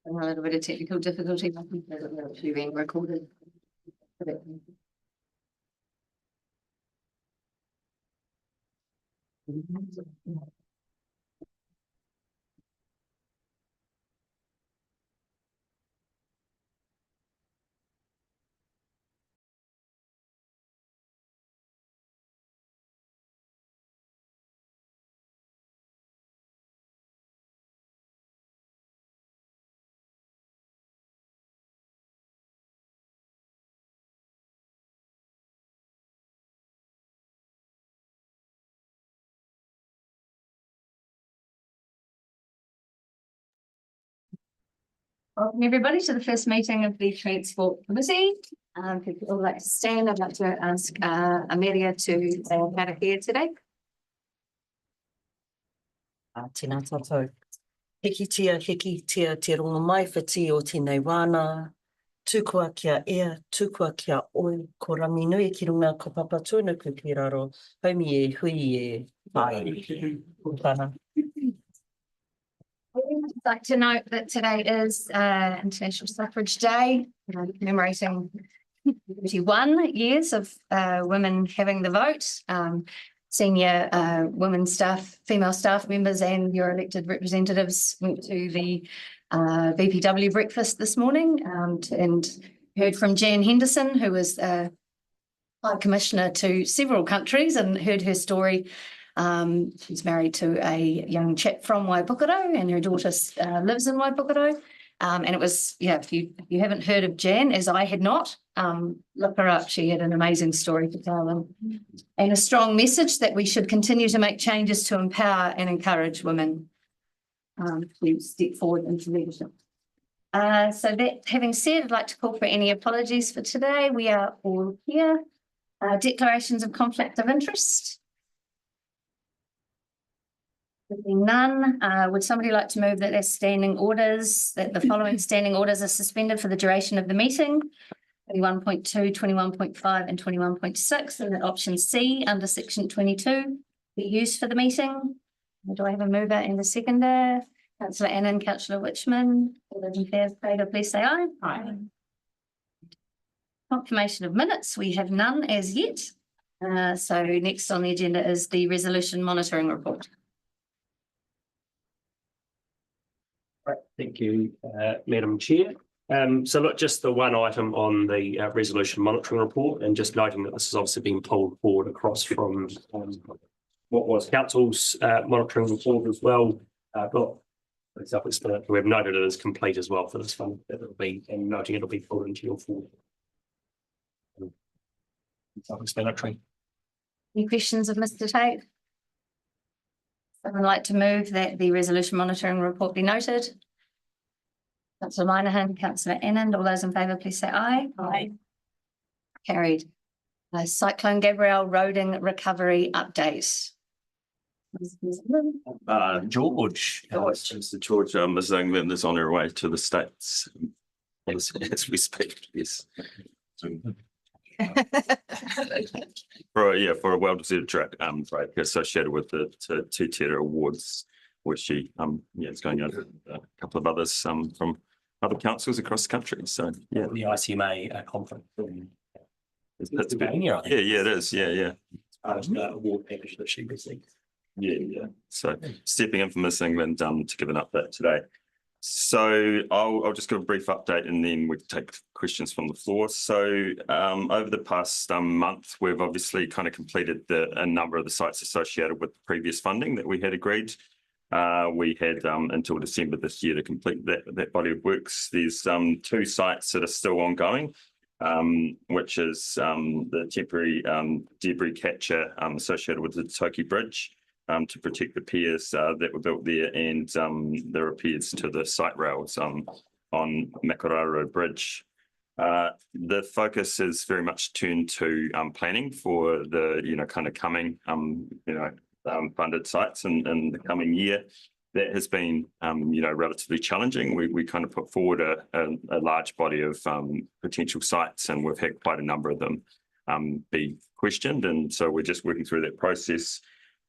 A little bit of technical difficulty. I think that it's actually being recorded. Welcome everybody to the first meeting of the Transport Committee. If you'd all like to stand, I'd like to ask Amelia to say how to hear today. Tēnā tātou. Hiki tia te rongo mai whiti o tēnei wāna. Tūkua kia ea, tūkua kia oi, ko rami nui ki runga ko papa tūnuku ki raro, haumi e hui e whai. Tēnā. I'd like to note that today is International Suffrage Day, commemorating 31 years of women having the vote. Senior women staff, female staff members and your elected representatives went to the VPW breakfast this morning and heard from Jan Henderson, who was High Commissioner to several countries, and heard her story. She's married to a young chap from Waipukaro and her daughter lives in Waipukaro. And it was, yeah, if you haven't heard of Jan, as I had not, look her up. She had an amazing story to tell and a strong message that we should continue to make changes to empower and encourage women to step forward into leadership. So that having said, I'd like to call for any apologies for today. We are all here. Declarations of conflict of interest. None. Would somebody like to move that as standing orders, that the following standing orders are suspended for the duration of the meeting? 21.2, 21.5 and 21.6, and that option C under section 22 be used for the meeting. Do I have a mover and a seconder? Councillor Annan, Councillor Witchman. All those in favour, please say aye. Aye. Confirmation of minutes, we have none as yet. So next on the agenda is the resolution monitoring report. Right, thank you, Madam Chair. So look, just the one item on the resolution monitoring report, and just noting that this has obviously been pulled forward across from what was Council's monitoring report as well. But self-explanatory, we've noted it as complete as well for this one. It'll be, and noting it'll be pulled into your form. Self-explanatory. Any questions of Mr. Tate? Someone like to move that the resolution monitoring report be noted? Councillor Minahan, Councillor Annan, all those in favour, please say aye. Aye. Carried. Cyclone Gabrielle roading recovery update. George. Mr. George, Ms. England is on her way to the States as we speak. Yes. For a well-deserved track associated with the two Terra Awards, which she is going out with a couple of others from other councils across the country. So yeah, The ICMA conference. it is. Yeah. The award package that she received. Yeah. So stepping in for Miss England to give an update today. So I'll just give a brief update and then we can take questions from the floor. So over the past month, we've obviously kind of completed a number of the sites associated with the previous funding that we had agreed. We had until December this year to complete that body of works. There's 2 sites that are still ongoing, which is the temporary debris catcher associated with the Toki Bridge. To protect the piers that were built there, and the repairs to the site rails on Makararo Bridge. The focus is very much turned to planning for the kind of coming funded sites in the coming year. That has been relatively challenging. We kind of put forward a large body of potential sites, and we've had quite a number of them be questioned, and so we're just working through that process.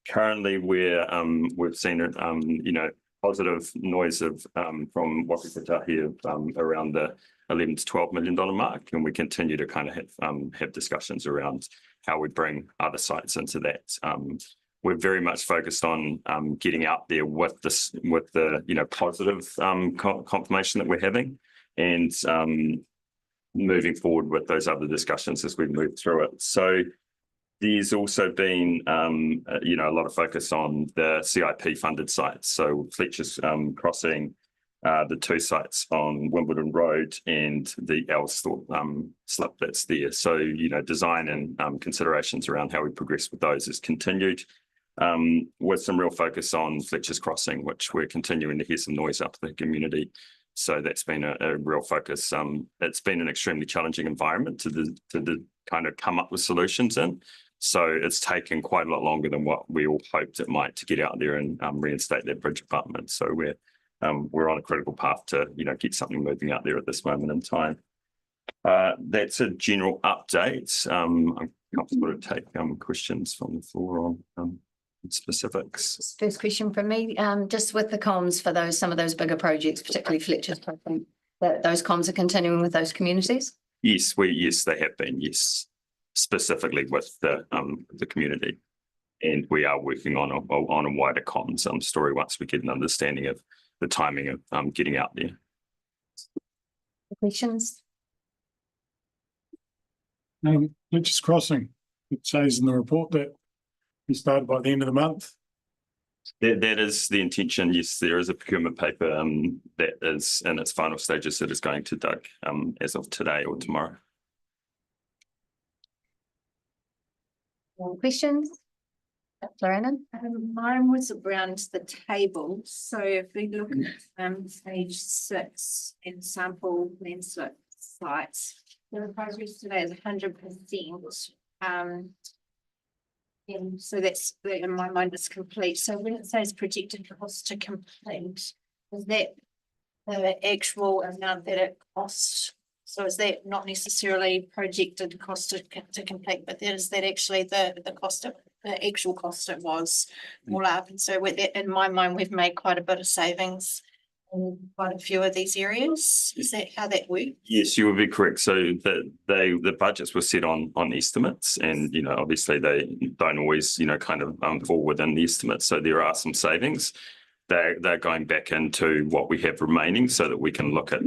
Currently, we've seen positive noise of from Wapikatahi around the $11 to $12 million mark, and we continue to kind of have discussions around how we bring other sites into that. We're very much focused on getting out there with the positive confirmation that we're having, and moving forward with those other discussions as we move through it. So there's also been, a lot of focus on the CIP funded sites. So Fletcher's Crossing, the 2 sites on Wimbledon Road, and the Ellsthorpe slip that's there. So, design and considerations around how we progress with those is continued, with some real focus on Fletcher's Crossing, which we're continuing to hear some noise up in the community. So that's been a real focus. It's been an extremely challenging environment to kind of come up with solutions in. So it's taken quite a lot longer than what we all hoped it might to get out there and reinstate that bridge abutment. So we're on a critical path to get something moving out there at this moment in time. That's a general update. I'm comfortable to take questions from the floor on specifics. First question from me, just with the comms for some of those bigger projects, particularly Fletcher's, that those comms are continuing with those communities? Yes, they have been. Yes. Specifically with the community, and we are working on a wider comms story once we get an understanding of the timing of getting out there. Questions? Fletcher's Crossing, it says in the report that we started by the end of the month. That is the intention. Yes, there is a procurement paper that is in its final stages that is going to Doug as of today or tomorrow. Questions? Lorena? Mine was around the table. So if we look at page 6 in sample landslip sites, the progress today is 100%. And so that's in my mind is complete. So when it says projected cost to complete, is that the actual amount that it costs? So is that not necessarily projected cost to complete, but is that actually the cost of the actual cost it was all up? And so with that in my mind, we've made quite a bit of savings in quite a few of these areas. Is that how that works? Yes, you would be correct. So the budgets were set on estimates, and obviously they don't always kind of fall within the estimates. So there are some savings. They're going back into what we have remaining so that we can look at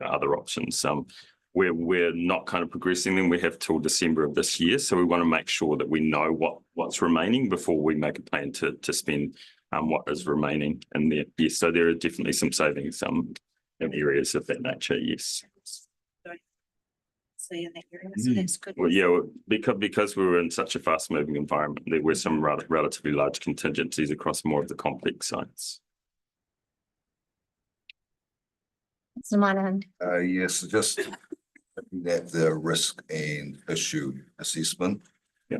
other options. We're not kind of progressing them. We have till December of this year, so we want to make sure that we know what's remaining before we make a plan to spend what is remaining in there. Yes, so there are definitely some savings in areas of that nature. Yes. So in that area, so that's good. Well, yeah, because we were in such a fast-moving environment, there were some relatively large contingencies across more of the complex sites. So mine. Yes, just looking at the risk and issue assessment. Yeah.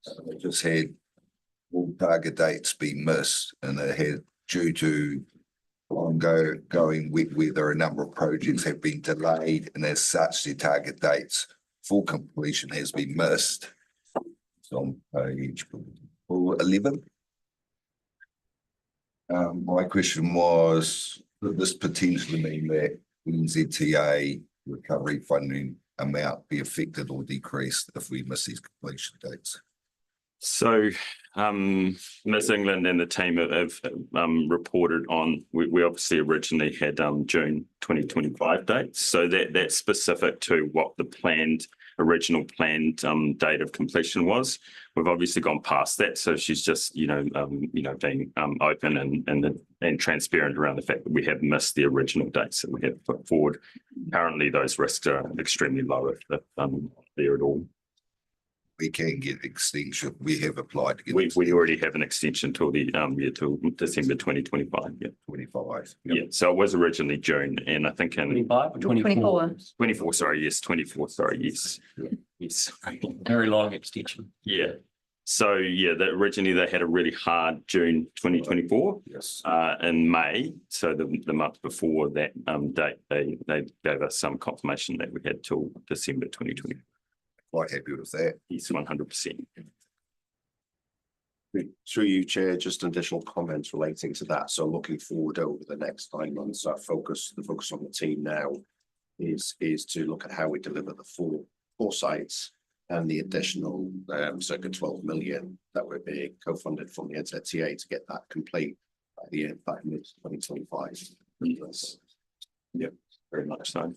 I just had all target dates be missed, and it had due to ongoing wet weather, a number of projects have been delayed, and as such, their target dates for completion has been missed. It's on page 11. My question was, does this potentially mean that NZTA recovery funding amount be affected or decreased if we miss these completion dates? So, Miss England and the team have reported on, we obviously originally had, June 2025 dates. So that's specific to what the original planned, date of completion was. We've obviously gone past that. So she's just, being, open and transparent around the fact that we have missed the original dates that we had put forward. Currently, those risks are extremely low if they're at all. We can get extension. We have applied to get. We already have an extension till the till December 2025. Yeah. 25. Yeah. So it was originally June, and I think in 25 or 24? 24. Sorry, yes, 24. Sorry, yes, yes. Very long extension. Yeah. So yeah, originally they had a really hard June 2024. Yes. In May, so the month before that date, they gave us some confirmation that we had till December 2020. Quite happy with that. Yes, 100%. Through you, Chair, just additional comments relating to that. So looking forward over the next 9 months, the focus on the team now is to look at how we deliver the four sites and the additional circa 12 million that we're being co-funded from the NZTA to get that complete by the end of mid-2025. Yes. Yeah, very much so.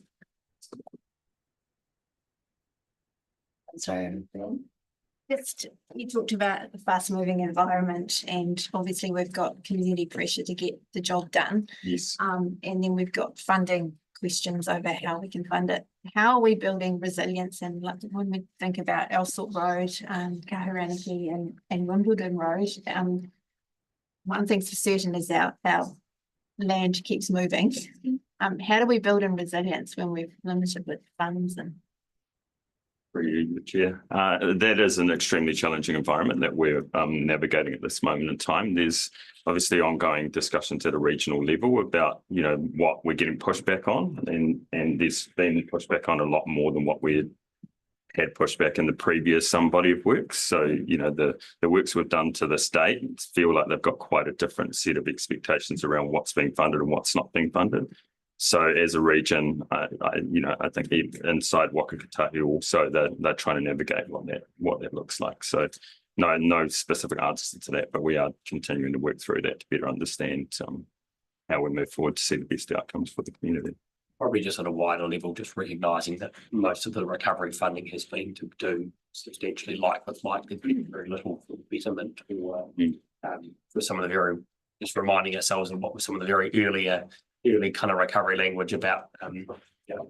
So just, you talked about the fast moving environment, and obviously we've got community pressure to get the job done. Yes. And then we've got funding questions over how we can fund it. How are we building resilience? And like when we think about Elsort Road, Kahuranaki and Wimbledon Road, one thing's for certain is our land keeps moving. How do we build in resilience when we're limited with funds and For you, Chair. That is an extremely challenging environment that we're navigating at this moment in time. There's obviously ongoing discussions at a regional level about, what we're getting pushback on, and there's been pushback on a lot more than what we had pushback in the previous body of works. So, the works we've done to this date feel like they've got quite a different set of expectations around what's being funded and what's not being funded. So as a region, I think inside Waka Kotahi also they're trying to navigate what that looks like. So no specific answers to that, but we are continuing to work through that to better understand how we move forward to see the best outcomes for the community. Probably just at a wider level, just recognising that most of the recovery funding has been to do substantially like with Mike, there's been very little for betterment or for some of the very, just reminding ourselves of what was some of the very early kind of recovery language about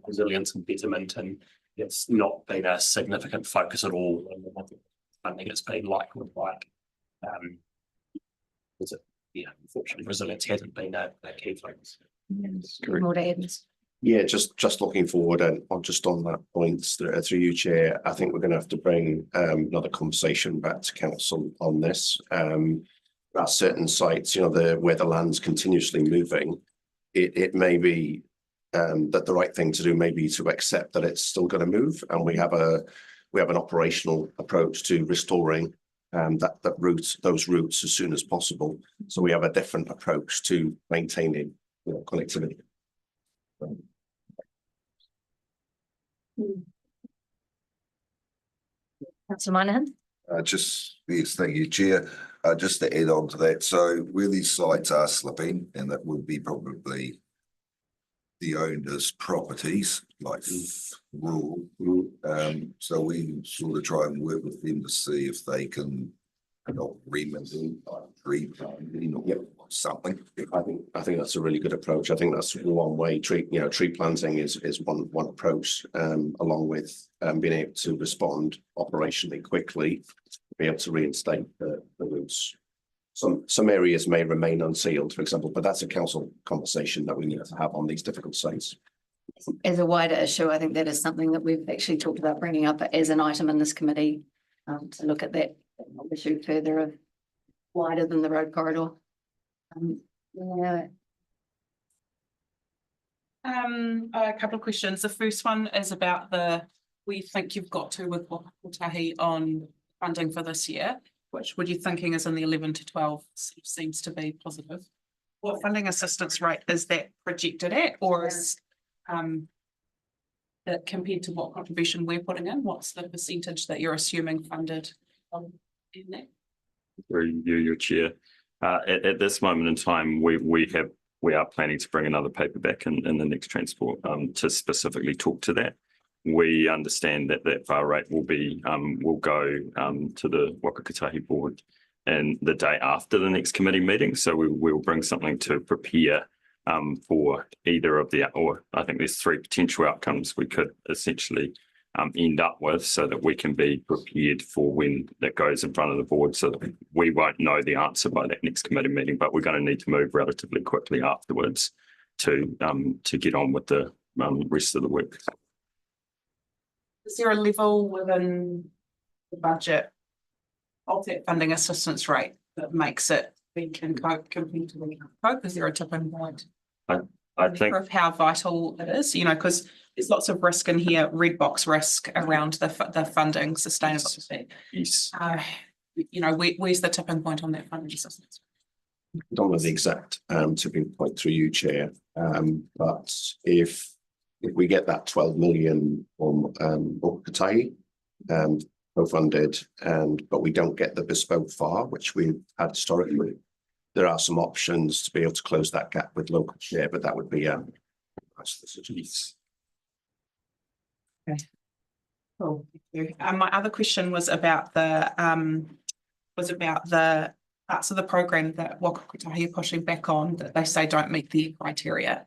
resilience and betterment, and it's not been a significant focus at all on the funding it's been like with like unfortunately resilience hasn't been a key focus. More to add. Yeah, just looking forward and just on that point through you, Chair, I think we're going to have to bring another conversation back to council on this. At certain sites, where the land's continuously moving, it may be that the right thing to do may be to accept that it's still going to move, and we have an operational approach to restoring those routes as soon as possible. So we have a different approach to maintaining connectivity. Councillor Moynihan. Yes, thank you, Chair. Just to add on to that, so where these sites are slipping, and that would be probably the owner's properties, like rural. So we sort of try and work with them to see if they can not removing tree planting or something. I think that's a really good approach. I think that's one way. Tree planting is one approach, along with being able to respond operationally quickly, be able to reinstate the routes. Some areas may remain unsealed, for example, but that's a council conversation that we need to have on these difficult sites. As a wider issue, I think that is something that we've actually talked about bringing up as an item in this committee, to look at that issue further of wider than the road corridor. A couple of questions. The first one is about where you think you've got to with Waka Kotahi on funding for this year, which would you thinking is in the 11 to 12 seems to be positive. What funding assistance rate is that projected at, or is that compared to what contribution we're putting in? What's the percentage that you're assuming funded? in that? Through you, your chair. At this moment in time, we are planning to bring another paper back in the next transport to specifically talk to that. We understand that that VAR rate will go to the Waka Kotahi board and the day after the next committee meeting. So we will bring something to prepare for either of the, or I think there's 3 potential outcomes we could essentially end up with, so that we can be prepared for when that goes in front of the board, so that we won't know the answer by that next committee meeting, but we're going to need to move relatively quickly afterwards to get on with the rest of the work. Is there a level within the budget of that funding assistance rate that makes it we can cope compared to we can't cope? Is there a tipping point? I think Of how vital it is, you know, because there's lots of risk in here, red box risk around the funding sustainability. yes. You know, where's the tipping point on that funding assistance? Don't know the exact tipping point through you, Chair. But if we get that 12 million from Okatai co-funded, but we don't get the bespoke VAR, which we've had historically, there are some options to be able to close that gap with local share, but that would be that's the suggestion. Okay. Cool. Thank you. My other question was about the parts of the program that Waka Kotahi are pushing back on that they say don't meet the criteria.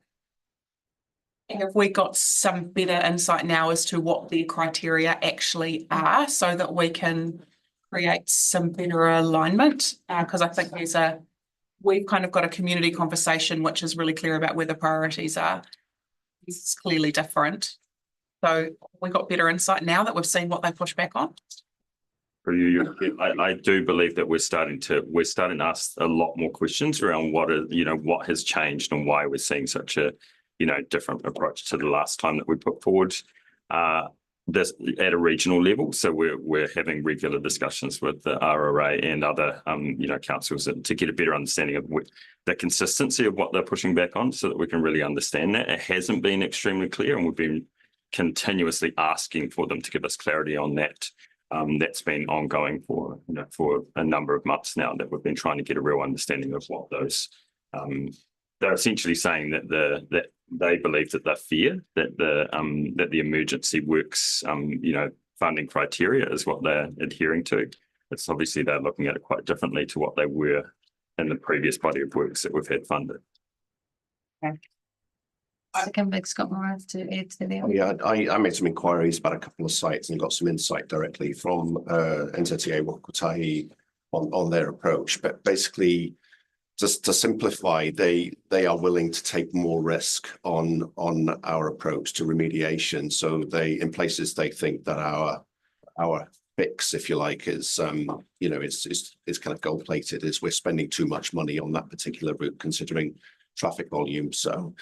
Have we got some better insight now as to what the criteria actually are, so that we can create some better alignment? Because I think we've kind of got a community conversation which is really clear about where the priorities are. It's clearly different. So we got better insight now that we've seen what they push back on. I do believe that we're starting to ask a lot more questions around what has changed and why we're seeing such a different approach to the last time that we put forward this at a regional level. So we're having regular discussions with the RRA and other councils to get a better understanding of the consistency of what they're pushing back on, so that we can really understand that. It hasn't been extremely clear, and we've been continuously asking for them to give us clarity on that. That's been ongoing for a number of months now, that we've been trying to get a real understanding of what those they're essentially saying that they believe that they fear that the emergency works funding criteria is what they're adhering to. It's obviously they're looking at it quite differently to what they were in the previous body of works that we've had funded. Okay. Vic's got more to add to that. Yeah, I made some inquiries about a couple of sites and got some insight directly from NZTA Waka Kotahi on their approach. But basically, just to simplify, they are willing to take more risk on our approach to remediation. So in places they think that our fix, if you like, is is kind of gold plated, is we're spending too much money on that particular route considering traffic volume. So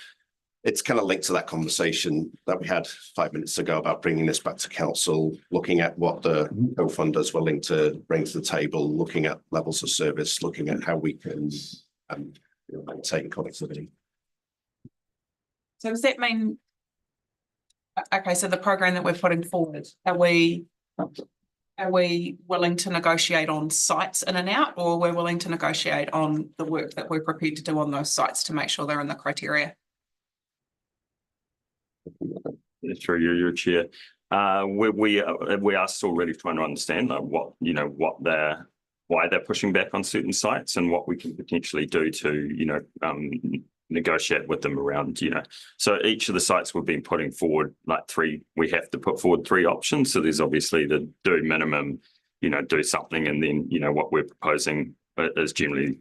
it's kind of linked to that conversation that we had 5 minutes ago about bringing this back to council, looking at what the co-funders are willing to bring to the table, looking at levels of service, looking at how we can maintain connectivity. So does that mean, okay, so the program that we're putting forward, are we willing to negotiate on sites in and out, or we're willing to negotiate on the work that we're prepared to do on those sites to make sure they're in the criteria? Through your chair, we are still really trying to understand why they're pushing back on certain sites, and what we can potentially do to negotiate with them around So each of the sites we've been putting forward, we have to put forward 3 options. So there's obviously the do minimum, do something, and then what we're proposing is generally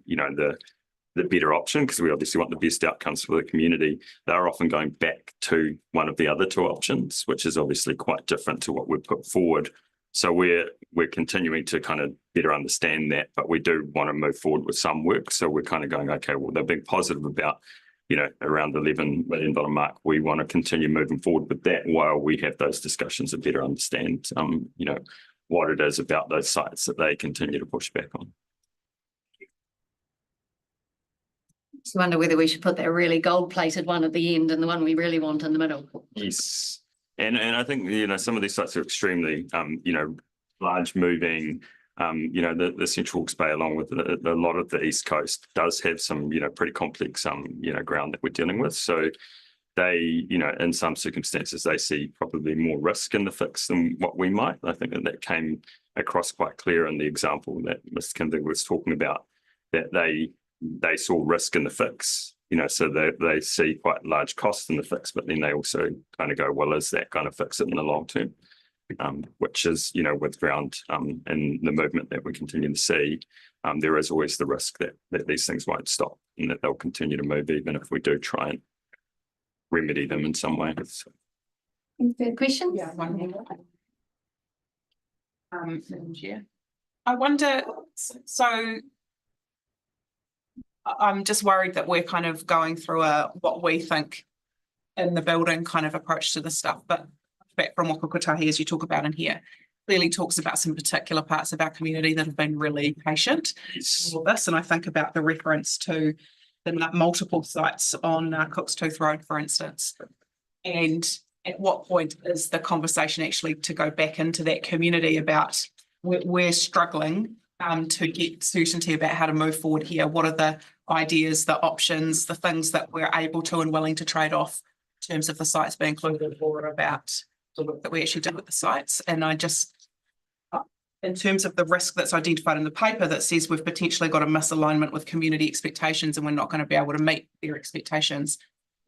the better option, because we obviously want the best outcomes for the community. They're often going back to one of the other 2 options, which is obviously quite different to what we've put forward. So we're continuing to kind of better understand that, but we do want to move forward with some work. So we're kind of going, okay, well, they're being positive about, around the $11 million mark. We want to continue moving forward with that while we have those discussions and better understand, what it is about those sites that they continue to push back on. Just wonder whether we should put that really gold-plated one at the end and the one we really want in the middle. Yes. And I think, some of these sites are extremely, large moving, You know, the Central Hawke's Bay, along with a lot of the East Coast, does have some, you know, pretty complex, you know, ground that we're dealing with. So they, you know, in some circumstances, they see probably more risk in the fix than what we might. I think that came across quite clear in the example that Mr. Kinvig was talking about, that they saw risk in the fix, you know, so they see quite large costs in the fix, but then they also kind of go, well, is that going to fix it in the long term? Which is, you know, with ground and the movement that we continue to see, there is always the risk that these things won't stop and that they'll continue to move even if we do try and remedy them in some way. Any further questions? Yeah, one more. Yeah. I wonder, so I'm just worried that we're kind of going through what we think in the building kind of approach to this stuff, but back from Whakaputahi, as you talk about in here, clearly talks about some particular parts of our community that have been really patient for this. And I think about the reference to the multiple sites on Cook's Tooth Road, for instance. And at what point is the conversation actually to go back into that community about we're struggling to get certainty about how to move forward here? What are the ideas, the options, the things that we're able to and willing to trade off in terms of the sites being included, or about the work that we actually did with the sites? And I just, in terms of the risk that's identified in the paper that says we've potentially got a misalignment with community expectations and we're not going to be able to meet their expectations,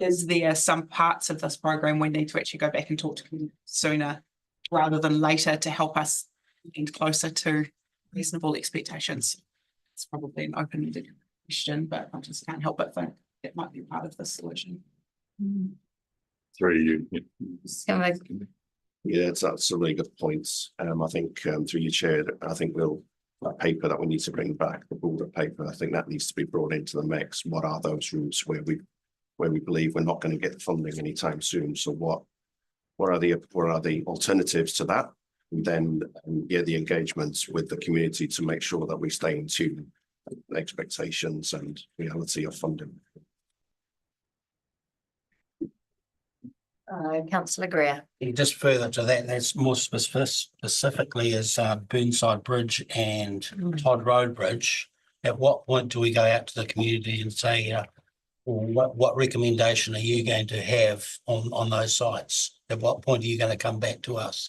is there some parts of this program we need to actually go back and talk to community sooner rather than later to help us get closer to reasonable expectations? It's probably an open-ended question, but I just can't help but think it might be part of the solution. Through you. Yeah, that's a really good point. I think through your chair, I think that paper that we need to bring back, the broader paper, I think that needs to be brought into the mix. What are those routes where we believe we're not going to get the funding anytime soon? So what are the alternatives to that? And then the engagements with the community to make sure that we stay in tune with expectations and reality of funding. Councillor Greer. Just further to that, that's more specifically is Burnside Bridge and Todd Road Bridge. At what point do we go out to the community and say, what recommendation are you going to have on those sites? At what point are you going to come back to us?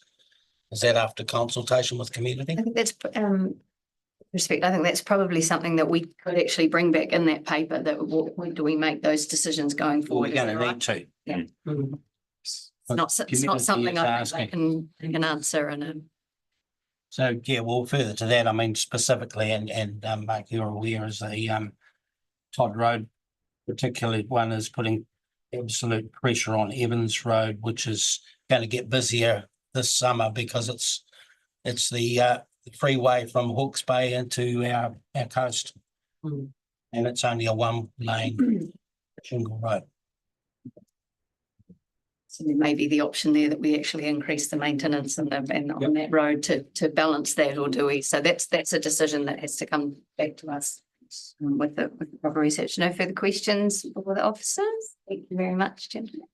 Is that after consultation with community? I think that's I think that's probably something that we could actually bring back in that paper. That what point do we make those decisions going forward? We're going to need to. Yeah. It's not something I think they can answer in a. So yeah, well, further to that, I mean, specifically, and Mark, you're aware, is the Todd Road, particularly one is putting absolute pressure on Evans Road, which is going to get busier this summer because it's the freeway from Hawke's Bay into our coast, and it's only a one-lane shingle road. So there may be the option there that we actually increase the maintenance and on that road to balance that, or do we? So that's a decision that has to come back to us with the proper research. No further questions for the officers. Thank you very much, gentlemen.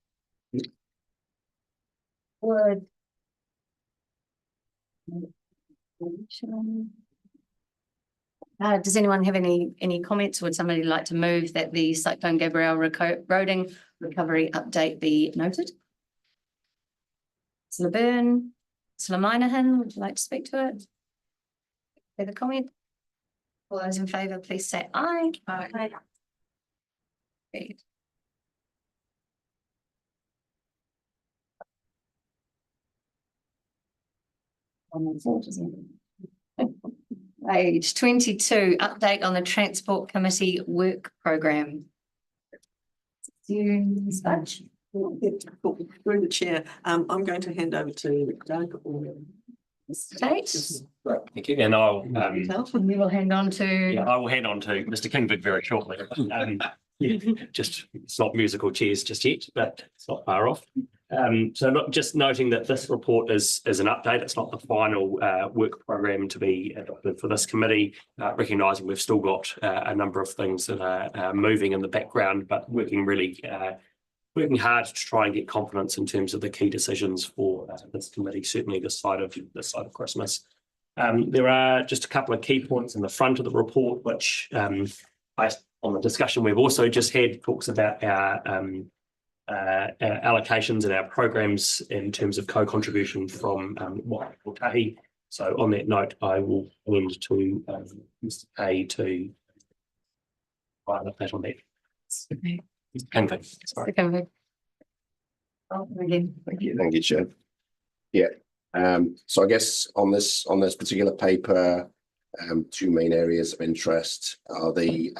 Does anyone have any comments? Would somebody like to move that the Cyclone Gabrielle roading recovery update be noted? Councillor Byrne, Councillor Minahan, would you like to speak to it? Further comment? All those in favour, please say aye. Aye. Great. Page 22, update on the Transport Committee work programme. Through the chair, I'm going to hand over to Doug or State. Thank you. And I'll We will hand on to. I will hand on to Mr. Kinvig very shortly. Just it's not musical chairs just yet, but it's not far off. So not just noting that this report is an update. It's not the final work program to be adopted for this committee. Recognising we've still got a number of things that are moving in the background, but working hard to try and get confidence in terms of the key decisions for this committee. Certainly this side of Christmas. There are just a couple of key points in the front of the report, which on the discussion we've also just had talks about our allocations and our programs in terms of co-contribution from Waitakere. So on that note, I will lend to Mr. A to provide an update on that. Sorry. Thank you, Chair. Yeah, so I guess on this particular paper, two main areas of interest are the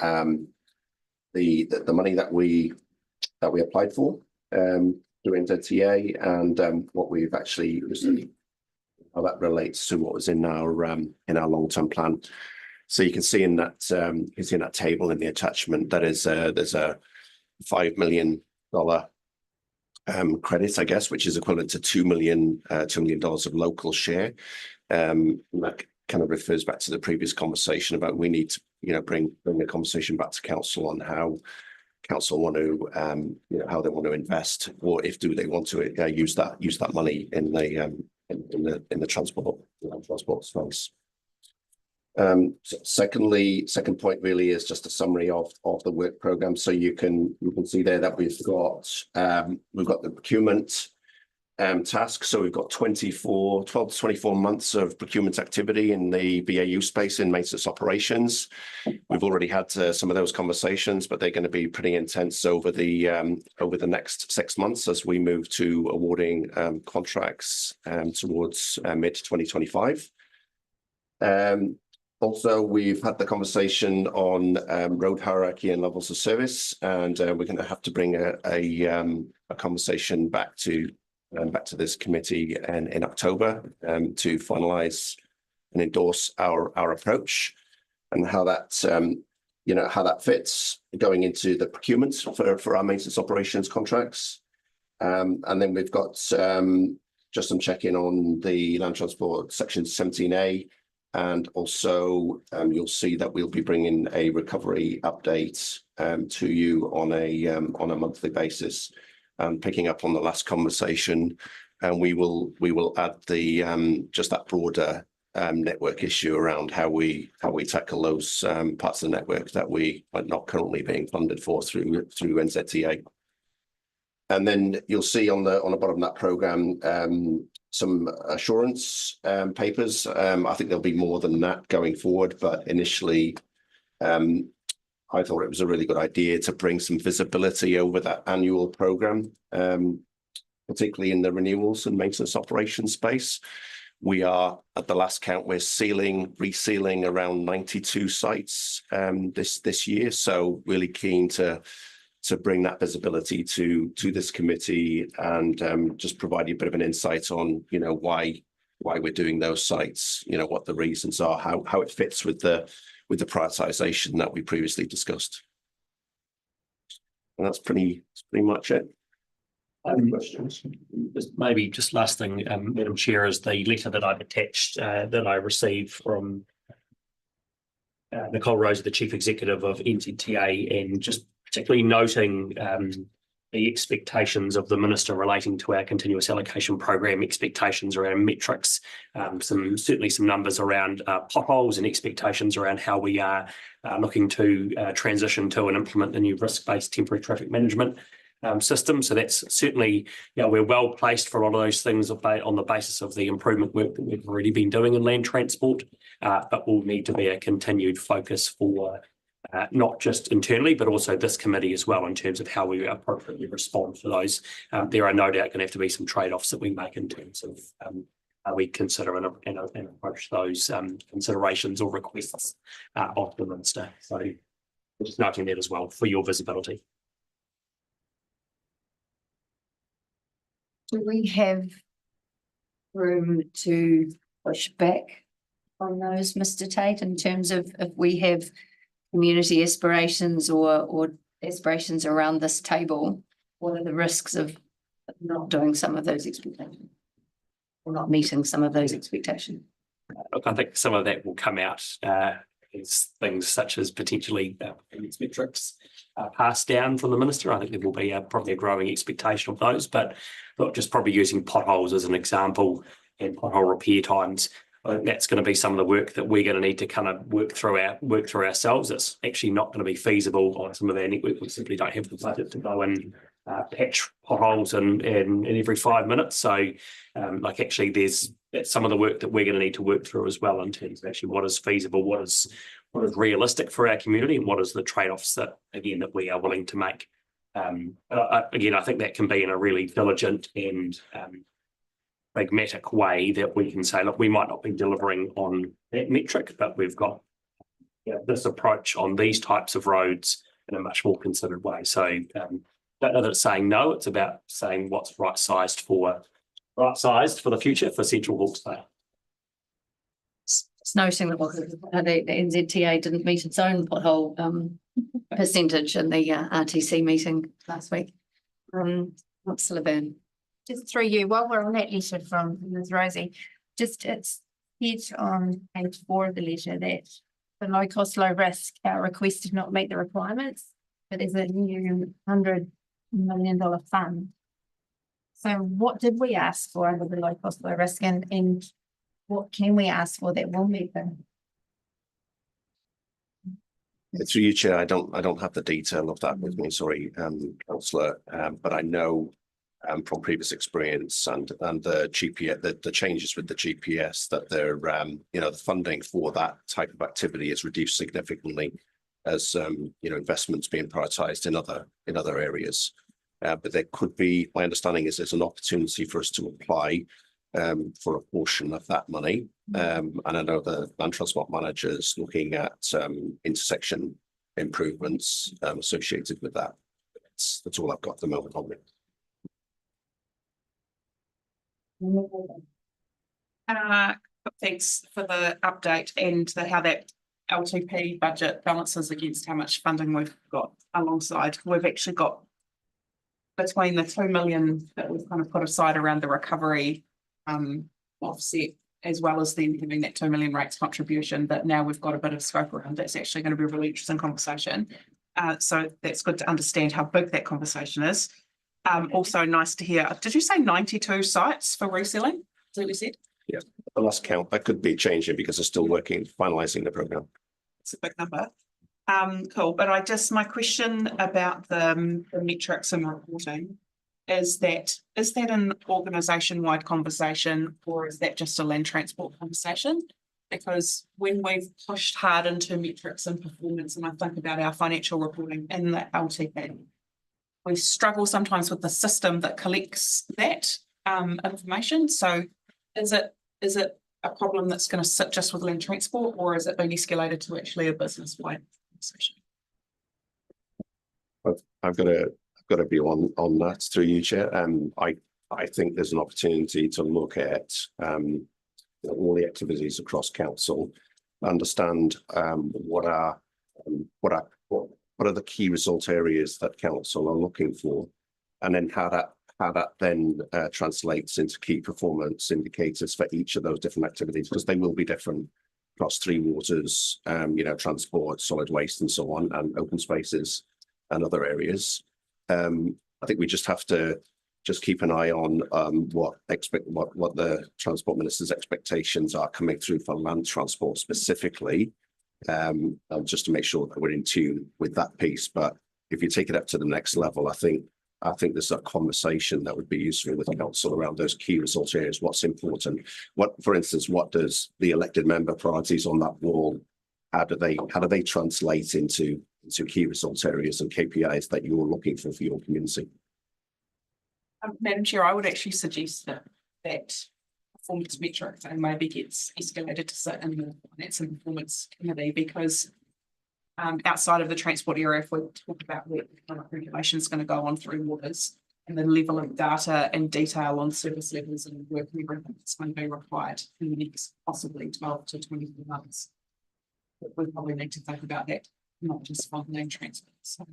money that we applied for through NZTA and what we've actually received, how that relates to what was in our long-term plan. So you can see in that table in the attachment that is there's a $5 million credit, I guess, which is equivalent to $2 million of local share. That kind of refers back to the previous conversation about we need to, bring the conversation back to council on how council want to, how they want to invest, or if they want to use that money in the transport space. Second point really is just a summary of the work program. So you can see there that we've got the procurement task. So we've got 12 to 24 months of procurement activity in the BAU space in maintenance operations. We've already had some of those conversations, but they're going to be pretty intense over the next 6 months as we move to awarding contracts towards mid 2025. Also, we've had the conversation on road hierarchy and levels of service, and we're going to have to bring a conversation back to this committee in October to finalise and endorse our approach and how that fits going into the procurement for our maintenance operations contracts. And then we've got just some check-in on the land transport section 17A. And also, you'll see that we'll be bringing a recovery update to you on a monthly basis, picking up on the last conversation, and we will add the just that broader network issue around how we tackle those parts of the network that we are not currently being funded for through NZTA. And then you'll see on the bottom of that programme some assurance papers. I think there'll be more than that going forward, but initially I thought it was a really good idea to bring some visibility over that annual programme, particularly in the renewals and maintenance operations space. We are, at the last count, we're resealing around 92 sites this year. So really keen to bring that visibility to this committee and just provide you a bit of an insight on, why we're doing those sites, what the reasons are, how it fits with the prioritisation that we previously discussed. And that's pretty much it. Questions? Maybe just last thing, Madam Chair, is the letter that I've attached that I received from Nicole Rose, the Chief Executive of NZTA, and just particularly noting the expectations of the Minister relating to our continuous allocation program, expectations around metrics, certainly some numbers around potholes and expectations around how we are looking to transition to and implement the new risk-based temporary traffic management system. So that's certainly, we're well placed for a lot of those things on the basis of the improvement work that we've already been doing in land transport, but will need to be a continued focus for not just internally, but also this committee as well, in terms of how we appropriately respond to those. There are no doubt going to have to be some trade-offs that we make in terms of how we consider and approach those considerations or requests of the Minister. So just noting that as well for your visibility. Do we have room to push back on those, Mr. Tate, in terms of if we have community aspirations or aspirations around this table? What are the risks of not doing some of those expectations or not meeting some of those expectations? Look, I think some of that will come out as things such as potentially performance metrics passed down from the Minister. I think there will be probably a growing expectation of those, but look, just probably using potholes as an example and pothole repair times. I think that's going to be some of the work that we're going to need to kind of work through ourselves. It's actually not going to be feasible on some of our network. We simply don't have the budget to go and patch potholes in every 5 minutes. So like actually that's some of the work that we're going to need to work through as well in terms of actually what is feasible, what is realistic for our community, and what is the trade-offs that we are willing to make. Again, I think that can be in a really diligent and pragmatic way that we can say, look, we might not be delivering on that metric, but we've got this approach on these types of roads in a much more considered way. So don't know that it's saying no, it's about saying what's right-sized for the future for Central Hawke's. It's noting that the NZTA didn't meet its own pothole percentage in the RTC meeting last week. Councillor Byrne. Just through you, while we're on that letter from Ms. Rosie, just it's said on page 4 of the letter that the low cost, low risk, our request did not meet the requirements, but there's a new $100 million fund. So what did we ask for under the low cost, low risk, and what can we ask for that will meet them? Through you, Chair, I don't have the detail of that with me, sorry, councillor, but I know from previous experience and the GPS, the changes with the GPS, that they're the funding for that type of activity is reduced significantly as investments being prioritised in other areas. But there could be, my understanding is there's an opportunity for us to apply for a portion of that money. And I know the land transport managers looking at intersection improvements associated with that. That's all I've got at the moment on it. Thanks for the update and how that LTP budget balances against how much funding we've got alongside. We've actually got between the 2 million that we've kind of put aside around the recovery offset, as well as then having that 2 million rates contribution that now we've got a bit of scope around. That's actually going to be a really interesting conversation. So that's good to understand how big that conversation is. Also nice to hear, did you say 92 sites for resealing? Is that what you said? Yeah, the last count, that could be changing because they're still working, finalising the programme. It's a big number. Cool, but my question about the metrics and reporting is that an organisation-wide conversation, or is that just a land transport conversation? Because when we've pushed hard into metrics and performance, and I think about our financial reporting in the LTP, we struggle sometimes with the system that collects that information. So is it a problem that's going to sit just with land transport, or is it being escalated to actually a business-wide conversation? I've got a view on that through you, Chair. I think there's an opportunity to look at all the activities across council, understand what are the key result areas that council are looking for, and then how that then translates into key performance indicators for each of those different activities, because they will be different across three waters, transport, solid waste, and so on, and open spaces and other areas. I think we just have to keep an eye on what the Transport Minister's expectations are coming through for land transport specifically, just to make sure that we're in tune with that piece. But if you take it up to the next level, I think there's a conversation that would be useful with the council around those key result areas. What's important? For instance, what does the elected member priorities on that wall? How do they translate into key result areas and KPIs that you're looking for your community? Madam Chair, I would actually suggest that performance metrics and maybe gets escalated to sit in the finance and performance committee, because outside of the transport area, if we talk about where regulation is going to go on through waters and the level of data and detail on service levels and work and everything that's going to be required in the next possibly 12 to 24 months, we probably need to think about that, not just on land transport. So.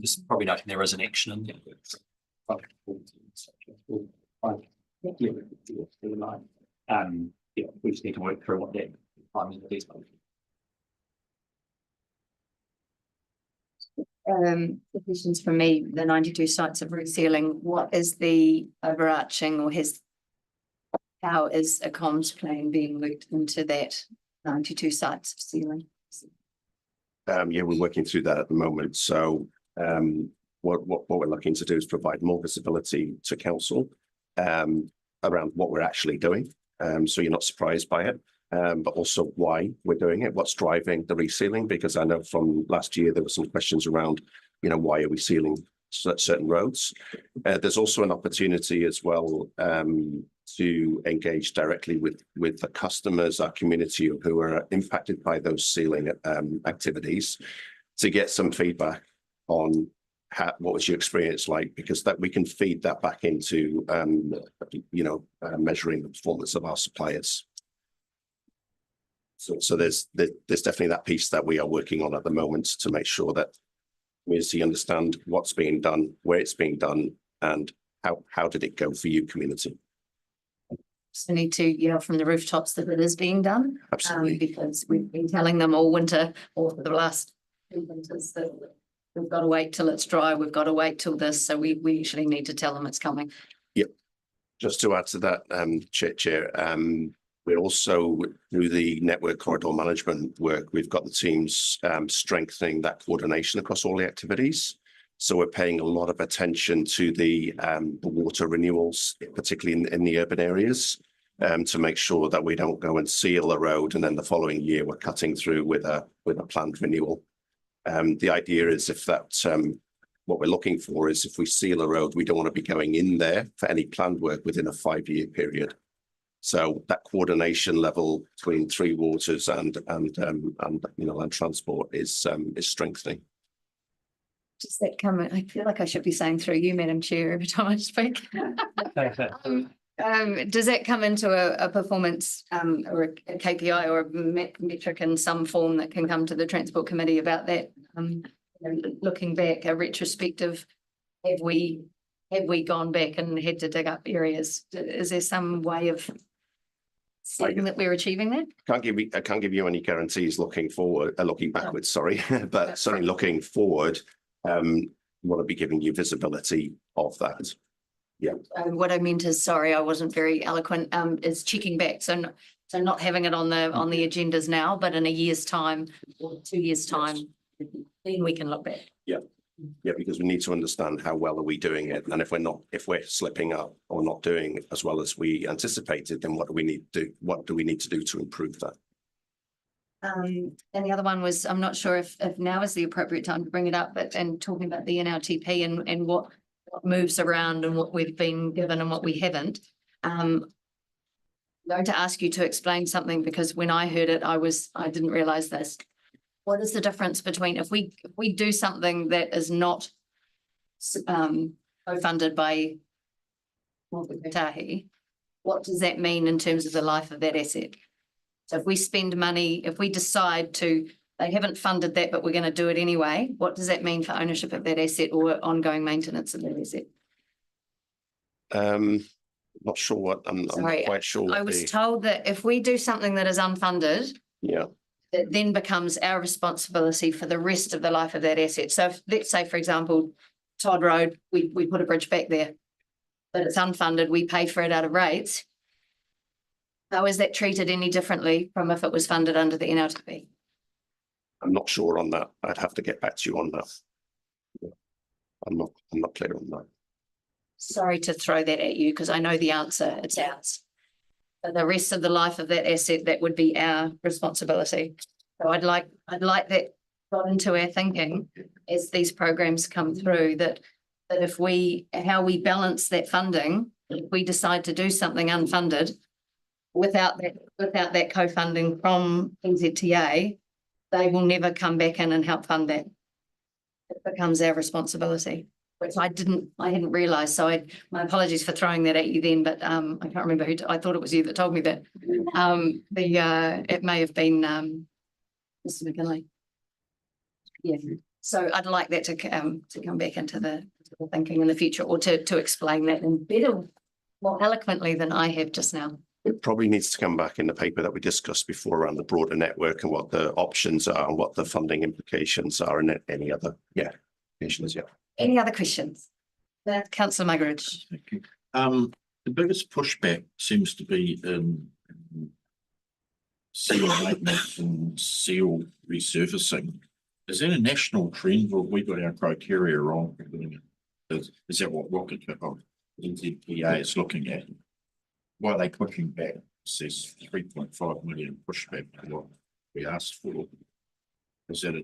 Just probably noting there is an action in there. We just need to work through what that is. The questions from me, the 92 sites of resealing, what is the overarching, or has how is a comms plan being looped into that 92 sites of ceiling? Yeah, we're working through that at the moment. So what we're looking to do is provide more visibility to council around what we're actually doing. So you're not surprised by it, but also why we're doing it, what's driving the resealing, because I know from last year there were some questions around, you know, why are we sealing certain roads? There's also an opportunity as well to engage directly with the customers, our community who are impacted by those sealing activities, to get some feedback on what was your experience like, because that we can feed that back into measuring the performance of our suppliers. So there's definitely that piece that we are working on at the moment to make sure that community understand what's being done, where it's being done, and how did it go for you, community. So need to yell from the rooftops that it is being done. Absolutely. Because we've been telling them all winter, or for the last 2 winters, that we've got to wait till it's dry, we've got to wait till this, so we actually need to tell them it's coming. Yep. Just to add to that, Chair, we're also, through the network corridor management work, we've got the teams strengthening that coordination across all the activities. So we're paying a lot of attention to the water renewals, particularly in the urban areas, to make sure that we don't go and seal a road and then the following year we're cutting through with a planned renewal. The idea is if that's what we're looking for is if we seal a road, we don't want to be going in there for any planned work within a 5-year period. So that coordination level between Three Waters and land transport is strengthening. Does that come in? I feel like I should be saying through you, Madam Chair, every time I speak. Does that come into a performance or a KPI or a metric in some form that can come to the Transport Committee about that? Looking back, a retrospective, have we gone back and had to dig up areas? Is there some way of saying that we're achieving that? I can't give you any guarantees looking forward, looking backwards, sorry, but certainly looking forward, want to be giving you visibility of that. Yeah. What I meant is, sorry, I wasn't very eloquent, is checking back. So not having it on the agendas now, but in a year's time or 2 years' time, then we can look back. Yeah. Yeah, because we need to understand how well are we doing it. And if we're slipping up or not doing as well as we anticipated, then what do we need to do? What do we need to do to improve that? And the other one was, I'm not sure if now is the appropriate time to bring it up, but and talking about the NLTP and what moves around and what we've been given and what we haven't. I'm going to ask you to explain something, because when I heard it, I didn't realize this. What is the difference between if we do something that is not co-funded by Tahi, what does that mean in terms of the life of that asset? So if we spend money, if we decide to, they haven't funded that, but we're going to do it anyway, what does that mean for ownership of that asset or ongoing maintenance of that asset? Not sure what, I'm quite sure. I was told that if we do something that is unfunded, yeah, that then becomes our responsibility for the rest of the life of that asset. So let's say, for example, Todd Road, we put a bridge back there, but it's unfunded, we pay for it out of rates. How is that treated any differently from if it was funded under the NLTP? I'm not sure on that. I'd have to get back to you on that. I'm not clear on that. Sorry to throw that at you because I know the answer, it's ours. But the rest of the life of that asset, that would be our responsibility. So I'd like that got into our thinking as these programs come through, that if how we balance that funding, if we decide to do something unfunded without that co-funding from NZTA, they will never come back in and help fund that. It becomes our responsibility, which I hadn't realised. So my apologies for throwing that at you then, but I can't remember who, I thought it was you that told me that. It may have been Mr. McKinley. Yeah, so I'd like that to come back into the thinking in the future, or to explain that in better, more eloquently than I have just now. It probably needs to come back in the paper that we discussed before around the broader network and what the options are and what the funding implications are, and any other implications. Yeah. Any other questions? Councillor Muggeridge. Thank you. The biggest pushback seems to be in seal maintenance and seal resurfacing. Is that a national trend or have we got our criteria wrong? Is that what Rocket NZPA is looking at? Why are they pushing back? It says 3.5 million pushback to what we asked for. Is that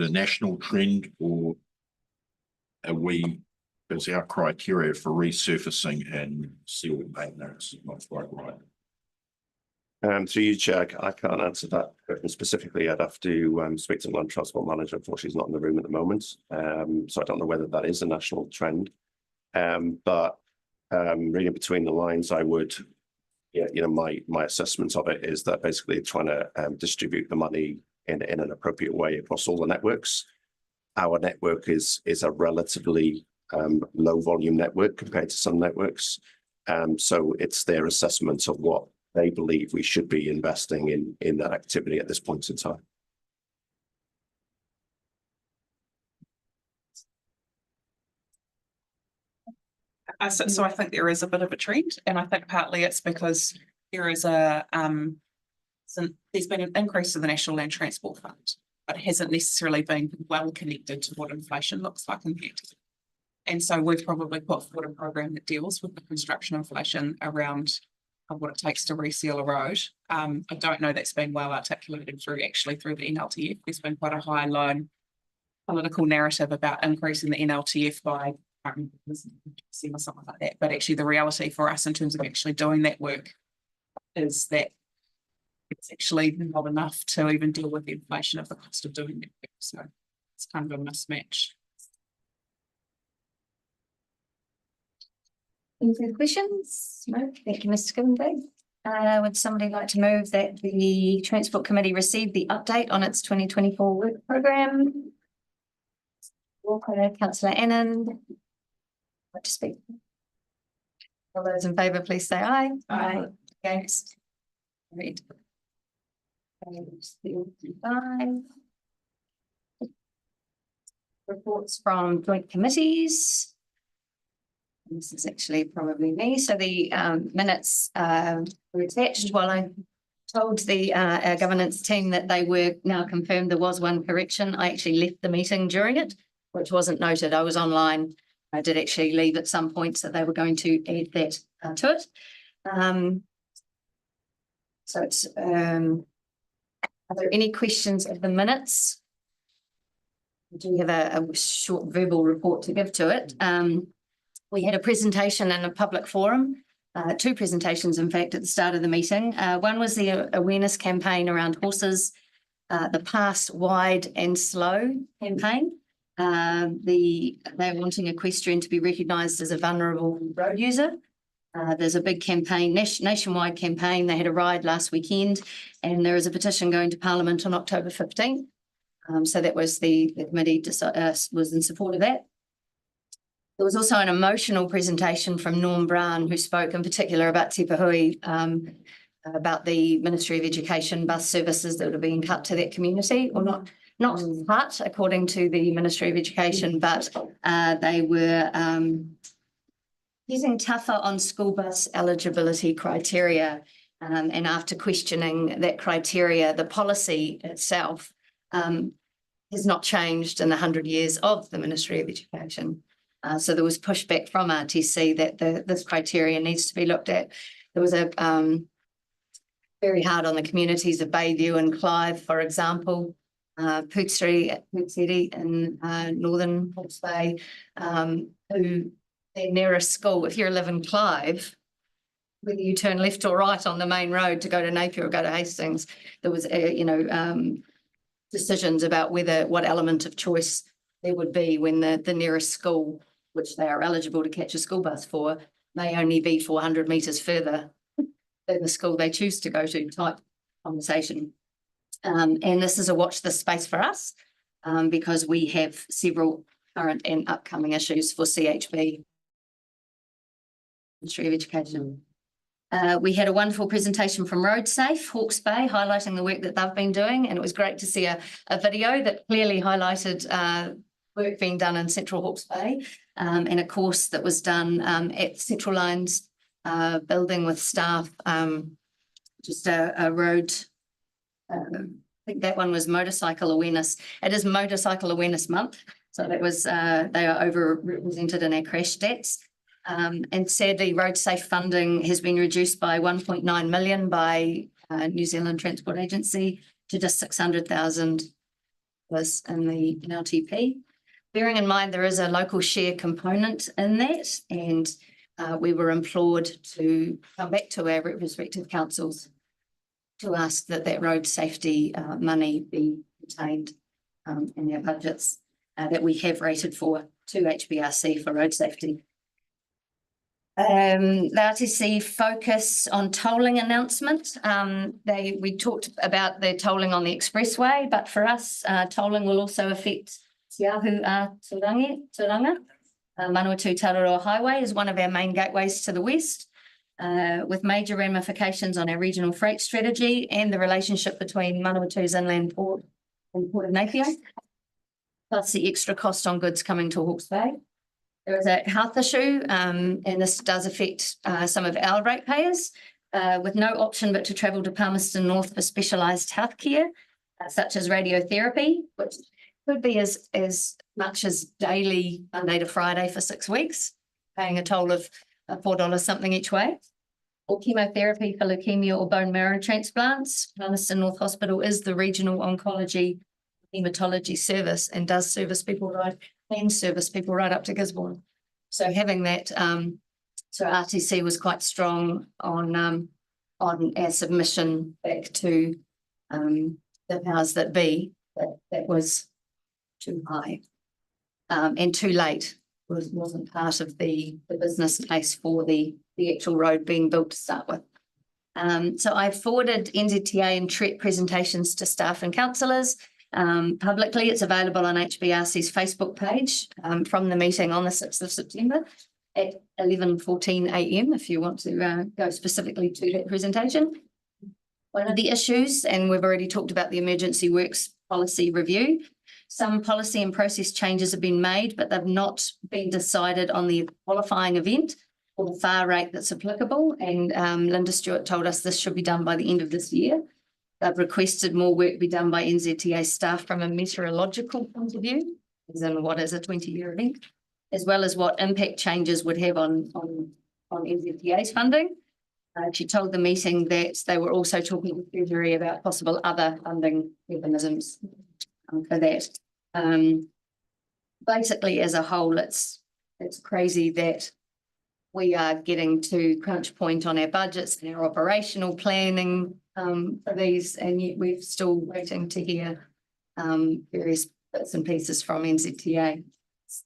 a national trend or is our criteria for resurfacing and seal maintenance not quite right? Through you, Chair, I can't answer that question specifically. I'd have to speak to the Land Transport Manager. Unfortunately, she's not in the room at the moment. So I don't know whether that is a national trend. But reading between the lines, I would, my assessment of it is that basically trying to distribute the money in an appropriate way across all the networks. Our network is a relatively low volume network compared to some networks. So it's their assessment of what they believe we should be investing in that activity at this point in time. So I think there is a bit of a trend, and I think partly it's because there is there's been an increase to the National Land Transport Fund, but it hasn't necessarily been well connected to what inflation looks like in fact. And so we've probably put forward a program that deals with the construction inflation around what it takes to reseal a road. I don't know that's been well articulated through the NLTF. There's been quite a high line political narrative about increasing the NLTF by or something like that. But actually the reality for us in terms of actually doing that work is that it's actually not enough to even deal with the inflation of the cost of doing that work. So it's kind of a mismatch. Any further questions? No, thank you, Mr. Skivingby. Would somebody like to move that the Transport Committee receive the update on its 2024 work programme? Walker, Councillor Annan. Want to speak? All those in favour, please say aye. Aye. Against? Read. Reports from joint committees. This is actually probably me. So the minutes were attached while I told the our governance team that they were now confirmed there was one correction. I actually left the meeting during it, which wasn't noted. I was online. I did actually leave at some point, so they were going to add that to it. So it's, are there any questions of the minutes? We do have a short verbal report to give to it. We had a presentation in a public forum, two presentations, in fact, at the start of the meeting. One was the awareness campaign around horses, the Pass Wide and Slow campaign. They're wanting equestrian to be recognised as a vulnerable road user. There's a big campaign, nationwide campaign. They had a ride last weekend, and there is a petition going to Parliament on October 15th. So that was the committee was in support of that. There was also an emotional presentation from Norm Brown, who spoke in particular about Te Pahui, about the Ministry of Education bus services that are being cut to that community, or not cut according to the Ministry of Education, but they were getting tougher on school bus eligibility criteria. And after questioning that criteria, the policy itself has not changed in the 100 years of the Ministry of Education. So there was pushback from RTC that this criteria needs to be looked at. There was a very hard on the communities of Bayview and Clive, for example, Pootseri in northern Hawke's Bay, who their nearest school, if you live in Clive, whether you turn left or right on the main road to go to Napier or go to Hastings, there was decisions about what element of choice there would be when the nearest school, which they are eligible to catch a school bus for, may only be 400 metres further than the school they choose to go to type conversation. And this is a watch this space for us because we have several current and upcoming issues for CHB, Ministry of Education. We had a wonderful presentation from RoadSafe, Hawke's Bay, highlighting the work that they've been doing. And it was great to see a video that clearly highlighted work being done in Central Hawke's Bay and a course that was done at Central Line's building with staff, just a road. I think that one was motorcycle awareness. It is Motorcycle Awareness Month. So that was, they are overrepresented in our crash stats. And sadly, road safe funding has been reduced by 1.9 million by New Zealand Transport Agency to just 600,000 was in the NLTP. Bearing in mind there is a local share component in that, and we were implored to come back to our respective councils to ask that that road safety money be retained in our budgets that we have rated for to HBRC for road safety. The RTC focus on tolling announcement. We talked about the tolling on the expressway, but for us, tolling will also affect Te Ahu Turanga. Manawatu Tararoa Highway is one of our main gateways to the west, with major ramifications on our regional freight strategy and the relationship between Manawatu's inland port and Port of Napier, plus the extra cost on goods coming to Hawke's Bay. There is a health issue, and this does affect some of our ratepayers, with no option but to travel to Palmerston North for specialised healthcare, such as radiotherapy, which could be as much as daily Monday to Friday for 6 weeks, paying a toll of $4 something each way, or chemotherapy for leukemia or bone marrow transplants. Palmerston North Hospital is the regional oncology hematology service and does service people right up to Gisborne. So having that, so RTC was quite strong on our submission back to the powers that be, that was too high and too late. Wasn't part of the business case for the actual road being built to start with. So I forwarded NZTA and TREP presentations to staff and councillors. Publicly, it's available on HBRC's Facebook page from the meeting on the 6th of September at 11:14 a.m. if you want to go specifically to that presentation. One of the issues, and we've already talked about the emergency works policy review, some policy and process changes have been made, but they've not been decided on the qualifying event or the fare rate that's applicable. And Linda Stewart told us this should be done by the end of this year. They've requested more work be done by NZTA staff from a meteorological point of view, as in what is a 20-year event, as well as what impact changes would have on NZTA's funding. She told the meeting that they were also talking to Treasury about possible other funding mechanisms for that. Basically, as a whole, it's crazy that we are getting to crunch point on our budgets and our operational planning for these, and yet we're still waiting to hear various bits and pieces from NZTA.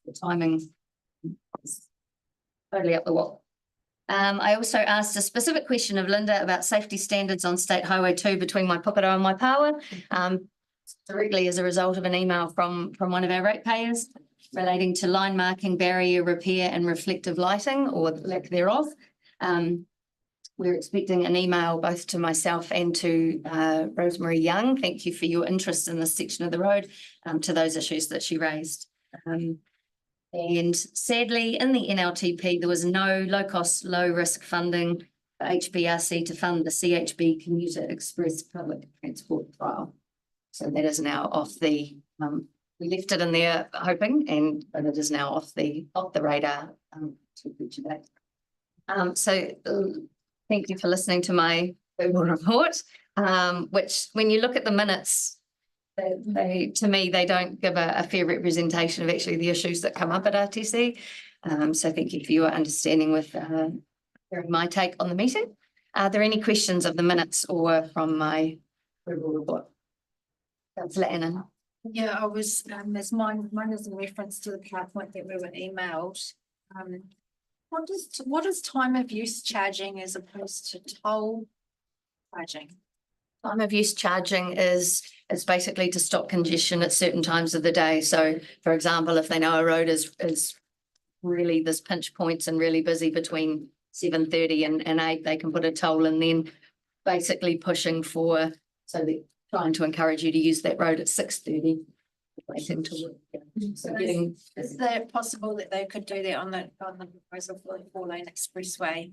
The timing is totally up the wall. I also asked a specific question of Linda about safety standards on State Highway 2 between Waipokoro and Waipawa, directly as a result of an email from one of our ratepayers relating to line marking, barrier repair and reflective lighting or lack thereof. We're expecting an email both to myself and to Rosemary Young. Thank you for your interest in this section of the road, to those issues that she raised. And sadly, in the NLTP, there was no low-cost, low-risk funding for HBRC to fund the CHB Commuter Express public transport trial. So that is now off the, we left it in there hoping, but it is now off the radar to future date. So thank you for listening to my verbal report, which when you look at the minutes, to me, they don't give a fair representation of actually the issues that come up at RTC. So thank you for your understanding with hearing my take on the meeting. Are there any questions of the minutes or from my verbal report? Councillor Annan. Yeah, I was, there's mine is in reference to the PowerPoint that we were emailed. What is time of use charging as opposed to toll charging? Time of use charging is basically to stop congestion at certain times of the day. So, for example, if they know a road is really this pinch points and really busy between 7:30 and 8, they can put a toll and then basically pushing for, so they're trying to encourage you to use that road at 6:30. So is that possible that they could do that on the proposal for the 4-lane expressway?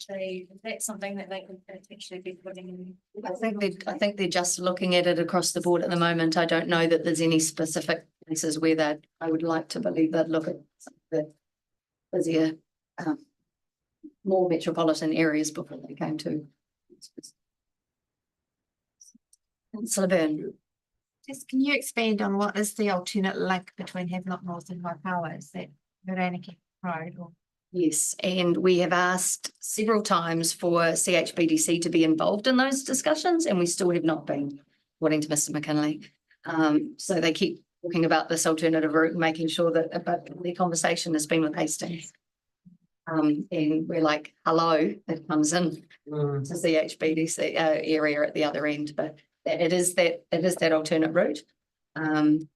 Is that something that they could potentially be putting in? I think they're just looking at it across the board at the moment. I don't know that there's any specific places where that I would like to believe they'd look at some of the busier, more metropolitan areas before they came to. Councillor Byrne. Just can you expand on what is the alternate link between Havelock North and Waipawa? Is that Veronica Road or? Yes, and we have asked several times for CHBDC to be involved in those discussions, and we still have not been, according to Mr. McKinley. So they keep talking about this alternative route, making sure that but the conversation has been with Hastings. And we're like, hello, it comes in to CHBDC area at the other end, but it is that alternate route. But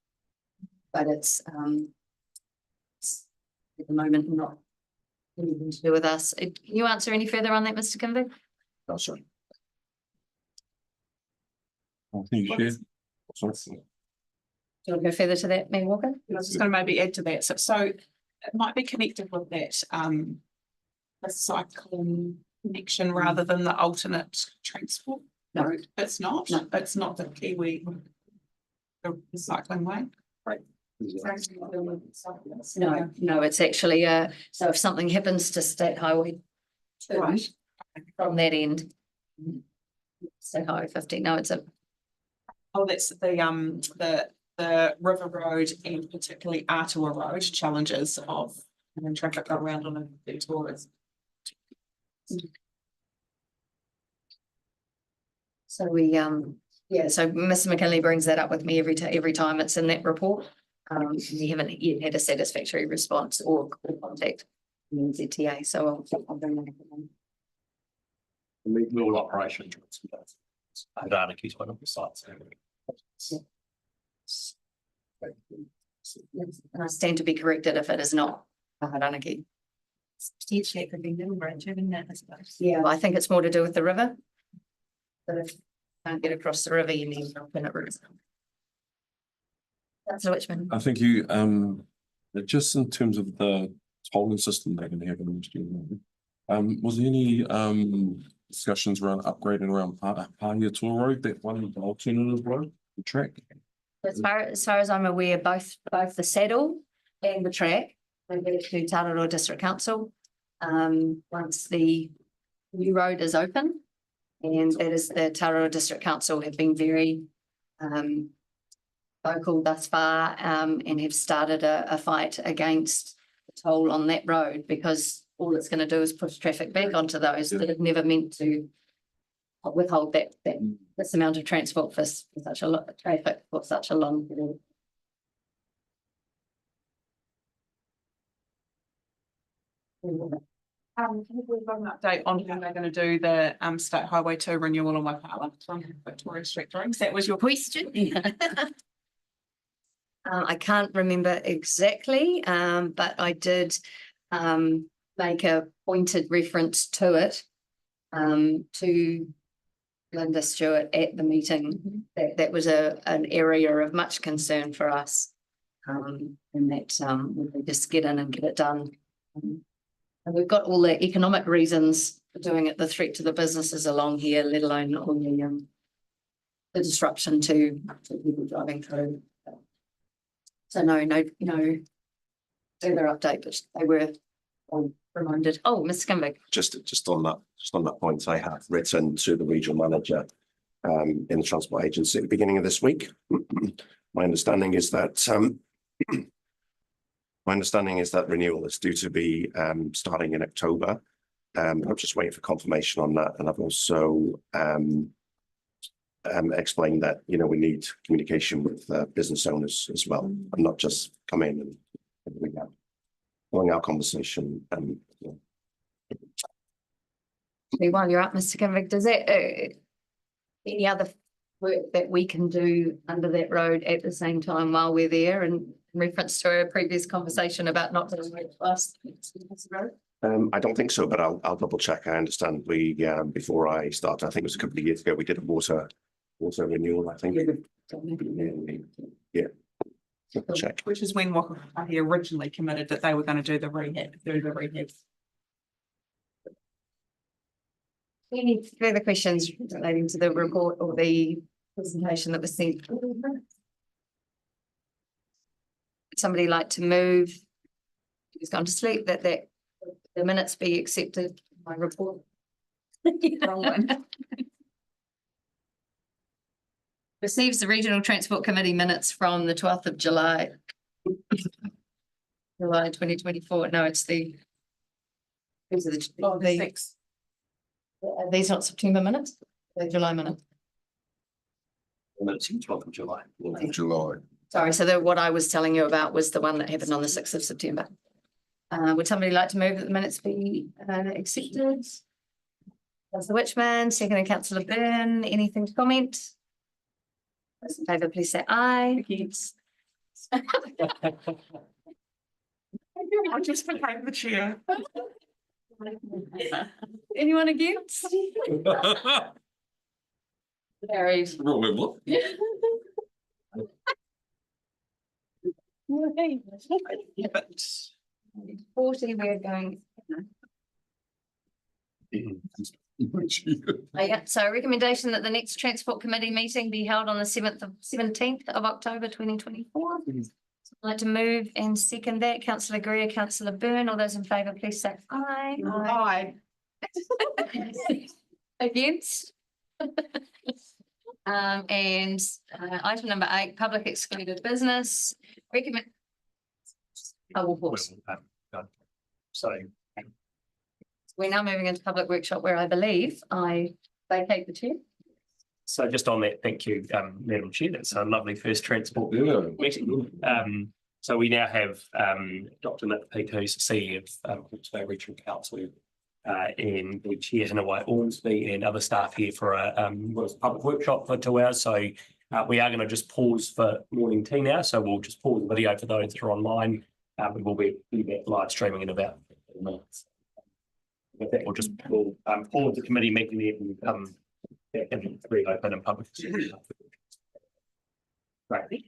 it's at the moment not anything to do with us. Can you answer any further on that, Mr. Kimber? Oh, sorry. Do you want to go further to that, Mayor Walker? I was just going to maybe add to that. So it might be connected with that, the cycling connection rather than the alternate transport. No, It's not. No. It's not the Kiwi, the cycling way. Right. no, it's actually, so if something happens to State Highway 2 Right. from that end, State Highway 15, no, it's a, Oh, that's the River Road and particularly Artua Road challenges of having traffic go around on a detour. so we, yeah, so Mr. McKinley brings that up with me every time it's in that report. We haven't yet had a satisfactory response or contact from ZTA, so I'll bring that up. Mill operation. Data keys one of the sites. And I stand to be corrected if it is not a Haranaki. Potentially it could be Middle Bridge, isn't it, I suppose? Yeah, I think it's more to do with the river. But if you can't get across the river, you need an alternate route. That's Richmond. I think you, just in terms of the tolling system they're gonna have in next year. Was there any, discussions around upgrading around Pāhia Tour Road, that one alternative road, the track? As far as I'm aware, both the saddle and the track, they go to Tararoa District Council. Once the new road is open, and that is the Tararoa District Council have been very vocal thus far, and have started a fight against the toll on that road, because all it's going to do is push traffic back onto those that have never meant to withhold this amount of transport for such a lot of traffic for such a long period. Can we have an update on how they're going to do the State Highway 2 renewal on Waipawa from Victoria Street drawings? That was your question. I can't remember exactly, but I did make a pointed reference to it to Linda Stewart at the meeting. That was an area of much concern for us, and that we just get in and get it done. And we've got all the economic reasons for doing it, the threat to the businesses along here, let alone all the disruption to people driving through. So no further update, but they were all reminded. Oh, Mr. Kimber. Just on that point, I have written to the regional manager in the transport agency at the beginning of this week. My understanding is that renewal is due to be starting in October. I'm just waiting for confirmation on that, and I've also explained that we need communication with business owners as well, and not just come in and we have going our conversation. While you're up, Mr. Kimber, does that any other work that we can do under that road at the same time while we're there, in reference to a previous conversation about not doing it last road? I don't think so, but I'll double check. I understand we before I started, I think it was a couple of years ago, we did a water renewal, I think. Yeah. Double check. Which is when Wakapahi originally committed that they were going to do the rehab. Any further questions relating to the report or the presentation that was sent? Would somebody like to move? Who's gone to sleep that the minutes be accepted, my report? Wrong one. Receives the Regional Transport Committee minutes from the 12th of July. July 2024. No, it's the. These are the 6. Are these not September minutes? They're July minutes. Minutes in 12th of July. July. Sorry, so what I was telling you about was the one that happened on the 6th of September. Would somebody like to move that the minutes be accepted? Councillor Witchman, second, Councillor Byrne. Anything to comment? Those in favour, please say aye. Against. I just became the chair. Anyone against? Carried. 40, we're going. Yeah, so recommendation that the next Transport Committee meeting be held on the 17th of October 2024. I'd like to move and second that. Councillor Greer, Councillor Byrne, all those in favour, please say aye. Aye. Against? And item number 8, public excluded business. Recommend. I will pause. So We're now moving into public workshop where I believe I vacate the chair. So just on that, thank you, Madam Chair. That's a lovely first transport meeting. So we now have Dr. Nick Peake, who's the CEO of Hawke's Regional Council, and the Chair Hinawai Ormsby and other staff here for a public workshop for 2 hours. So we are going to just pause for morning tea now. So we'll just pause the video for those that are online. We will be back live streaming in about 15 minutes. With that, we'll just pause the committee meeting and back and reopen in public. Right.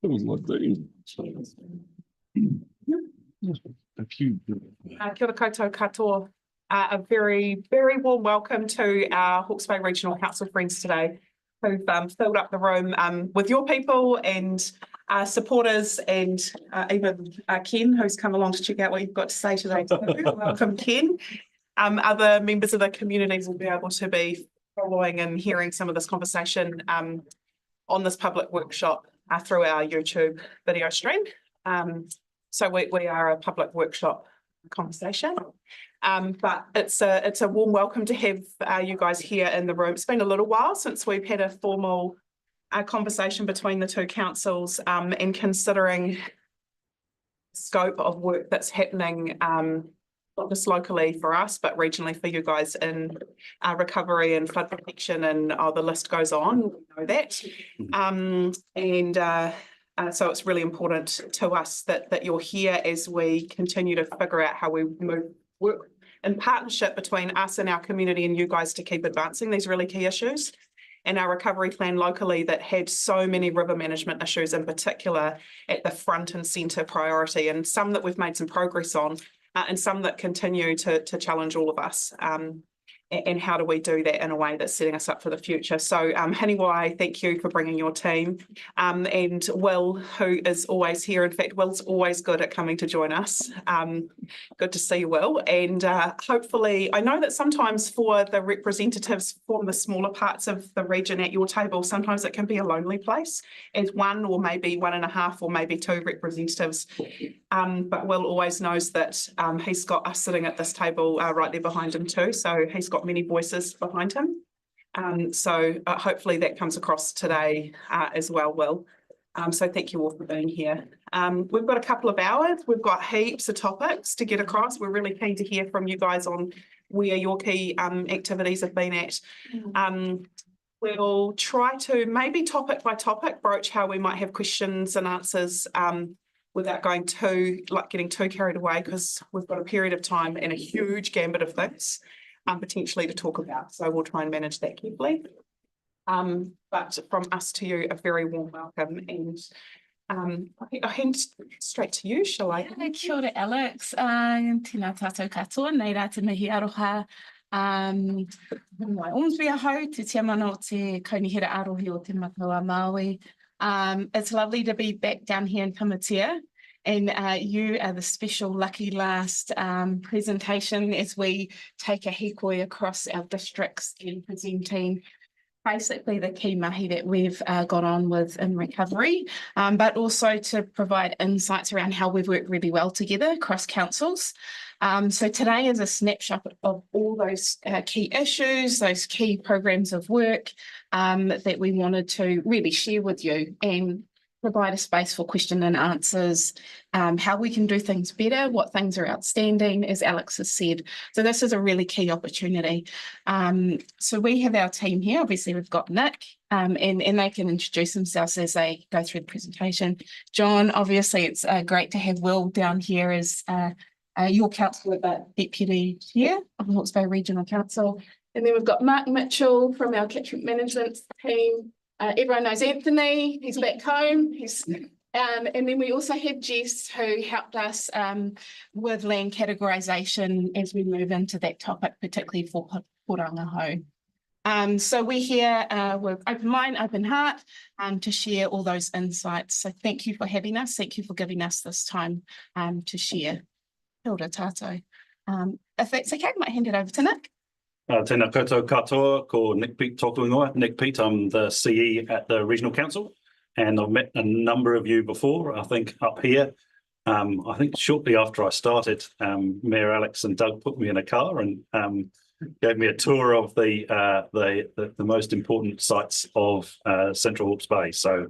It was like the. A few. Kia ora koutou katoa. A very, very warm welcome to our Hawke's Bay Regional Council friends today who've filled up the room with your people and supporters and even Ken, who's come along to check out what you've got to say today. Welcome, Ken. Other members of the communities will be able to be following and hearing some of this conversation on this public workshop through our YouTube video stream. So we are a public workshop conversation, but it's a warm welcome to have you guys here in the room. It's been a little while since we've had a formal conversation between the two councils and considering the scope of work that's happening not just locally for us, but regionally for you guys in recovery and flood protection, and the list goes on. We know that, so it's really important to us that you're here as we continue to figure out how we work in partnership between us and our community and you guys to keep advancing these really key issues. And our recovery plan locally that had so many river management issues in particular at the front and centre priority, and some that we've made some progress on, and some that continue to challenge all of us. And how do we do that in a way that's setting us up for the future? So Haniwai, thank you for bringing your team. And Will, who is always here. In fact, Will's always good at coming to join us. Good to see you, Will. And hopefully, I know that sometimes for the representatives from the smaller parts of the region at your table, sometimes it can be a lonely place as one or maybe 1.5 or maybe 2 representatives. But Will always knows that he's got us sitting at this table right there behind him too. So he's got many voices behind him. So hopefully that comes across today as well, Will. So thank you all for being here. We've got a couple of hours. We've got heaps of topics to get across. We're really keen to hear from you guys on where your key activities have been at. We'll try to maybe topic by topic broach how we might have questions and answers without going getting too carried away, because we've got a period of time and a huge gambit of things potentially to talk about. So we'll try and manage that carefully. But from us to you, a very warm welcome. And I'll hand straight to you, shall I? Kia ora, Alex. Tēnā tātou katoa, nei rā te mihi aroha. Mai Ormsby ahau, te tia mana o te kaunihera arohi o te mataua Māui. It's lovely to be back down here in Kamatea, and you are the special lucky last presentation as we take a hikoi across our districts and presenting basically the key mahi that we've got on with in recovery, but also to provide insights around how we've worked really well together across councils. So today is a snapshot of all those key issues, those key programs of work that we wanted to really share with you and provide a space for question and answers, how we can do things better, what things are outstanding, as Alex has said. So this is a really key opportunity. So we have our team here. Obviously, we've got Nick, and they can introduce themselves as they go through the presentation. John, obviously, it's great to have Will down here as your councillor, but deputy chair of the Hawke's Bay Regional Council. And then we've got Mark Mitchell from our catchment management team. Everyone knows Anthony, he's back home. And then we also have Jess, who helped us with land categorisation as we move into that topic, particularly for Porangahau. So we're here with open mind, open heart to share all those insights. So thank you for having us. Thank you for giving us this time to share. Kia ora tātou. If that's okay, I might hand it over to Nick. Tēnā koutou katoa, ko Nick Pete tōku ingoa. Nick Pete, I'm the CE at the Regional Council, and I've met a number of you before, I think up here. I think shortly after I started, Mayor Alex and Doug put me in a car and gave me a tour of the most important sites of Central Hawke's Bay. So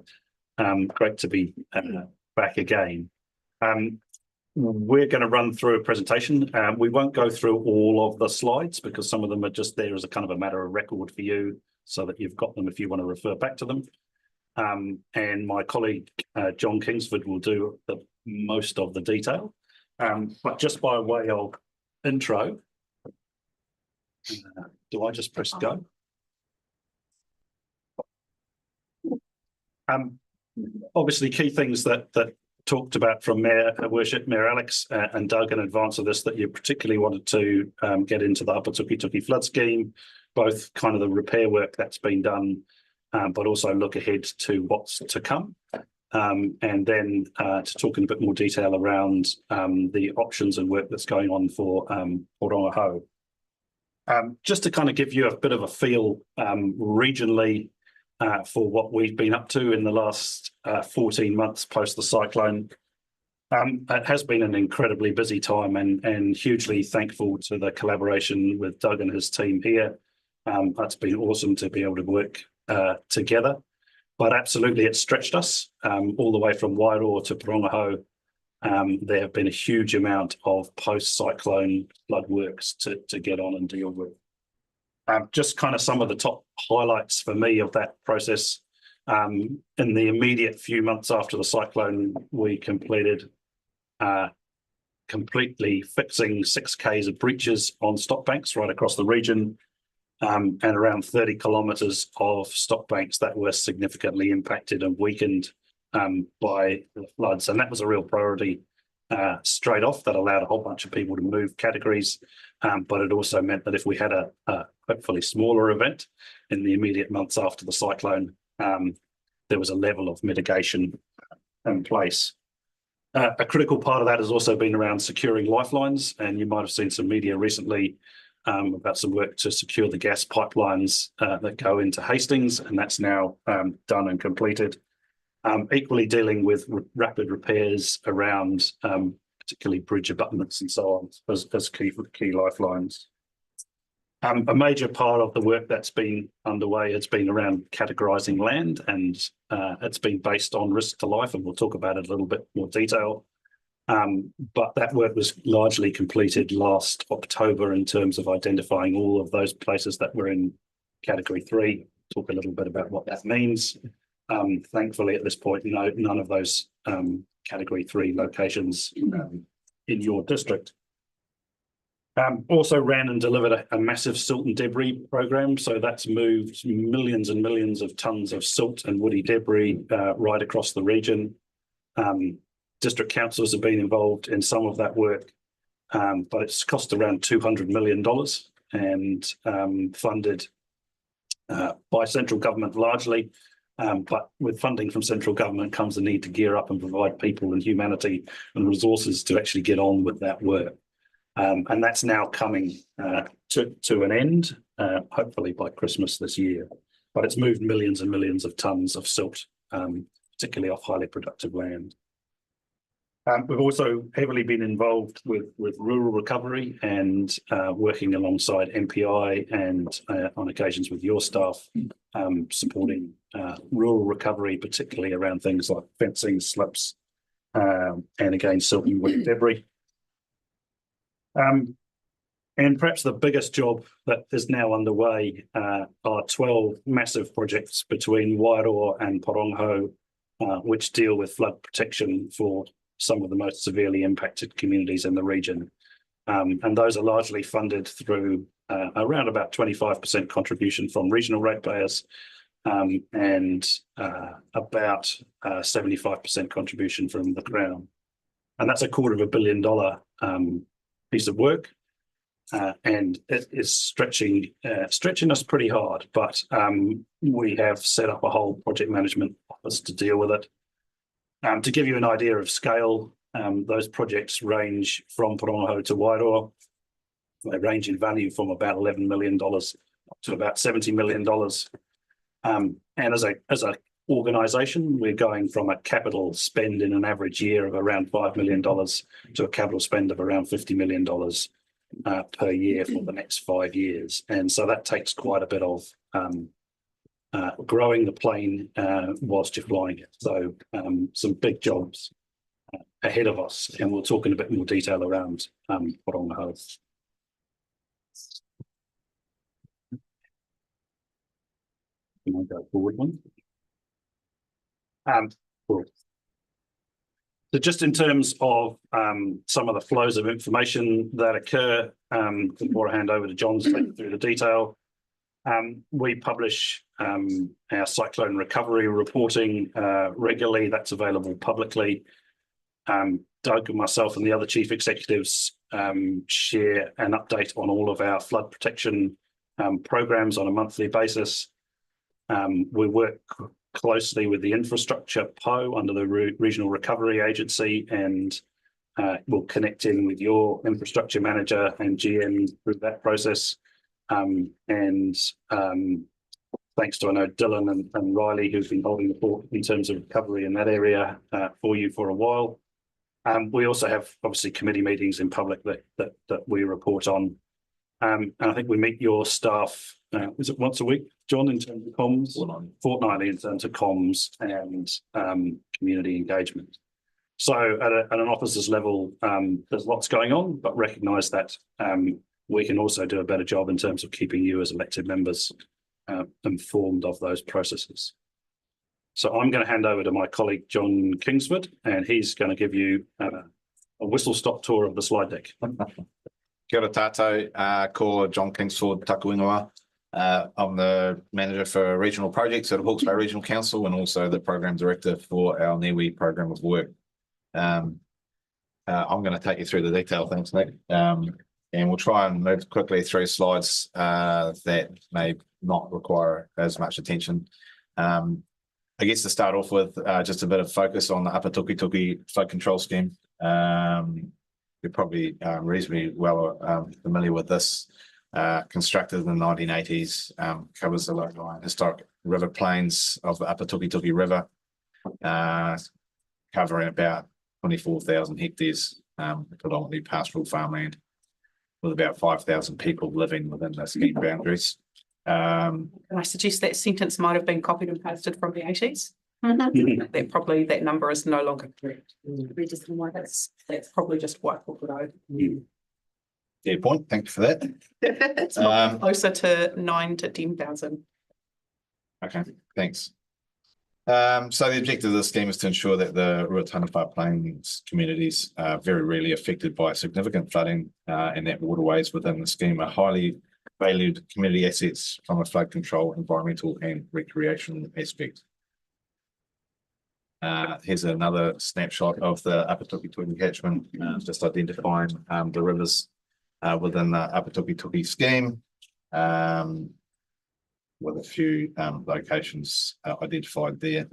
great to be back again. We're going to run through a presentation. We won't go through all of the slides because some of them are just there as a kind of a matter of record for you so that you've got them if you want to refer back to them. And my colleague, John Kingsford, will do most of the detail. But just by way of intro, do I just press go? obviously key things that talked about from Mayor Worship, Mayor Alex and Doug in advance of this, that you particularly wanted to get into the Upper Tukituki flood scheme, both kind of the repair work that's been done, but also look ahead to what's to come. And then to talk in a bit more detail around the options and work that's going on for Orongaho. Just to kind of give you a bit of a feel regionally for what we've been up to in the last 14 months post the cyclone. It has been an incredibly busy time and hugely thankful to the collaboration with Doug and his team here. It's been awesome to be able to work together, but absolutely it stretched us all the way from Wairoa to Porongaho. There have been a huge amount of post-cyclone flood works to get on and deal with. Just kind of some of the top highlights for me of that process. In the immediate few months after the cyclone, we completed completely fixing 6 k's of breaches on stock banks right across the region, and around 30 kilometres of stock banks that were significantly impacted and weakened by the floods. And that was a real priority straight off. That allowed a whole bunch of people to move categories, but it also meant that if we had a hopefully smaller event in the immediate months after the cyclone, there was a level of mitigation in place. A critical part of that has also been around securing lifelines, and you might have seen some media recently about some work to secure the gas pipelines that go into Hastings, and that's now done and completed. Equally dealing with rapid repairs around particularly bridge abutments and so on as key lifelines. A major part of the work that's been underway has been around categorising land, and it's been based on risk to life, and we'll talk about it a little bit more detail. But that work was largely completed last October in terms of identifying all of those places that were in Category 3. Talk a little bit about what that means. Thankfully, at this point, none of those Category 3 locations in your district. Also ran and delivered a massive silt and debris program. So that's moved millions and millions of tons of silt and woody debris right across the region. District councils have been involved in some of that work, but it's cost around $200 million and funded by central government largely. But with funding from central government comes the need to gear up and provide people and humanity and resources to actually get on with that work. And that's now coming to an end, hopefully by Christmas this year. But it's moved millions and millions of tons of silt, particularly off highly productive land. We've also heavily been involved with rural recovery and working alongside MPI and on occasions with your staff, supporting rural recovery, particularly around things like fencing, slips, and again, silt and woody debris. And perhaps the biggest job that is now underway are 12 massive projects between Wairoa and Porongaho, which deal with flood protection for some of the most severely impacted communities in the region. And those are largely funded through around about 25% contribution from regional ratepayers and about 75% contribution from the Crown. And that's a $250 million piece of work. And it is stretching us pretty hard, but we have set up a whole project management office to deal with it. To give you an idea of scale, those projects range from Porongaho to Wairoa. They range in value from about $11 million to about $70 million. And as a organisation, we're going from a capital spend in an average year of around $5 million to a capital spend of around $50 million per year for the next 5 years. And so that takes quite a bit of growing the plane whilst you're flying it. So some big jobs ahead of us, and we'll talk in a bit more detail around Porongaho. Can I go forward one? Cool. So just in terms of some of the flows of information that occur, before I hand over to John to take you through the detail, We publish our cyclone recovery reporting regularly. That's available publicly. Doug and myself and the other chief executives share an update on all of our flood protection programs on a monthly basis. We work closely with the infrastructure PO under the Regional Recovery Agency, and we'll connect in with your infrastructure manager and GM through that process. Thanks to, I know, Dylan and Riley, who've been holding the fort in terms of recovery in that area for you for a while. We also have obviously committee meetings in public that we report on. And I think we meet your staff, is it once a week, John, in terms of comms? Fortnightly in terms of comms and community engagement. So at an officer's level, there's lots going on, but recognise that we can also do a better job in terms of keeping you as elected members informed of those processes. So I'm going to hand over to my colleague, John Kingsford, and he's going to give you a whistle-stop tour of the slide deck. Kia ora tātou, ko John Kingsford, taku ingoa. I'm the manager for regional projects at Hawke's Bay Regional Council and also the program director for our Niwi program of work. I'm going to take you through the detail, thanks Nick, and we'll try and move quickly through slides that may not require as much attention. I guess to start off with, just a bit of focus on the Upper Tukituki flood control scheme. You're probably reasonably well familiar with this. Constructed in the 1980s, covers the low-lying historic river plains of the Upper Tukituki River, covering about 24,000 hectares, predominantly pastoral farmland, with about 5,000 people living within the scheme boundaries. Can I suggest that sentence might have been copied and pasted from the 80s? That probably that number is no longer correct. That's probably just white book road. Fair point. Thank you for that. It's closer to 9,000 to 10,000. Okay, thanks. So the objective of the scheme is to ensure that the Ruataniwha Plains communities are very rarely affected by significant flooding, and that waterways within the scheme are highly valued community assets from a flood control, environmental and recreational aspect. Here's another snapshot of the Upper Tukituki catchment, just identifying the rivers within the Upper Tukituki scheme, with a few locations identified there.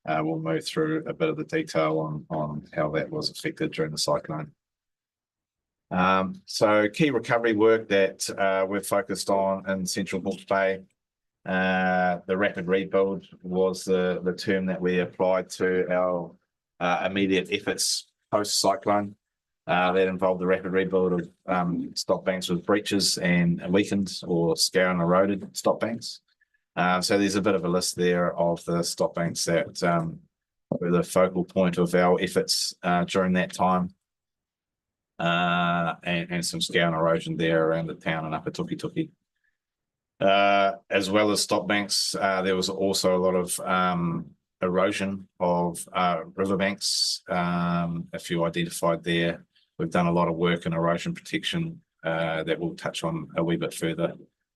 We'll move through a bit of the detail on how that was affected during the cyclone. So key recovery work that we're focused on in Central Hawke's Bay. The rapid rebuild was the term that we applied to our immediate efforts post-cyclone. That involved the rapid rebuild of stop banks with breaches and weakened or scour and eroded stop banks. So there's a bit of a list there of the stop banks that were the focal point of our efforts during that time. And some scour and erosion there around the town in Upper Tukituki. As well as stop banks, there was also a lot of erosion of riverbanks, a few identified there. We've done a lot of work in erosion protection that we'll touch on a wee bit further.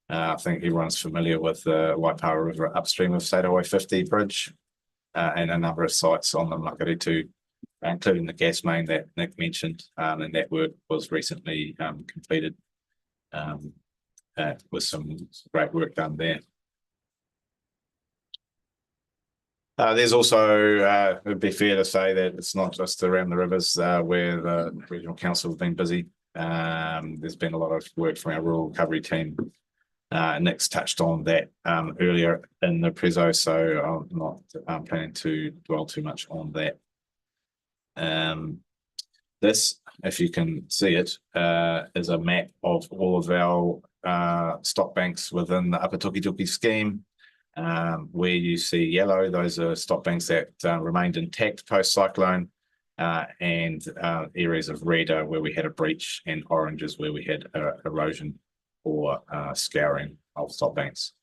I think everyone's familiar with the Waipawa River upstream of State Highway 50 bridge and a number of sites on the Makarītu, including the gas main that Nick mentioned, and that work was recently completed with some great work done there. There's also, it'd be fair to say that it's not just around the rivers where the Regional Council have been busy. There's been a lot of work from our rural recovery team. Nick's touched on that earlier in the preso, so I'm not planning to dwell too much on that. This, if you can see it, is a map of all of our stop banks within the Upper Tukituki scheme. Where you see yellow, those are stop banks that remained intact post-cyclone, and areas of red are where we had a breach, and orange is where we had erosion or scouring of stop banks.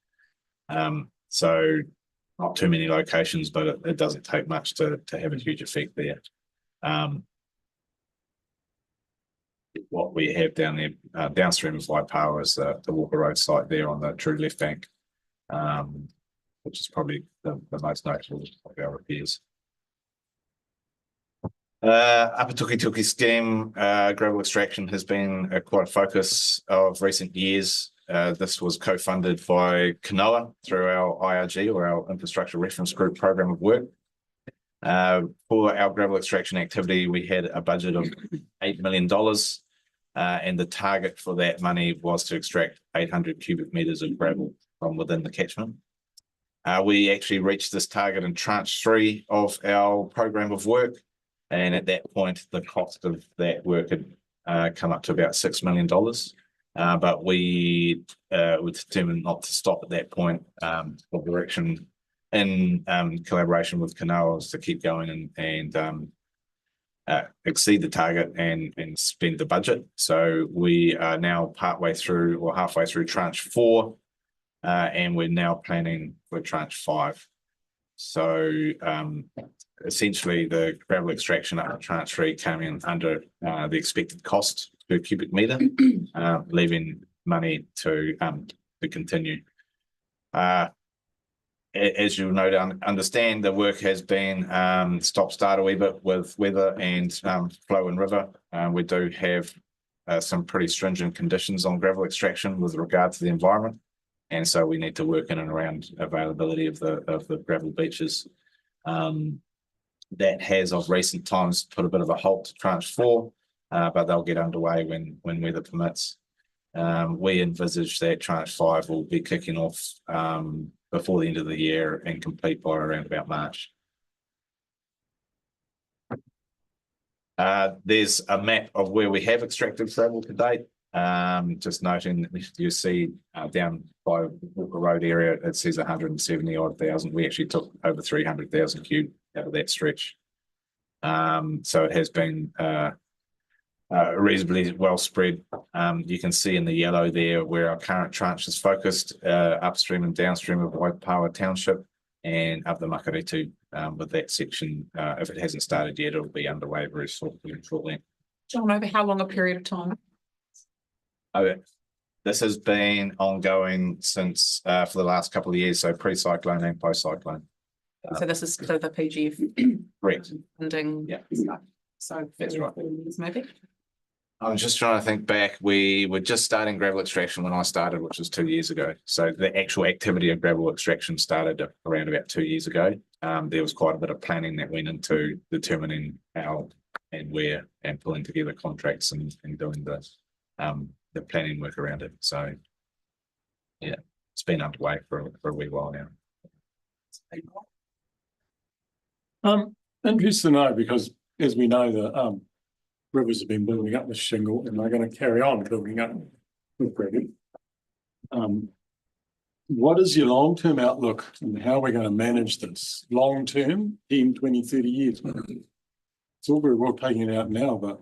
So not too many locations, but it doesn't take much to have a huge effect there. what we have down there, downstream of Waipawa is the Walker Road site there on the true left bank, which is probably the most notable of our repairs. Upper Tukituki scheme, gravel extraction has been quite a focus of recent years. This was co-funded by Kanoa through our IRG, or our Infrastructure Reference Group program of work. For our gravel extraction activity, we had a budget of $8 million, and the target for that money was to extract 800 cubic meters of gravel from within the catchment. We actually reached this target in tranche 3 of our program of work. And at that point, the cost of that work had come up to about $6 million. But we were determined not to stop at that point. The direction in collaboration with Kanoa was to keep going and exceed the target and spend the budget. So we are now partway through or halfway through tranche 4, and we're now planning for tranche 5. So essentially, the gravel extraction up to tranche 3 came in under the expected cost per cubic meter, leaving money to continue. As you'll no doubt understand, the work has been stop-start a wee bit with weather and flow and river. We do have some pretty stringent conditions on gravel extraction with regard to the environment, and so we need to work in and around availability of the gravel beaches. That has of recent times put a bit of a halt to tranche 4, but they'll get underway when weather permits. We envisage that tranche 5 will be kicking off before the end of the year and complete by around about March. There's a map of where we have extracted gravel to date. Just noting that you see down by Walker Road area, it says 170 odd thousand. We actually took over 300,000 cube out of that stretch. So it has been reasonably well spread. You can see in the yellow there where our current tranche is focused, upstream and downstream of Waipawa Township and up the Makaretu, with that section. If it hasn't started yet, it'll be underway very shortly. John, over how long a period of time? This has been ongoing since for the last couple of years, so pre-cyclone and post-cyclone. So this is for the PGF Correct. funding. Yeah. So That's right. Maybe. I'm just trying to think back. We were just starting gravel extraction when I started, which was 2 years ago. So the actual activity of gravel extraction started around about 2 years ago. There was quite a bit of planning that went into determining how and where and pulling together contracts and doing the planning work around it. So yeah, it's been underway for a wee while now. Interested to know, because as we know, the rivers have been building up with shingle and they're going to carry on building up with gravity. What is your long-term outlook and how are we going to manage this? Long-term, 10, 20, 30 years. It's all very well taking it out now, but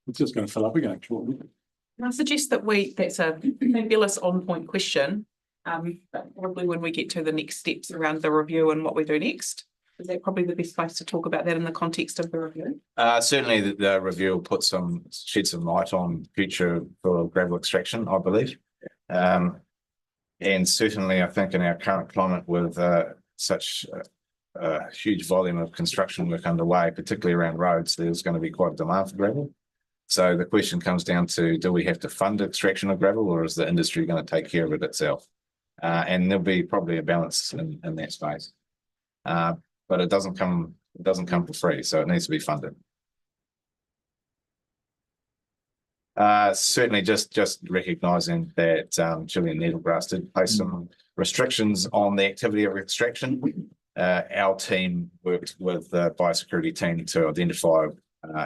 it's just going to fill up again shortly. Can I suggest that that's a fabulous on-point question, but probably when we get to the next steps around the review and what we do next, is that probably the best place to talk about that in the context of the review? Certainly the review will shed some light on future for gravel extraction, I believe. And certainly I think in our current climate with such a huge volume of construction work underway, particularly around roads, there's going to be quite a demand for gravel. So the question comes down to, do we have to fund extraction of gravel, or is the industry going to take care of it itself? And there'll be probably a balance in that space. But it doesn't come for free, so it needs to be funded. Certainly just recognising that Chilean needlegrass did place some restrictions on the activity of extraction. Our team worked with the biosecurity team to identify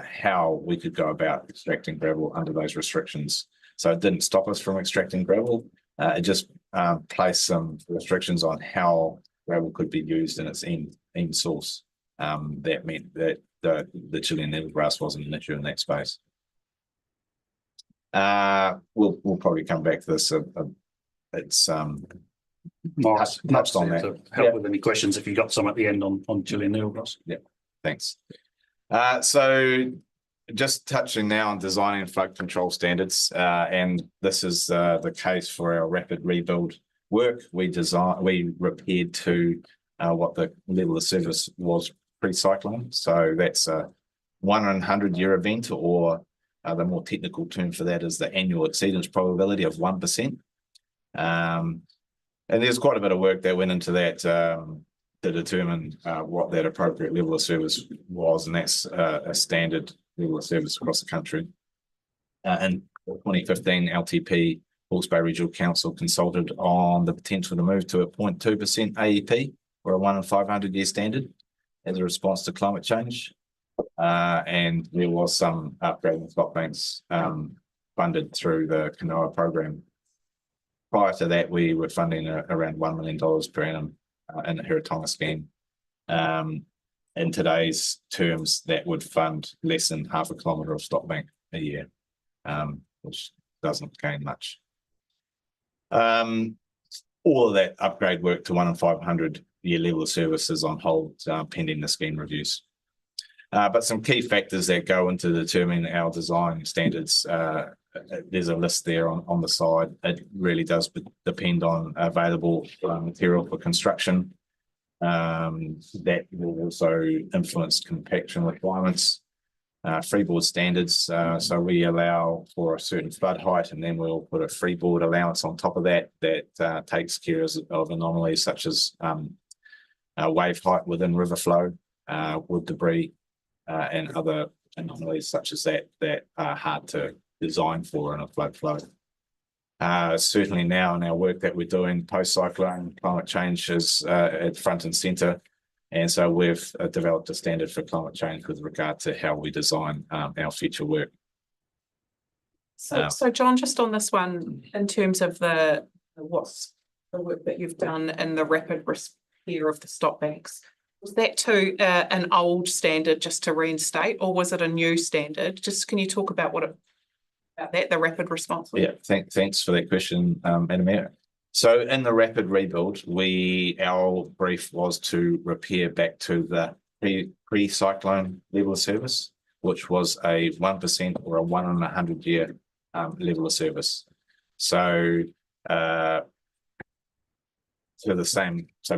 how we could go about extracting gravel under those restrictions. So it didn't stop us from extracting gravel. It just placed some restrictions on how gravel could be used in its end source. That meant that the Chilean needlegrass wasn't an issue in that space. We'll probably come back to this. It's touched on that. To help with any questions if you got some at the end on Chilean needlegrass. Yeah, thanks. So just touching now on designing flood control standards, and this is the case for our rapid rebuild work. We repaired to what the level of service was pre-cyclone. So that's a 1 in 100-year event, or the more technical term for that is the annual exceedance probability of 1%. And there's quite a bit of work that went into that to determine what that appropriate level of service was, and that's a standard level of service across the country. In 2015, LTP, Hawke's Bay Regional Council, consulted on the potential to move to a 0.2% AEP, or a 1 in 500-year standard, as a response to climate change. And there was some upgrading stock banks funded through the Kanoa program. Prior to that, we were funding around $1 million per annum in the Hiratonga scheme. In today's terms, that would fund less than half a kilometre of stock bank a year, which doesn't gain much. All of that upgrade work to 1 in 500-year level of service is on hold pending the scheme reviews. But some key factors that go into determining our design standards, there's a list there on the side. It really does depend on available material for construction. That will also influence compaction requirements, freeboard standards. So we allow for a certain flood height, and then we'll put a freeboard allowance on top of that takes care of anomalies such as wave height within river flow, wood debris, and other anomalies such as that are hard to design for in a flood flow. Certainly now in our work that we're doing post-cyclone, climate change is at front and centre. And so we've developed a standard for climate change with regard to how we design our future work. So John, just on this one, in terms of what's the work that you've done in the rapid repair of the stock banks, was that to an old standard just to reinstate, or was it a new standard? Just can you talk about the rapid response? Yeah, thanks for that question, Madam Mayor. So in the rapid rebuild, our brief was to repair back to the pre-cyclone level of service, which was a 1% or a 1 in 100-year level of service. So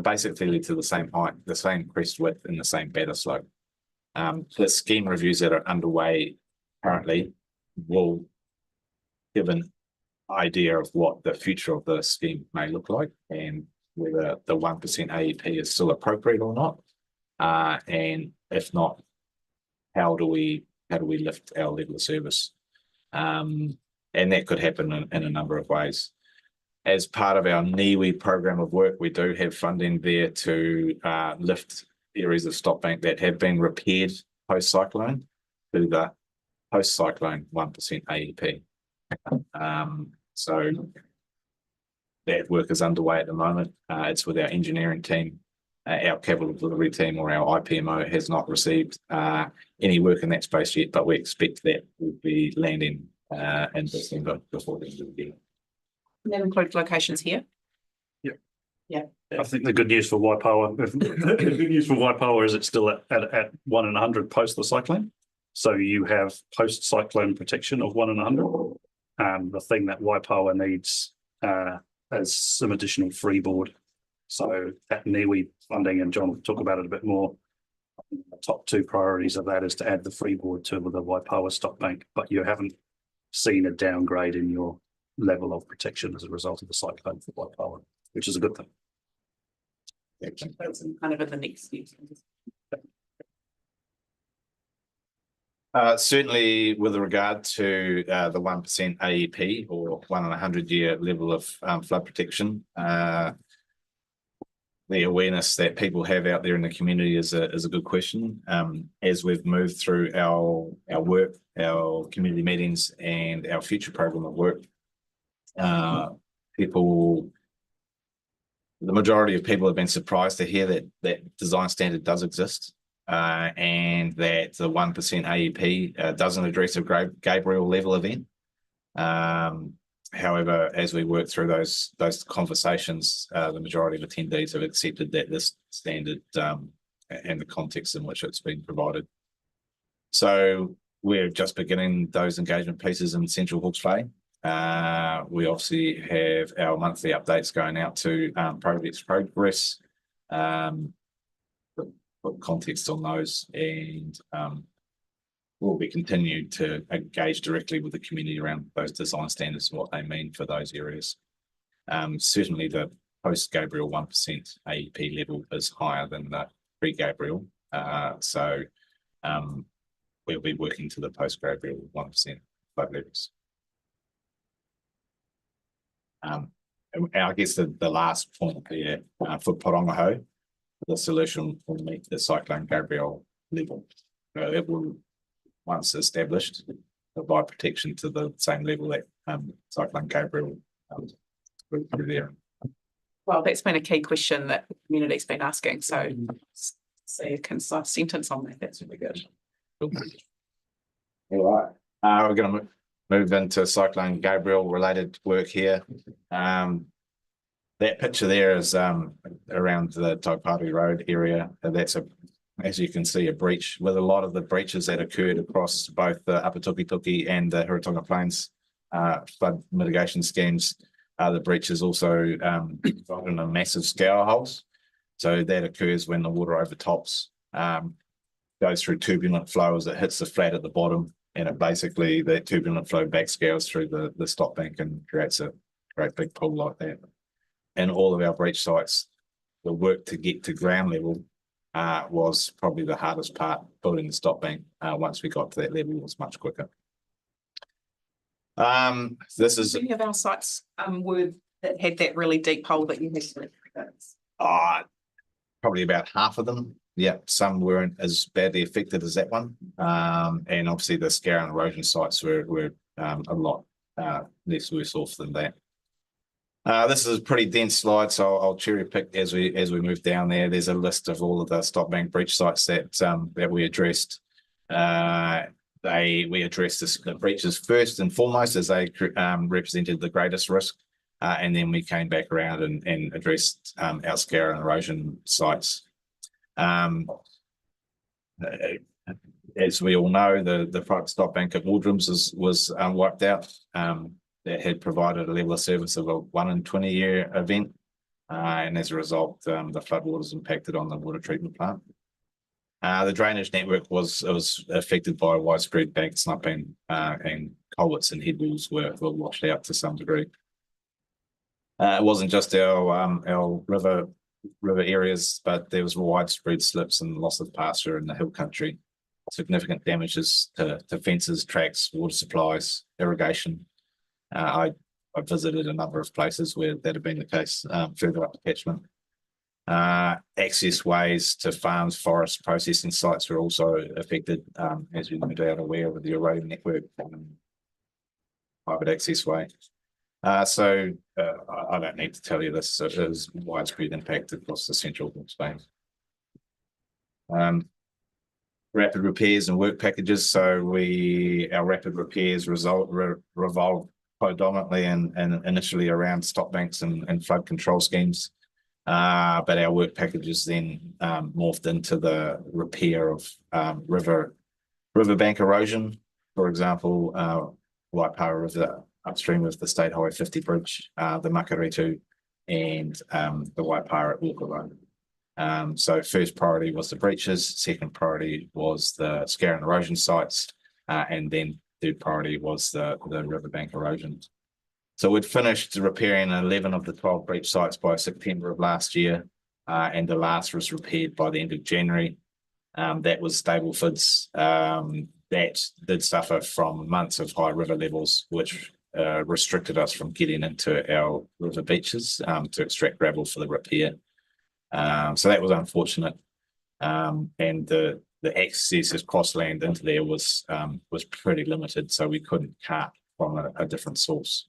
basically to the same height, the same crest width, and the same batter slope. The scheme reviews that are underway currently will give an idea of what the future of the scheme may look like, and whether the 1% AEP is still appropriate or not. And if not, how do we lift our level of service? And that could happen in a number of ways. As part of our NIWI program of work, we do have funding there to lift areas of stock bank that have been repaired post-cyclone to the post-cyclone 1% AEP. So that work is underway at the moment. It's with our engineering team. Our capital delivery team, or our IPMO, has not received any work in that space yet, but we expect that will be landing in December before the end of the year. That includes locations here? Yeah. I think the good news for Waipawa, is it's still at 1 in 100 post the cyclone. So you have post-cyclone protection of 1 in 100. The thing that Waipawa needs is some additional freeboard. So that NIWI funding, and John will talk about it a bit more, the top two priorities of that is to add the freeboard to the Waipawa stock bank, but you haven't seen a downgrade in your level of protection as a result of the cyclone for Waipawa, which is a good thing. That's kind of in the next year. Certainly with regard to the 1% AEP, or 1 in 100-year level of flood protection, the awareness that people have out there in the community is a good question. As we've moved through our work, our community meetings, and our future program of work, the majority of people have been surprised to hear that design standard does exist. And that the 1% AEP doesn't address a Gabriel level event. However, as we work through those conversations, the majority of attendees have accepted that this standard and the context in which it's been provided. So we're just beginning those engagement pieces in Central Hawke's Bay. We obviously have our monthly updates going out to projects progress. Put context on those, and we'll be continued to engage directly with the community around those design standards and what they mean for those areas. Certainly the post-Gabriel 1% AEP level is higher than the pre-Gabriel. So we'll be working to the post-Gabriel 1% flood levels. And I guess the last point there for Porongaho, the solution will meet the Cyclone Gabriel level. It will, once established, provide protection to the same level that Cyclone Gabriel through there. Well, that's been a key question that the community's been asking, so say a concise sentence on that, that's really good. All right, we're going to move into Cyclone Gabriel related work here. That picture there is around the Taipari Road area. That's as you can see, a breach with a lot of the breaches that occurred across both the Upper Tukituki and the Hiratonga Plains flood mitigation schemes. The breaches also result in a massive scour holes. So that occurs when the water overtops, goes through turbulent flow as it hits the flat at the bottom, and it basically, that turbulent flow back scours through the stop bank and creates a great big pool like that. And all of our breach sites, the work to get to ground level was probably the hardest part. Building the stop bank, once we got to that level, was much quicker. This is many of our sites that had that really deep hole that you had to probably about half of them. Yeah, some weren't as badly affected as that one. And obviously the scour and erosion sites were a lot less worse off than that. This is a pretty dense slide, so I'll cherry pick as we move down there. There's a list of all of the stop bank breach sites that we addressed. We addressed the breaches first and foremost as they represented the greatest risk, and then we came back around and addressed our scour and erosion sites. As we all know, the private stop bank at Waldrums was wiped out. That had provided a level of service of a 1 in 20 year event, and as a result, the floodwaters impacted on the water treatment plant. The drainage network was affected by widespread bank slumping, and culverts and headwalls were washed out to some degree. It wasn't just our river areas, but there was widespread slips and loss of pasture in the hill country, significant damages to fences, tracks, water supplies, irrigation. I visited a number of places where that had been the case further up the catchment. Access ways to farms, forests, processing sites were also affected, as you no doubt aware with the eroding network, private access way. So I don't need to tell you this, it is widespread impact across the central Hawke's Bay. Rapid repairs and work packages. So our rapid repairs revolved predominantly and initially around stop banks and flood control schemes. But our work packages then morphed into the repair of riverbank erosion. For example, Waipara River upstream of the State Highway 50 bridge, the Makaritu, and the Waipara at Walker Road. So first priority was the breaches, second priority was the scour and erosion sites, and then third priority was the riverbank erosion. So we'd finished repairing 11 of the 12 breach sites by September of last year, and the last was repaired by the end of January. That was Staplefords. That did suffer from months of high river levels, which restricted us from getting into our river beaches to extract gravel for the repair. So that was unfortunate. And the access across land into there was pretty limited, so we couldn't cart from a different source.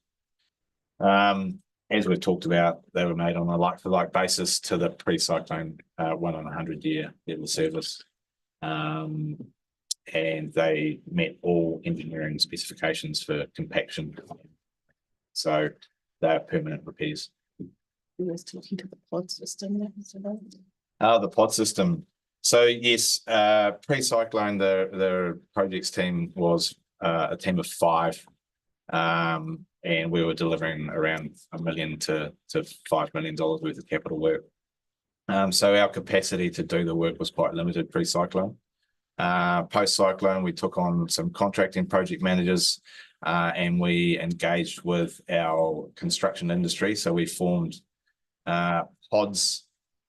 As we've talked about, they were made on a like-for-like basis to the pre-cyclone 1 in 100 year level service. And they met all engineering specifications for compaction. So they're permanent repairs. We was talking to the pod system. The pod system. So yes, pre-cyclone, the projects team was a team of 5. And we were delivering around $1 million to $5 million worth of capital work. So our capacity to do the work was quite limited pre-cyclone. Post-cyclone, we took on some contracting project managers, and we engaged with our construction industry. So we formed pods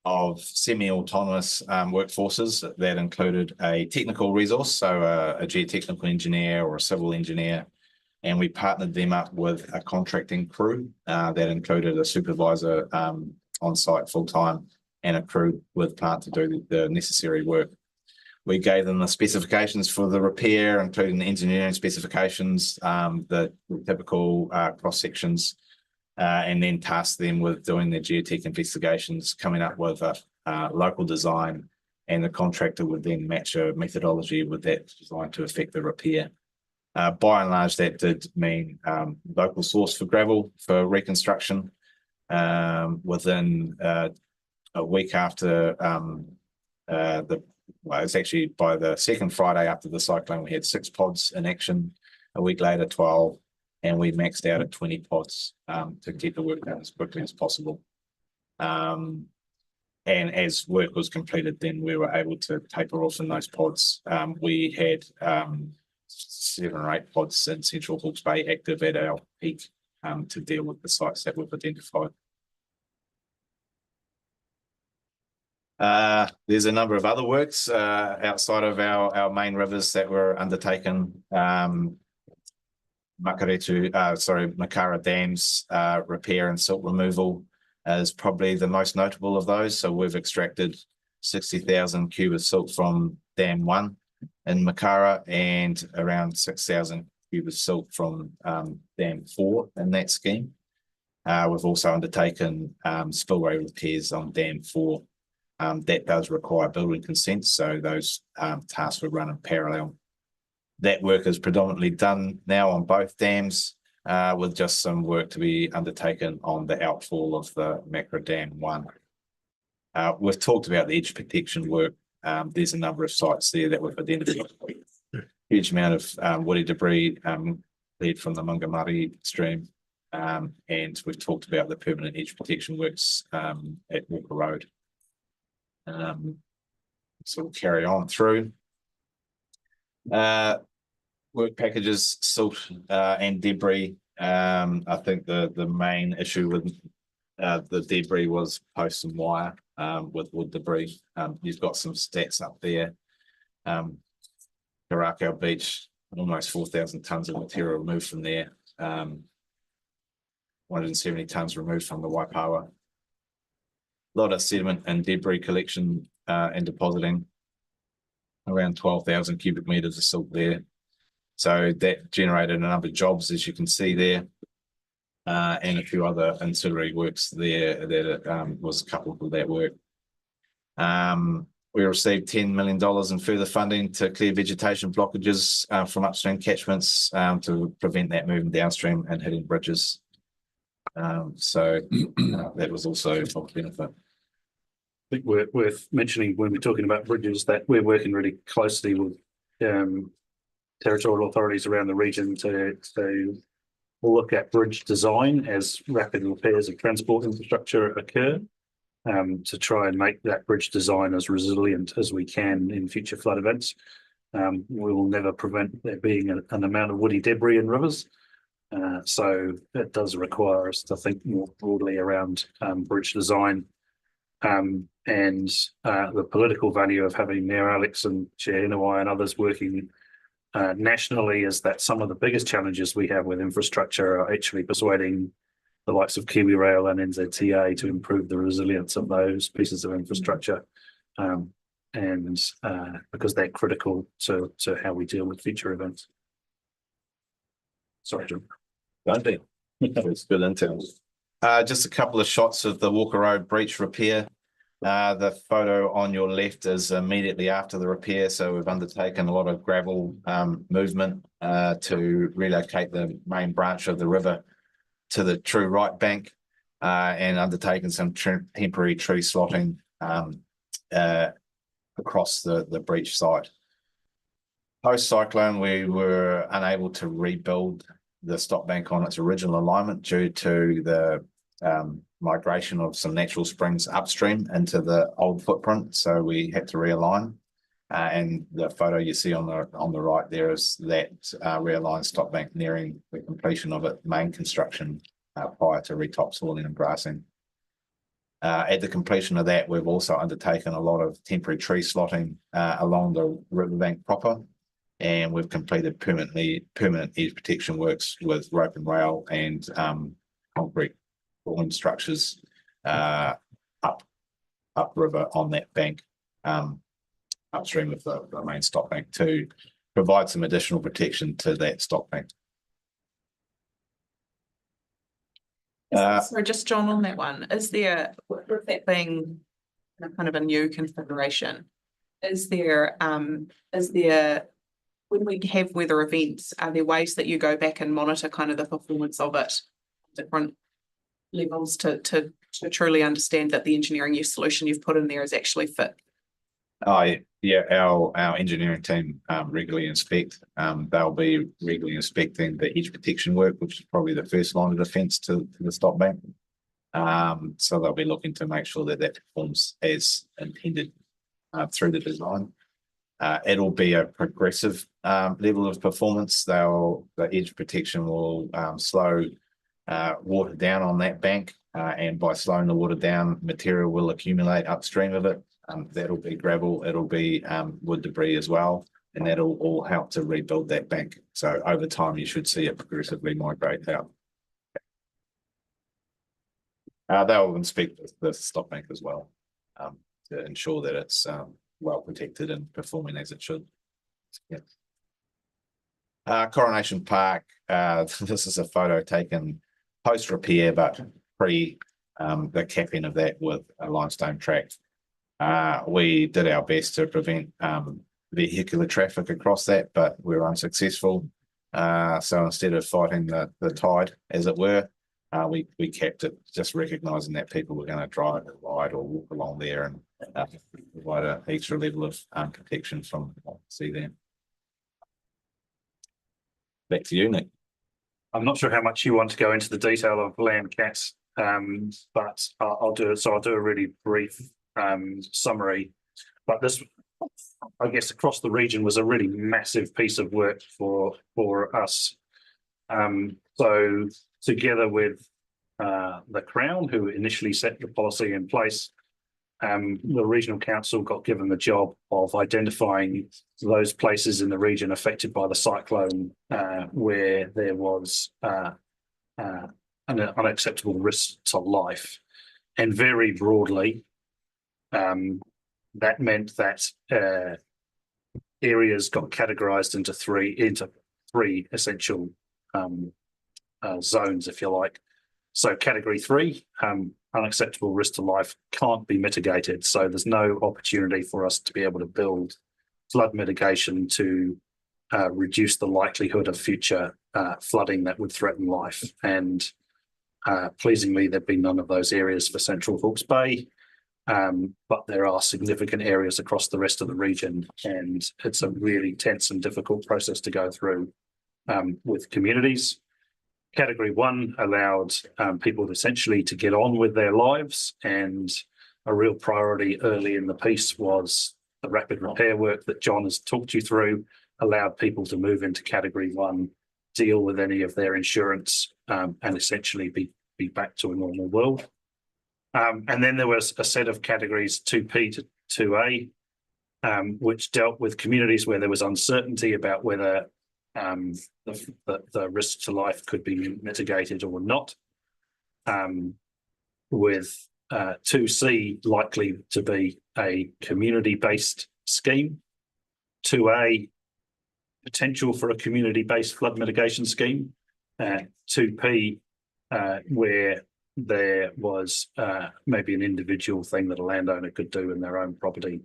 of semi-autonomous workforces that included a technical resource, so a geotechnical engineer or a civil engineer, and we partnered them up with a contracting crew that included a supervisor on site full-time and a crew with plant to do the necessary work. We gave them the specifications for the repair, including the engineering specifications, the typical cross sections, and then tasked them with doing their geotech investigations, coming up with a local design, and the contractor would then match a methodology with that design to affect the repair. By and large, that did mean local source for gravel for reconstruction. Within a week after it's actually by the second Friday after the cyclone, we had 6 pods in action. A week later, 12, and we maxed out at 20 pods to get the work done as quickly as possible. And as work was completed, then we were able to taper off in those pods. We had 7 or 8 pods in Central Hawke's Bay active at our peak to deal with the sites that we've identified. There's a number of other works outside of our main rivers that were undertaken. Makara Dam's repair and silt removal is probably the most notable of those. So we've extracted 60,000 cubic silt from Dam 1 in Makara and around 6,000 cubic silt from Dam 4 in that scheme. We've also undertaken spillway repairs on Dam 4. That does require building consent, so those tasks were run in parallel. That work is predominantly done now on both dams, with just some work to be undertaken on the outfall of the Makara Dam 1. We've talked about the edge protection work. There's a number of sites there that we've identified. Huge amount of woody debris led from the Mungamari stream, and we've talked about the permanent edge protection works at Walker Road. So we'll carry on through. Work packages, silt and debris. I think the main issue with the debris was posts and wire with wood debris. You've got some stats up there. Karakau Beach, almost 4,000 tonnes of material removed from there. 170 tonnes removed from the Waipawa. A lot of sediment and debris collection and depositing. Around 12,000 cubic meters of silt there. So that generated a number of jobs, as you can see there, and a few other ancillary works there that was coupled with that work. We received $10 million in further funding to clear vegetation blockages from upstream catchments to prevent that moving downstream and hitting bridges. So that was also of benefit. I think worth mentioning when we're talking about bridges that we're working really closely with territorial authorities around the region to look at bridge design as rapid repairs of transport infrastructure occur, to try and make that bridge design as resilient as we can in future flood events. We will never prevent there being an amount of woody debris in rivers. So it does require us to think more broadly around bridge design. And the political value of having Mayor Alex and Chair Inouye and others working nationally is that some of the biggest challenges we have with infrastructure are actually persuading the likes of Kiwi Rail and NZTA to improve the resilience of those pieces of infrastructure, and because they're critical to how we deal with future events. Sorry, Jim. Don't be. It's good intel. Just a couple of shots of the Walker Road breach repair. The photo on your left is immediately after the repair. So we've undertaken a lot of gravel movement to relocate the main branch of the river to the true right bank, and undertaken some temporary tree slotting across the breach site. Post cyclone, we were unable to rebuild the stock bank on its original alignment due to the migration of some natural springs upstream into the old footprint. So we had to realign. And the photo you see on the right there is that realigned stock bank nearing the completion of its main construction prior to retopsoiling and grassing. At the completion of that, we've also undertaken a lot of temporary tree slotting along the riverbank proper, and we've completed permanent edge protection works with rope and rail and concrete falling structures upriver on that bank. Upstream of the main stock bank to provide some additional protection to that stock bank. So just John, on that one, is there, with that being kind of a new configuration, is there, when we have weather events, are there ways that you go back and monitor kind of the performance of it, different levels to truly understand that the engineering use solution you've put in there is actually fit? Yeah, our engineering team regularly inspect. They'll be regularly inspecting the edge protection work, which is probably the first line of defence to the stock bank. So they'll be looking to make sure that performs as intended through the design. It'll be a progressive level of performance. The edge protection will slow water down on that bank, and by slowing the water down, material will accumulate upstream of it. That'll be gravel, it'll be wood debris as well, and that'll all help to rebuild that bank. So over time, you should see it progressively migrate out. They'll inspect the stock bank as well to ensure that it's well protected and performing as it should. Yeah. Coronation Park, this is a photo taken post repair, but pre the capping of that with a limestone track. We did our best to prevent vehicular traffic across that, but we were unsuccessful. So instead of fighting the tide, as it were, we kept it, just recognising that people were going to drive or ride or walk along there, and provide an extra level of protection from what we see there. Back to you, Nick. I'm not sure how much you want to go into the detail of land cats, but I'll do it. So I'll do a really brief summary. But this, I guess, across the region was a really massive piece of work for us. So together with the Crown, who initially set the policy in place, the regional council got given the job of identifying those places in the region affected by the cyclone where there was an unacceptable risk to life. And very broadly, that meant that areas got categorized into three essential zones, if you like. So category 3, unacceptable risk to life, can't be mitigated. So there's no opportunity for us to be able to build flood mitigation to reduce the likelihood of future flooding that would threaten life. And pleasingly, there've been none of those areas for Central Hawke's Bay. But there are significant areas across the rest of the region, and it's a really tense and difficult process to go through with communities. Category 1 allowed people essentially to get on with their lives, and a real priority early in the piece was the rapid repair work that John has talked you through, allowed people to move into Category 1, deal with any of their insurance, and essentially be back to a normal world. And then there was a set of categories 2P to 2A, which dealt with communities where there was uncertainty about whether the risk to life could be mitigated or not, with 2C likely to be a community-based scheme, 2A potential for a community-based flood mitigation scheme, 2P where there was maybe an individual thing that a landowner could do in their own property.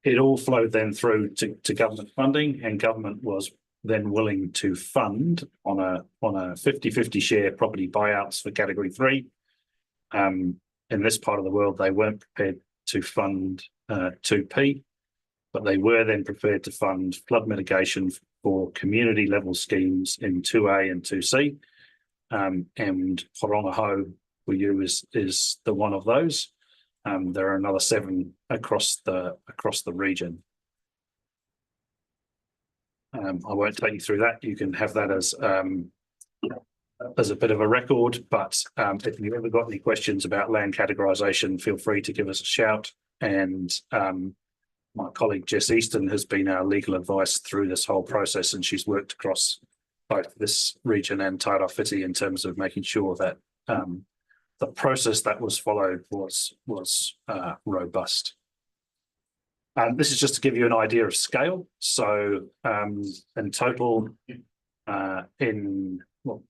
It all flowed then through to government funding, and government was then willing to fund on a 50-50 share property buyouts for category 3. In this part of the world, they weren't prepared to fund 2P, but they were then prepared to fund flood mitigation for community level schemes in 2A and 2C. And Horongaho for you is the one of those. There are another 7 across the region. I won't take you through that. You can have that as a bit of a record, but if you've ever got any questions about land categorisation, feel free to give us a shout. And my colleague Jess Easton has been our legal advice through this whole process, and she's worked across both this region and Tairawhiti in terms of making sure that the process that was followed was robust. This is just to give you an idea of scale. So in total, in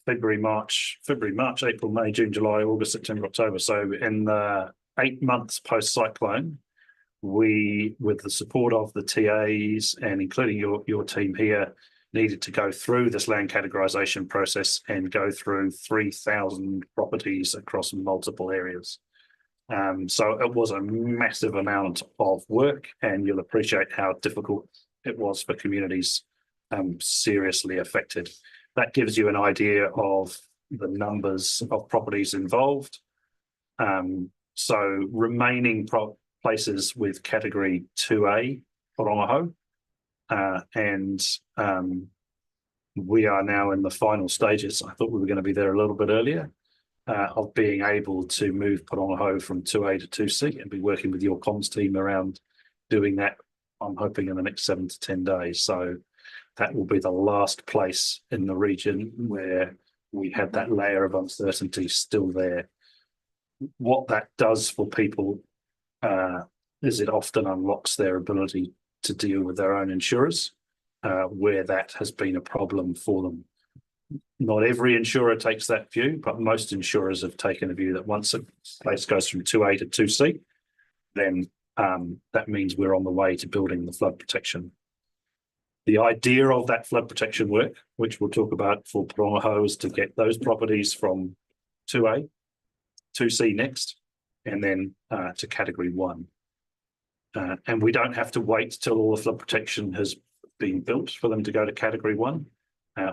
February, March, April, May, June, July, August, September, October. So in the 8 months post-cyclone, we, with the support of the TAs and including your team here, needed to go through this land categorisation process and go through 3,000 properties across multiple areas. So it was a massive amount of work, and you'll appreciate how difficult it was for communities seriously affected. That gives you an idea of the numbers of properties involved. So remaining places with category 2A, Horongaho, and we are now in the final stages. I thought we were going to be there a little bit earlier, of being able to move Horongaho from 2A to 2C and be working with your comms team around doing that, I'm hoping in the next 7 to 10 days. So that will be the last place in the region where we have that layer of uncertainty still there. What that does for people is it often unlocks their ability to deal with their own insurers, where that has been a problem for them. Not every insurer takes that view, but most insurers have taken a view that once a place goes from 2A to 2C, then that means we're on the way to building the flood protection. The idea of that flood protection work, which we'll talk about for Horongaho, is to get those properties from 2A, 2C next, and then to category 1. And we don't have to wait till all the flood protection has been built for them to go to category 1.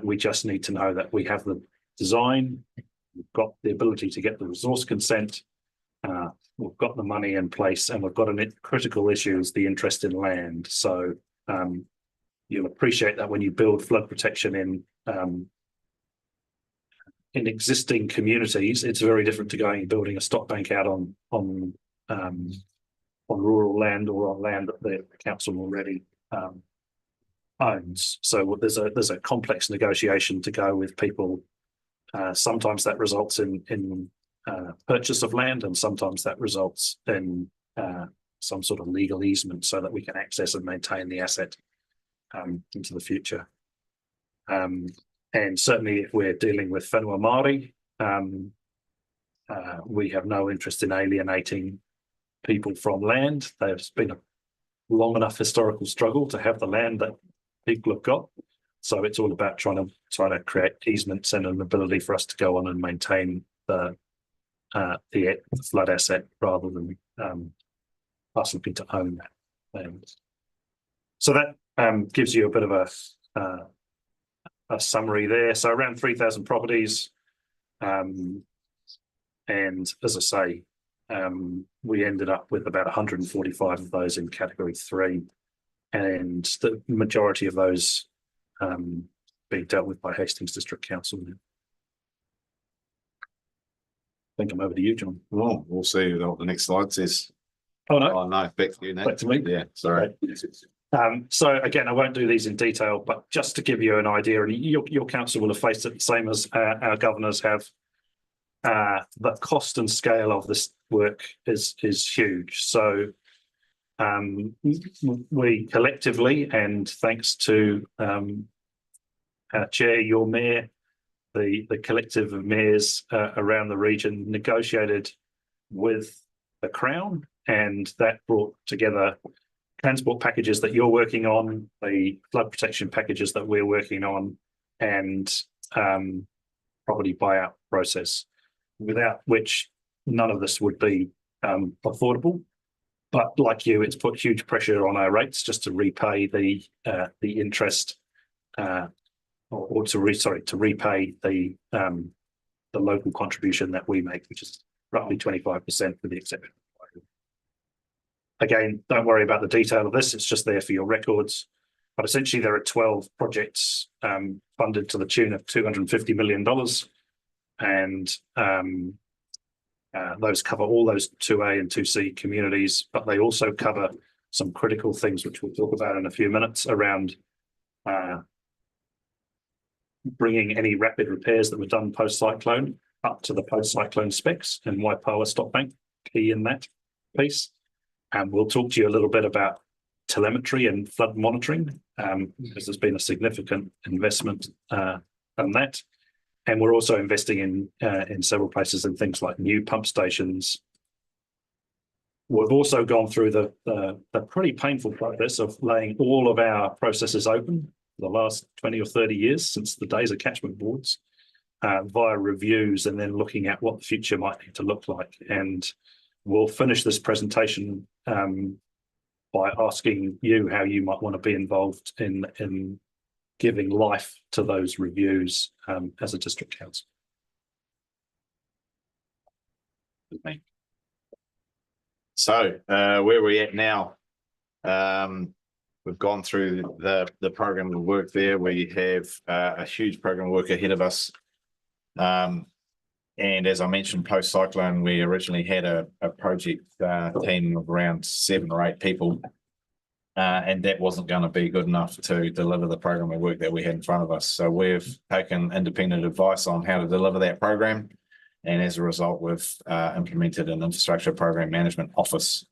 We just need to know that we have the design, we've got the ability to get the resource consent, we've got the money in place, and we've got a critical issue is the interest in land. So you'll appreciate that when you build flood protection in existing communities, it's very different to going and building a stock bank out on rural land or on land that the council already owns. So there's a complex negotiation to go with people. Sometimes that results in purchase of land, and sometimes that results in some sort of legal easement so that we can access and maintain the asset into the future. And certainly if we're dealing with whenua Māori, we have no interest in alienating people from land. There's been a long enough historical struggle to have the land that people have got. So it's all about trying to create easements and an ability for us to go on and maintain the flood asset rather than us looking to own that land. So that gives you a bit of a summary there. So around 3,000 properties, and as I say, we ended up with about 145 of those in category 3, and the majority of those being dealt with by Hastings District Council now. I think I'm over to you, John. Well, we'll see what the next slide says. Oh no, Oh no, back to you now. back to me. Yeah, sorry. So again, I won't do these in detail, but just to give you an idea, and your council will have faced it the same as our governors have. The cost and scale of this work is huge. So we collectively, and thanks to our chair, your mayor, the collective of mayors around the region negotiated with the Crown, and that brought together transport packages that you're working on, the flood protection packages that we're working on, and property buyout process, without which none of this would be affordable. But like you, it's put huge pressure on our rates just to repay the interest, or to repay the local contribution that we make, which is roughly 25% with the exception. Again, don't worry about the detail of this, it's just there for your records. But essentially there are 12 projects funded to the tune of $250 million. And those cover all those 2A and 2C communities, but they also cover some critical things, which we'll talk about in a few minutes, around bringing any rapid repairs that were done post-cyclone up to the post-cyclone specs, and Waipawa Stop Bank key in that piece. And we'll talk to you a little bit about telemetry and flood monitoring, because there's been a significant investment in that. And we're also investing in several places in things like new pump stations. We've also gone through the pretty painful process of laying all of our processes open for the last 20 or 30 years since the days of catchment boards, via reviews, and then looking at what the future might need to look like. And we'll finish this presentation by asking you how you might want to be involved in giving life to those reviews as a district council. So where we're at now, we've gone through the program of work there. We have a huge program of work ahead of us. And as I mentioned, post-cyclone, we originally had a project team of around 7 or 8 people. And that wasn't going to be good enough to deliver the program of work that we had in front of us. So we've taken independent advice on how to deliver that program. And as a result, we've implemented an infrastructure program management office.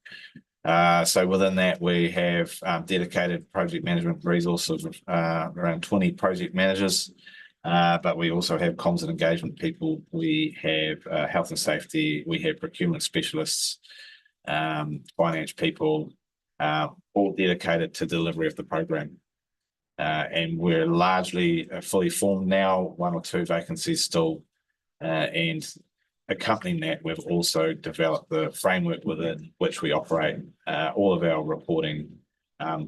So within that, we have dedicated project management resources of around 20 project managers. But we also have comms and engagement people. We have health and safety. We have procurement specialists, finance people, all dedicated to delivery of the program. And we're largely fully formed now, 1 or 2 vacancies still. And accompanying that, we've also developed the framework within which we operate all of our reporting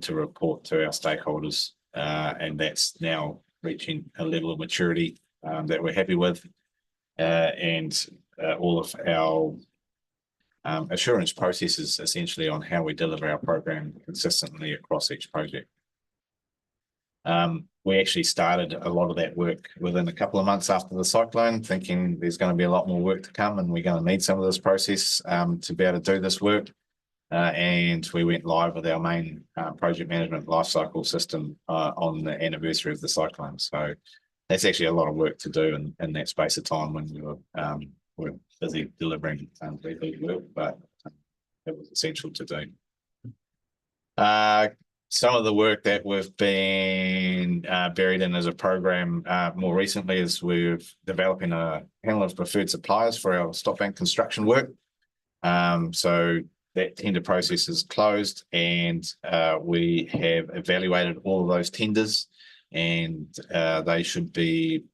to report to our stakeholders. And that's now reaching a level of maturity that we're happy with. And all of our assurance processes essentially on how we deliver our program consistently across each project. We actually started a lot of that work within a couple of months after the cyclone, thinking there's going to be a lot more work to come and we're going to need some of this process to be able to do this work. And we went live with our main project management lifecycle system on the anniversary of the cyclone. So that's actually a lot of work to do in that space of time when we were busy delivering work, but it was essential to do. Some of the work that we've been buried in as a program more recently is we're developing a panel of preferred suppliers for our stop bank construction work. So that tender process is closed, and we have evaluated all of those tenders, and they should be,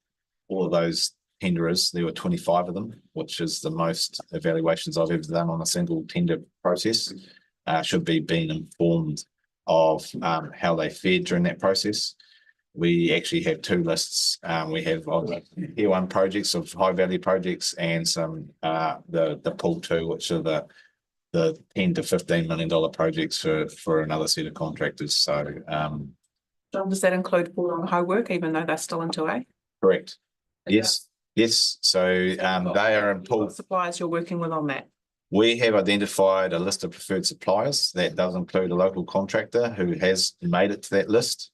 all of those tenderers, there were 25 of them, which is the most evaluations I've ever done on a single tender process, should be being informed of how they fared during that process. We actually have 2 lists. We have Tier 1 projects of high value projects and some the pool 2, which are the $10 to $15 million projects for another set of contractors. So John, does that include Pūrongo High work, even though they're still in 2A? Correct. Yes. So they are in pool. What suppliers you're working with on that? We have identified a list of preferred suppliers that does include a local contractor who has made it to that list.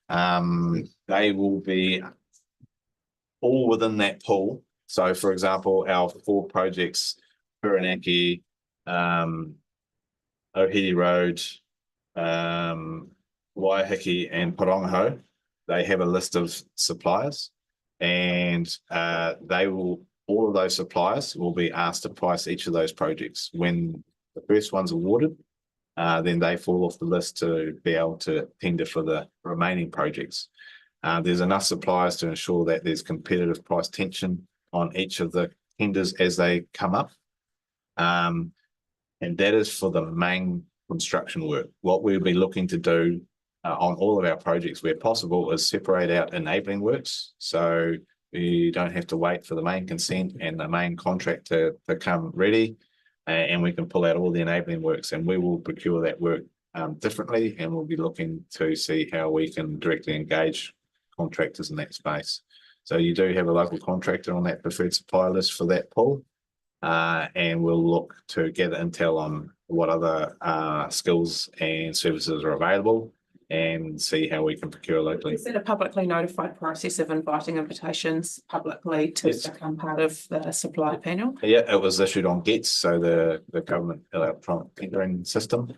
They will be all within that pool. So, for example, our 4 projects, Puranaki, Ohiri Road, Waiheke and Parongaho, they have a list of suppliers, and all of those suppliers will be asked to price each of those projects. When the first one's awarded, then they fall off the list to be able to tender for the remaining projects. There's enough suppliers to ensure that there's competitive price tension on each of the tenders as they come up. And that is for the main construction work. What we'll be looking to do on all of our projects where possible is separate out enabling works. So you don't have to wait for the main consent and the main contract to come ready. And we can pull out all the enabling works, and we will procure that work differently, and we'll be looking to see how we can directly engage contractors in that space. So you do have a local contractor on that preferred supplier list for that pool. And we'll look to gather intel on what other skills and services are available and see how we can procure locally. Is it a publicly notified process of inviting invitations publicly to become part of the supplier panel? Yeah, it was issued on GETS, so the government electronic tendering system.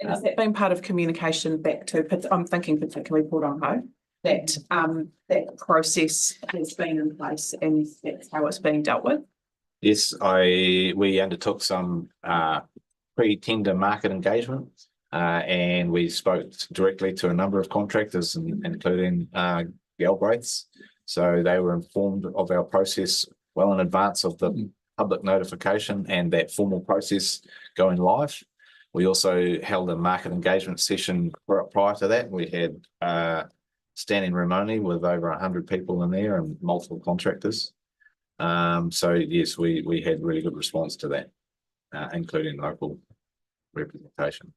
And has that been part of communication back to, I'm thinking particularly Port Oho, that that process has been in place and that's how it's being dealt with? Yes, we undertook some pre-tender market engagement, and we spoke directly to a number of contractors, including Galbraiths. So they were informed of our process well in advance of the public notification and that formal process going live. We also held a market engagement session prior to that. We had standing room only with over 100 people in there and multiple contractors. So yes, we had really good response to that, including local representation.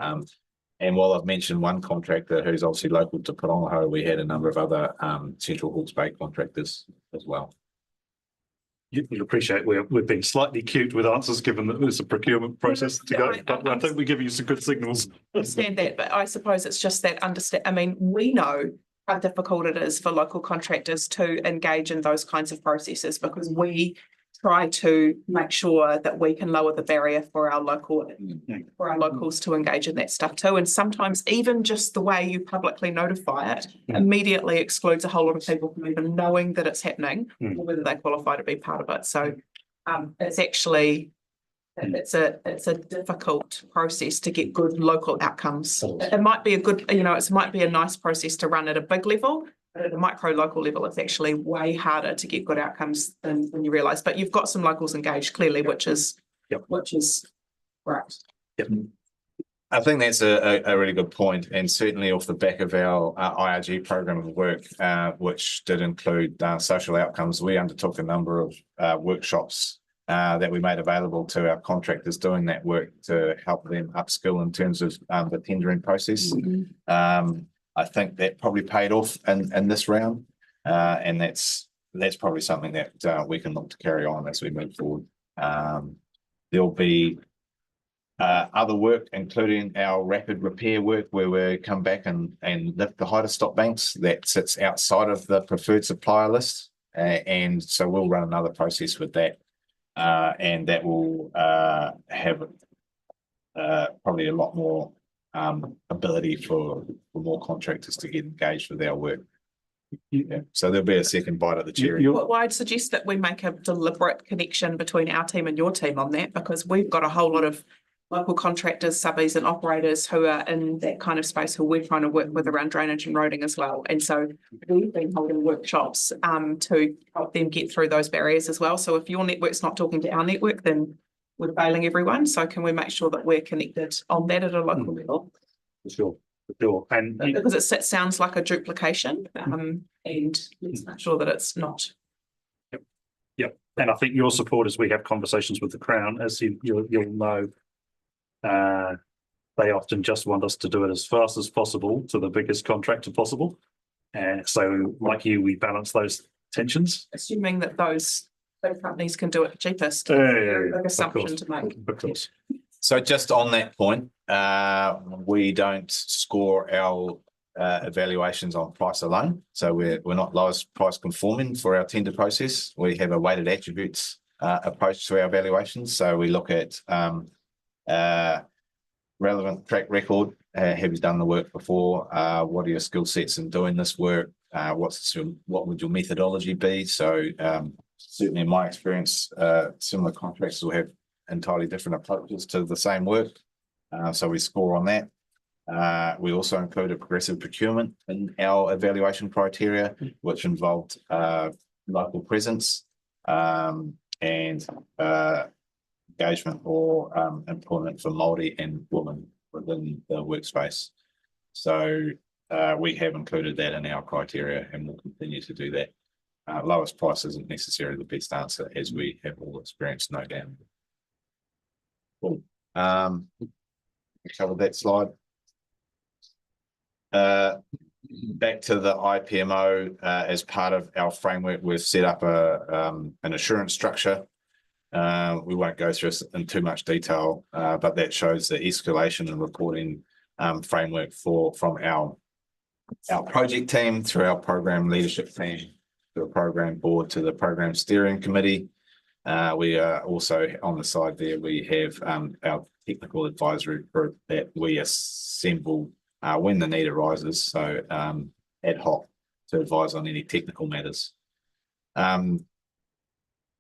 And while I've mentioned one contractor who's obviously local to Port Oho, we had a number of other Central Hawke's Bay contractors as well. You'll appreciate we've been slightly cute with answers given that there's a procurement process to go, but I think we give you some good signals. I understand that, but I suppose it's just that I mean, we know how difficult it is for local contractors to engage in those kinds of processes because we try to make sure that we can lower the barrier for our locals to engage in that stuff too. And sometimes even just the way you publicly notify it immediately excludes a whole lot of people from even knowing that it's happening or whether they qualify to be part of it. So it's actually it's a difficult process to get good local outcomes. It might be a good, it might be a nice process to run at a big level, but at a micro local level, it's actually way harder to get good outcomes than you realise. But you've got some locals engaged clearly, which is great. Yep. I think that's a really good point, and certainly off the back of our IRG program of work, which did include social outcomes, we undertook a number of workshops that we made available to our contractors doing that work to help them upskill in terms of the tendering process. I think that probably paid off in this round, and that's probably something that we can look to carry on as we move forward. There'll be other work, including our rapid repair work, where we come back and lift the height stop banks that sits outside of the preferred supplier list, and so we'll run another process with that, and that will have probably a lot more ability for more contractors to get engaged with our work. Yeah. So there'll be a second bite at the cherry. Well, I'd suggest that we make a deliberate connection between our team and your team on that, because we've got a whole lot of local contractors, subbies and operators who are in that kind of space who we're trying to work with around drainage and roading as well. And so we've been holding workshops to help them get through those barriers as well. So if your network's not talking to our network, then we're failing everyone. So can we make sure that we're connected on that at a local level? For sure. And because it sounds like a duplication, and let's make sure that it's not. Yep. And I think your support as we have conversations with the Crown, as you'll know, they often just want us to do it as fast as possible to the biggest contractor possible. And so like you, we balance those tensions. Assuming that those companies can do it cheapest. Big assumption to make. Of course. So just on that point, we don't score our evaluations on price alone. So we're not lowest price conforming for our tender process. We have a weighted attributes approach to our evaluations. So we look at relevant track record. Have you done the work before? What are your skill sets in doing this work? What would your methodology be? So certainly in my experience, similar contractors will have entirely different approaches to the same work. So we score on that. We also include a progressive procurement in our evaluation criteria, which involved local presence and engagement or employment for Māori and women within the workspace. So we have included that in our criteria and will continue to do that. Lowest price isn't necessarily the best answer, as we have all experienced, no doubt. Cool. Covered that slide. Back to the IPMO, as part of our framework, we've set up an assurance structure. We won't go through this in too much detail, but that shows the escalation and reporting framework from our project team through our program leadership team, to the program board, to the program steering committee. We are also on the side there, we have our technical advisory group that we assemble when the need arises, so ad hoc to advise on any technical matters. And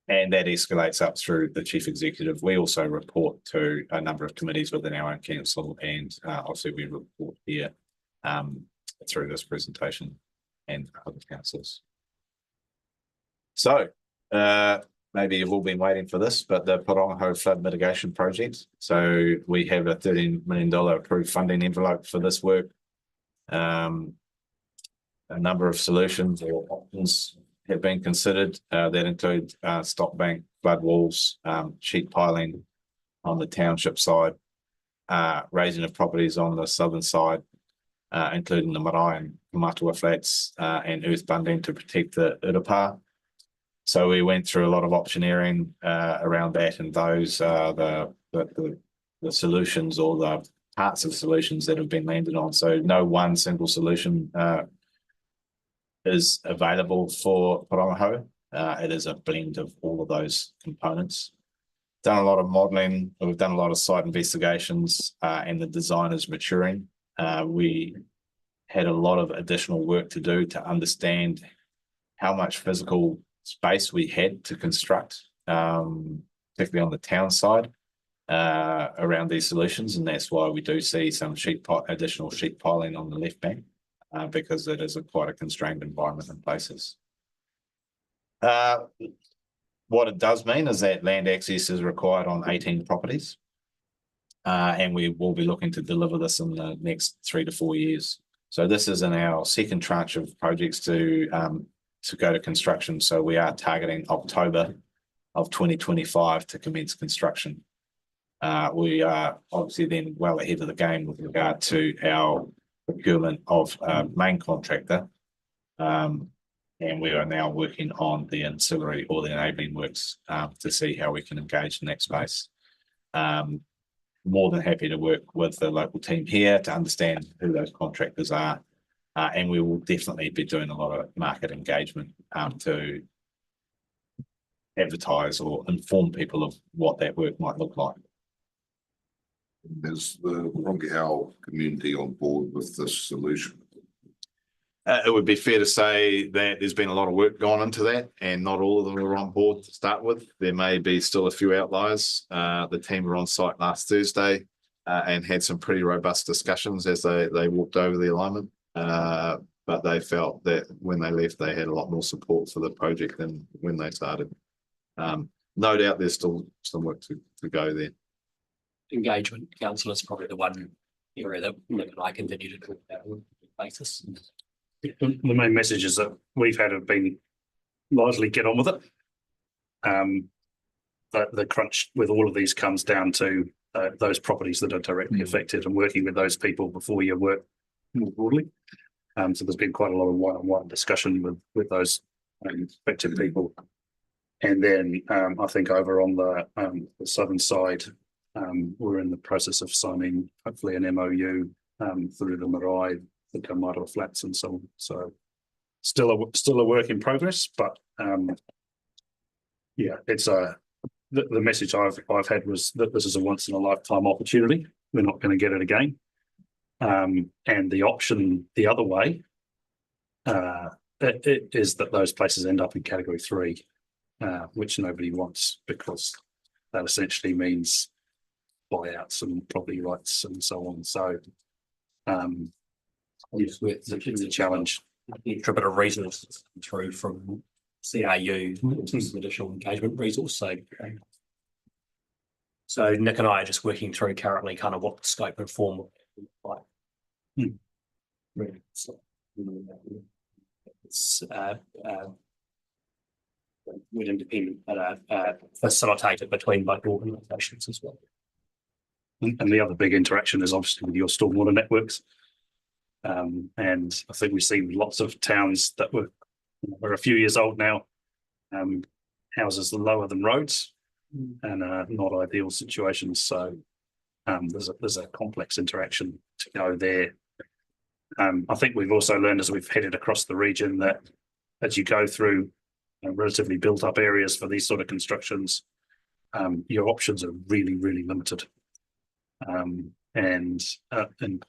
that escalates up through the chief executive. We also report to a number of committees within our own council, and obviously we report here through this presentation and other councils. So maybe you've all been waiting for this, but the Parongaho flood mitigation project. So we have a $13 million approved funding envelope for this work. A number of solutions or options have been considered that include stop bank, flood walls, sheet piling on the township side, raising of properties on the southern side, including the Marae and Matua flats, and earth bunding to protect the Urapa. So we went through a lot of optioneering around that, and those are the solutions or the parts of solutions that have been landed on. So no one single solution is available for Parongaho. It is a blend of all of those components. Done a lot of modelling, we've done a lot of site investigations, and the design is maturing. We had a lot of additional work to do to understand how much physical space we had to construct, particularly on the town side, around these solutions, and that's why we do see some additional sheet piling on the left bank, because it is quite a constrained environment in places. What it does mean is that land access is required on 18 properties, and we will be looking to deliver this in the next 3 to 4 years. So this is in our second tranche of projects to go to construction. So we are targeting October of 2025 to commence construction. We are obviously then well ahead of the game with regard to our procurement of main contractor. And we are now working on the ancillary or the enabling works to see how we can engage in that space. More than happy to work with the local team here to understand who those contractors are. And we will definitely be doing a lot of market engagement to advertise or inform people of what that work might look like. Is the Rongohau community on board with this solution? It would be fair to say that there's been a lot of work gone into that, and not all of them are on board to start with. There may be still a few outliers. The team were on site last Thursday and had some pretty robust discussions as they walked over the alignment. But they felt that when they left, they had a lot more support for the project than when they started. No doubt there's still some work to go there. Engagement council is probably the one area that Nick and I continue to talk about on a basis. The main messages that we've had have been largely get on with it. But the crunch with all of these comes down to those properties that are directly affected and working with those people before you work more broadly. So there's been quite a lot of one-on-one discussion with those affected people. And then I think over on the southern side, we're in the process of signing hopefully an MOU through the Marae, the Kaimara flats and so on. So still a work in progress, but yeah, it's the message I've had was that this is a once in a lifetime opportunity. We're not going to get it again. And the option the other way it is that those places end up in category 3, which nobody wants, because that essentially means buyouts and property rights and so on. So yes, it's a challenge. A bit of resources through from CRU, some additional engagement resource. So So Nick and I are just working through currently kind of what the scope and form will look like. Really, it's would independent facilitate it between both organisations as well. And the other big interaction is obviously with your stormwater networks. And I think we see lots of towns that were a few years old now, houses lower than roads, and not ideal situations. So there's a complex interaction to go there. I think we've also learned as we've headed across the region that as you go through relatively built up areas for these sort of constructions, your options are really, really limited. And in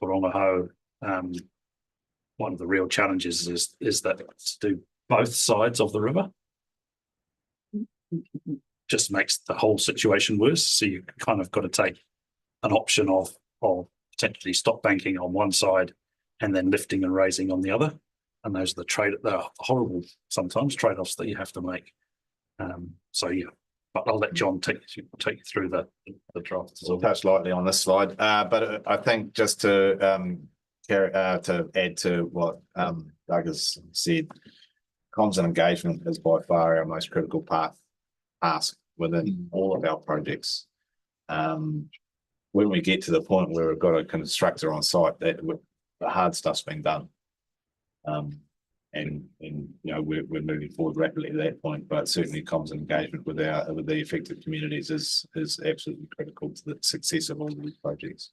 Porongaho, one of the real challenges is that to do both sides of the river just makes the whole situation worse. So you kind of got to take an option of potentially stop banking on one side and then lifting and raising on the other. And those are the horrible sometimes trade-offs that you have to make. So yeah, but I'll let John take you through the draft. We'll touch lightly on this slide, but I think just to add to what Doug has said, comms and engagement is by far our most critical task within all of our projects. When we get to the point where we've got a constructor on site, that the hard stuff's been done. And you know, we're moving forward rapidly at that point, but certainly comms and engagement with the affected communities is absolutely critical to the success of all of these projects.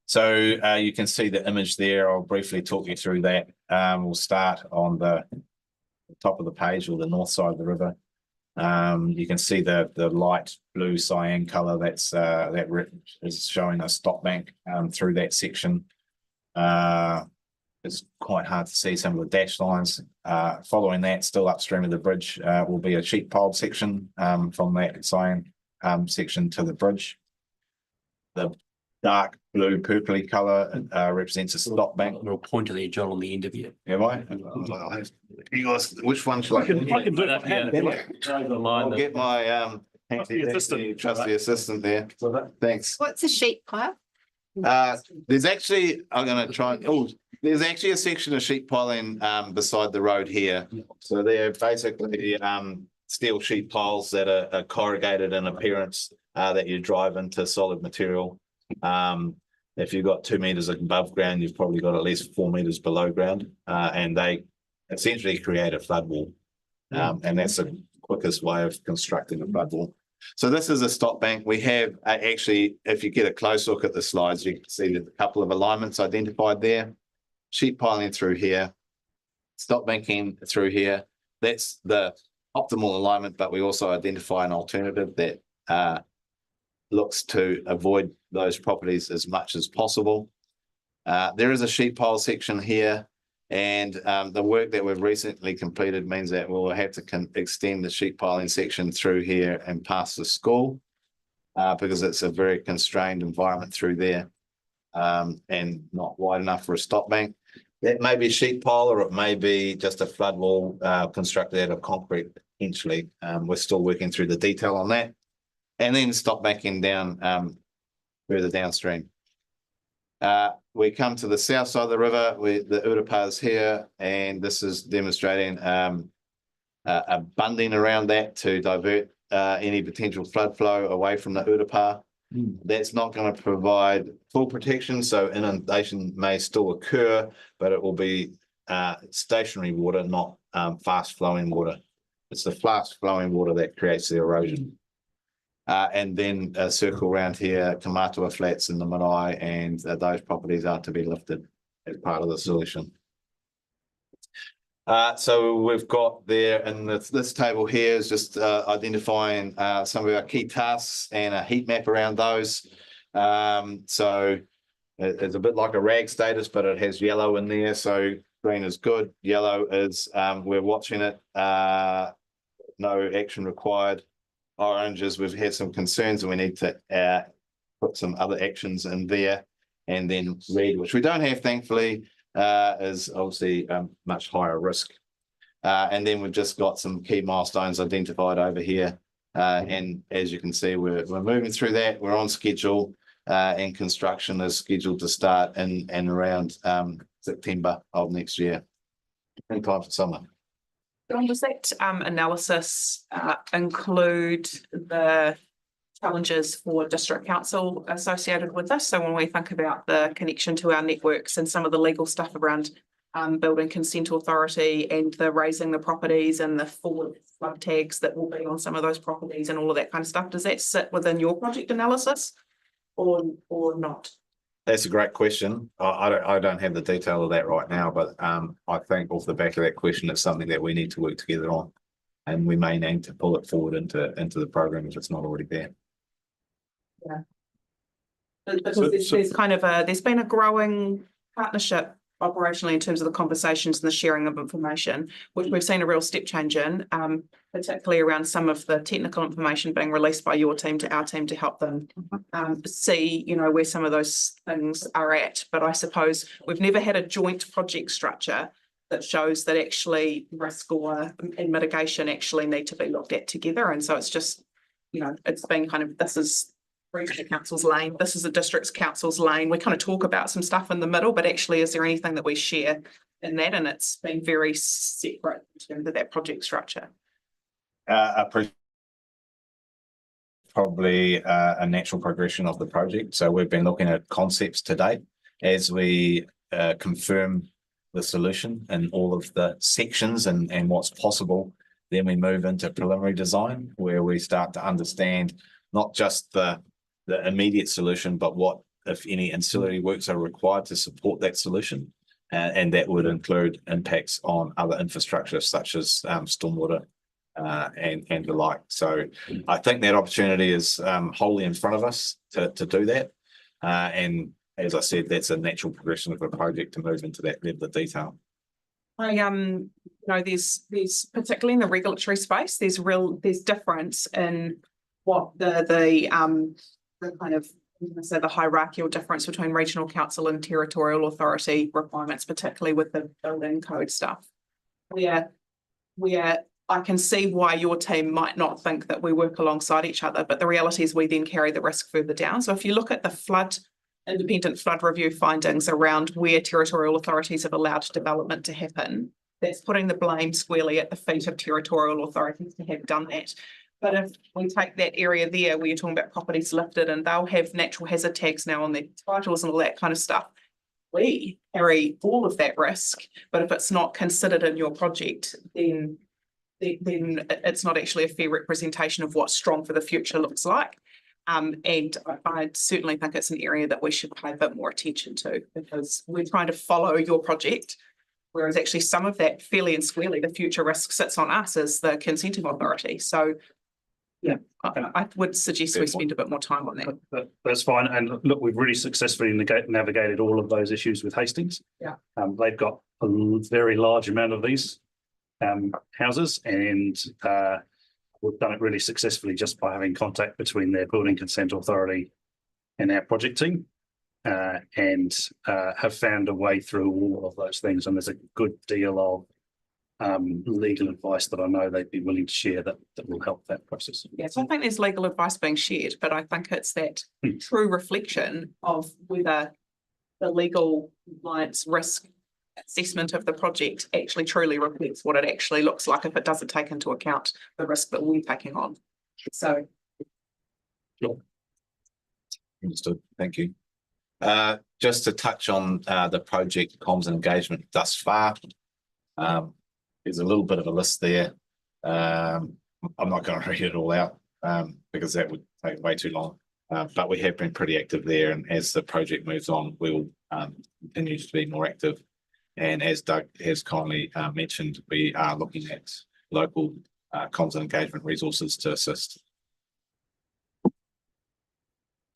So you can see the image there. I'll briefly talk you through that. We'll start on the top of the page, or the north side of the river. You can see the light blue cyan color that is showing a stop bank through that section. It's quite hard to see some of the dash lines. Following that, still upstream of the bridge, will be a sheet pile section from that cyan section to the bridge. The dark blue purpley color represents a stop bank. We'll point to the John on the end of you. Am I? You guys, which one should I can do it. I'll get my trusty assistant there. Thanks. What's a sheet pile? There's actually, I'm going to try. There's actually a section of sheet piling beside the road here. So they're basically steel sheet piles that are corrugated in appearance that you drive into solid material. If you've got 2 meters above ground, you've probably got at least 4 meters below ground, and they essentially create a flood wall. And that's the quickest way of constructing a flood wall. So this is a stop bank. We have actually, if you get a close look at the slides, you can see there's a couple of alignments identified there. Sheet piling through here, stop banking through here. That's the optimal alignment, but we also identify an alternative that looks to avoid those properties as much as possible. There is a sheet pile section here, and the work that we've recently completed means that we'll have to extend the sheet piling section through here and past the school because it's a very constrained environment through there and not wide enough for a stop bank. That may be a sheet pile, or it may be just a flood wall constructed out of concrete potentially. We're still working through the detail on that. And then stop banking down further downstream. We come to the south side of the river, where the Urapa is here, and this is demonstrating a bunding around that to divert any potential flood flow away from the Urapa. That's not going to provide full protection, so inundation may still occur, but it will be stationary water, not fast flowing water. It's the fast flowing water that creates the erosion. And then a circle around here, Kamatua Flats in the Marae, and those properties are to be lifted as part of the solution. So we've got there, and this table here is just identifying some of our key tasks and a heat map around those. So it's a bit like a RAG status, but it has yellow in there. So green is good, yellow is we're watching it, no action required. Orange is we've had some concerns and we need to put some other actions in there. And then red, which we don't have thankfully, is obviously much higher risk. And then we've just got some key milestones identified over here And as you can see, we're moving through that. We're on schedule, and construction is scheduled to start in and around September of next year, in time for summer. John, does that analysis include the challenges for district council associated with this? So when we think about the connection to our networks and some of the legal stuff around building consent authority and the raising the properties and the forward flood tags that will be on some of those properties and all of that kind of stuff, does that sit within your project analysis or not? That's a great question. I don't have the detail of that right now, but I think off the back of that question, it's something that we need to work together on. And we may need to pull it forward into the program if it's not already there. Yeah. Because there's been a growing partnership operationally in terms of the conversations and the sharing of information, which we've seen a real step change in, particularly around some of the technical information being released by your team to our team to help them see, where some of those things are at. But I suppose we've never had a joint project structure that shows that actually risk and mitigation actually need to be looked at together. And so it's just, it's been kind of, this is regional council's lane, this is a district's council's lane. We kind of talk about some stuff in the middle, but actually is there anything that we share in that? And it's been very separate in terms of that project structure. Probably a natural progression of the project. So we've been looking at concepts today as we confirm the solution and all of the sections and what's possible. Then we move into preliminary design where we start to understand not just the immediate solution, but what, if any, ancillary works are required to support that solution. And that would include impacts on other infrastructure such as stormwater and the like. So I think that opportunity is wholly in front of us to do that. And as I said, that's a natural progression of a project to move into that level of detail. There's particularly in the regulatory space, there's difference in what the kind of, the hierarchical difference between regional council and territorial authority requirements, particularly with the building code stuff. Where I can see why your team might not think that we work alongside each other, but the reality is we then carry the risk further down. So if you look at the independent flood review findings around where territorial authorities have allowed development to happen, that's putting the blame squarely at the feet of territorial authorities to have done that. But if we take that area there where you're talking about properties lifted and they'll have natural hazard tags now on their titles and all that kind of stuff, we carry all of that risk. But if it's not considered in your project, then it's not actually a fair representation of what strong for the future looks like. And I certainly think it's an area that we should pay a bit more attention to, because we're trying to follow your project, whereas actually some of that fairly and squarely, the future risk sits on us as the consenting authority. So yeah, I would suggest we spend a bit more time on that. That's fine. And look, we've really successfully navigated all of those issues with Hastings. Yeah. They've got a very large amount of these houses, and we've done it really successfully just by having contact between their building consent authority and our project team, and have found a way through all of those things. And there's a good deal of legal advice that I know they'd be willing to share that will help that process. Yeah, so I think there's legal advice being shared, but I think it's that true reflection of whether the legal compliance risk assessment of the project actually truly reflects what it actually looks like if it doesn't take into account the risk that we're taking on. So. Sure. Understood. Thank you. Just to touch on the project comms and engagement thus far. There's a little bit of a list there. I'm not going to read it all out because that would take way too long. But we have been pretty active there, and as the project moves on, we'll continue to be more active. And as Doug has kindly mentioned, we are looking at local comms and engagement resources to assist.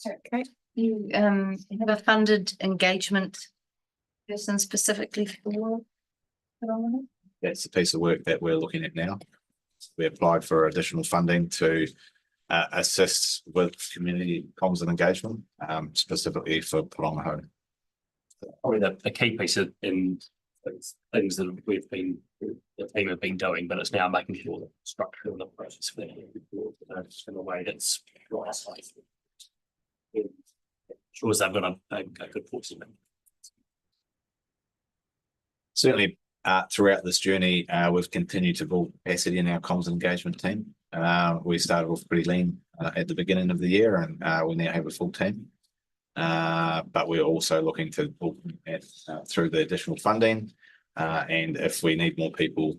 Okay, you have a funded engagement person specifically for it? That's the piece of work that we're looking at now. We applied for additional funding to assist with community comms and engagement, specifically for Pārongaho. Probably the key piece in things that the team have been doing, but it's now making sure that the structure and the process for that in a way that's right. Sure as they've got a good force in it. Certainly, throughout this journey, we've continued to build capacity in our comms engagement team. We started off pretty lean at the beginning of the year, and we now have a full team. But we're also looking to build at through the additional funding, and if we need more people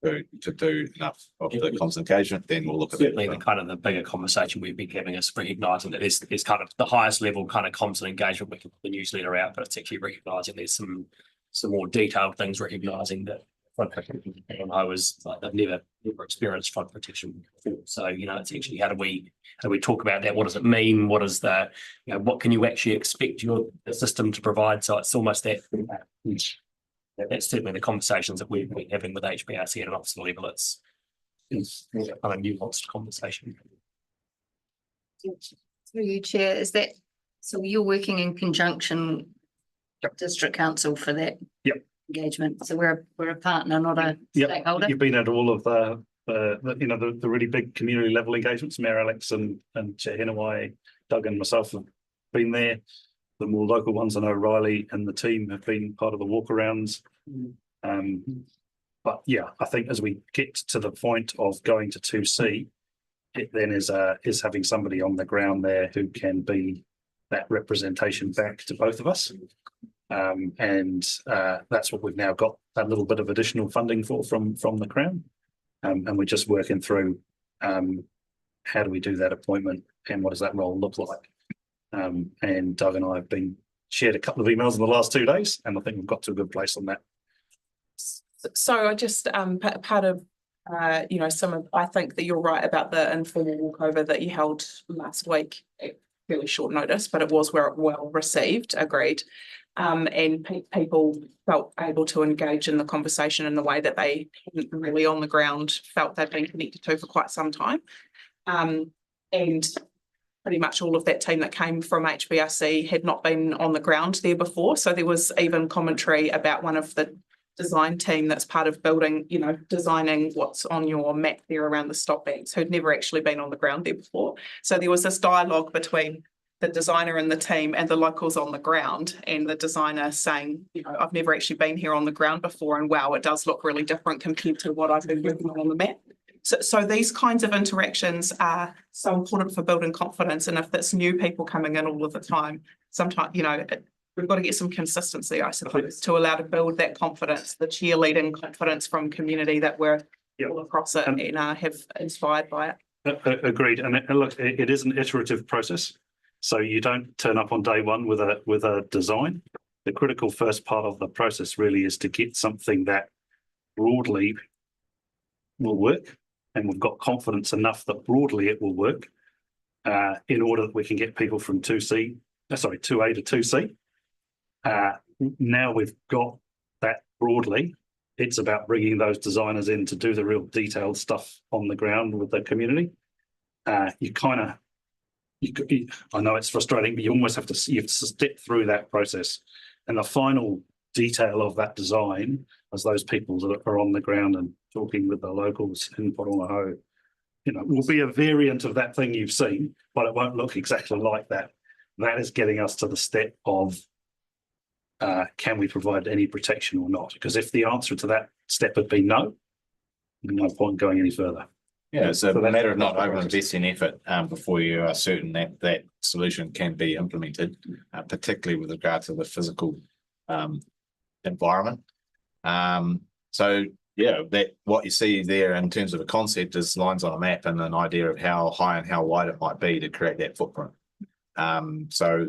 to do enough of the comms engagement, then we'll look at Certainly the kind of the bigger conversation we've been having is recognising that it's kind of the highest level kind of comms and engagement we can put the newsletter out, but it's actually recognising there's some more detailed things, recognising that front protection I was like I've never experienced front protection before. So it's actually how do we talk about that? What does it mean? What is the what can you actually expect the system to provide? So it's almost that. That's certainly the conversations that we've been having with HBRC at an officer level. It's kind of nuanced conversation. Through you, Chair, is that so? You're working in conjunction with District Council for that engagement. So we're a partner, not a stakeholder. You've been at all of the really big community level engagements. Mayor Alex and Chair Henawai, Doug and myself have been there. The more local ones, I know Riley and the team have been part of the walkarounds. But yeah, I think as we get to the point of going to 2C, it then is having somebody on the ground there who can be that representation back to both of us. And that's what we've now got a little bit of additional funding for from the Crown. And we're just working through how do we do that appointment and what does that role look like? And Doug and I have been shared a couple of emails in the last 2 days, and I think we've got to a good place on that. So I just part of some of I think that you're right about the informal walkover that you held last week at fairly short notice, but it was well received, agreed. And people felt able to engage in the conversation in the way that they hadn't really on the ground felt they'd been connected to for quite some time. And pretty much all of that team that came from HBRC had not been on the ground there before. So there was even commentary about one of the design team that's part of building, designing what's on your map there around the stop banks, who'd never actually been on the ground there before. So there was this dialogue between the designer and the team and the locals on the ground, and the designer saying, I've never actually been here on the ground before, and wow, it does look really different compared to what I've been working on the map. So these kinds of interactions are so important for building confidence. And if it's new people coming in all of the time, sometimes, we've got to get some consistency, I suppose, to allow to build that confidence, the cheerleading confidence from community that we're all across it and have inspired by it. Agreed. And look, it is an iterative process. So you don't turn up on day one with a design. The critical first part of the process really is to get something that broadly will work. And we've got confidence enough that broadly it will work in order that we can get people from 2A to 2C. Now we've got that broadly, it's about bringing those designers in to do the real detailed stuff on the ground with the community. I know it's frustrating, but you almost have to step through that process. And the final detail of that design, as those people that are on the ground and talking with the locals in Porongaho, will be a variant of that thing you've seen, but it won't look exactly like that. That is getting us to the step of can we provide any protection or not? Because if the answer to that step had been no, there's no point going any further. Yeah, it's a matter of not over-investing effort before you are certain that that solution can be implemented, particularly with regard to the physical environment. So yeah, that what you see there in terms of a concept is lines on a map and an idea of how high and how wide it might be to create that footprint. So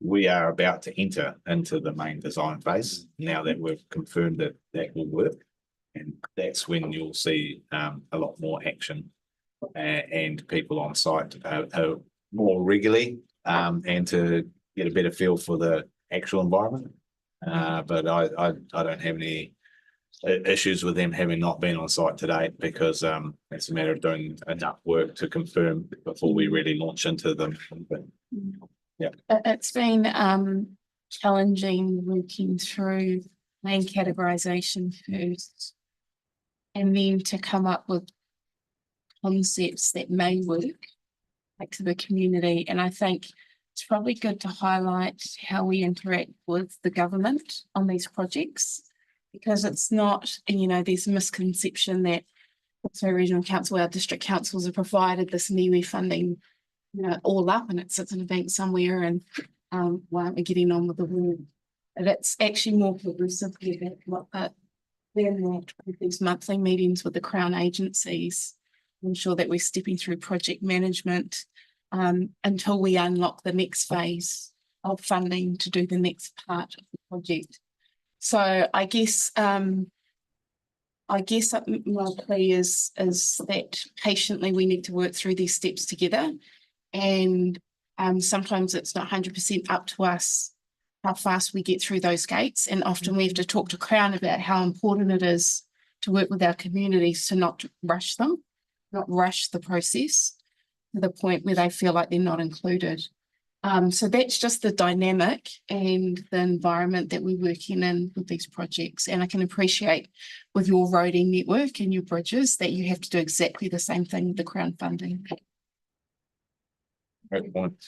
we are about to enter into the main design phase now that we've confirmed that that will work. And that's when you'll see a lot more action and people on site more regularly and to get a better feel for the actual environment. But I don't have any issues with them having not been on site today because it's a matter of doing enough work to confirm before we really launch into them. But, yeah, It's been challenging working through main categorization first, and then to come up with concepts that may work back to the community. And I think it's probably good to highlight how we interact with the government on these projects, because it's not, you know, there's a misconception that also regional council, our district councils are provided this NIWI funding, you know, all up and it sits in a bank somewhere, and why aren't we getting on with the work? But it's actually more progressive than that with these monthly meetings with the Crown agencies, ensure that we're stepping through project management until we unlock the next phase of funding to do the next part of the project. So I guess my plea is that patiently we need to work through these steps together, and sometimes it's not 100% up to us how fast we get through those gates, and often we have to talk to Crown about how important it is to work with our communities to not rush them, not rush the process to the point where they feel like they're not included. So that's just the dynamic and the environment that we're working in with these projects. And I can appreciate with your roading network and your bridges that you have to do exactly the same thing with the Crown funding. Great point.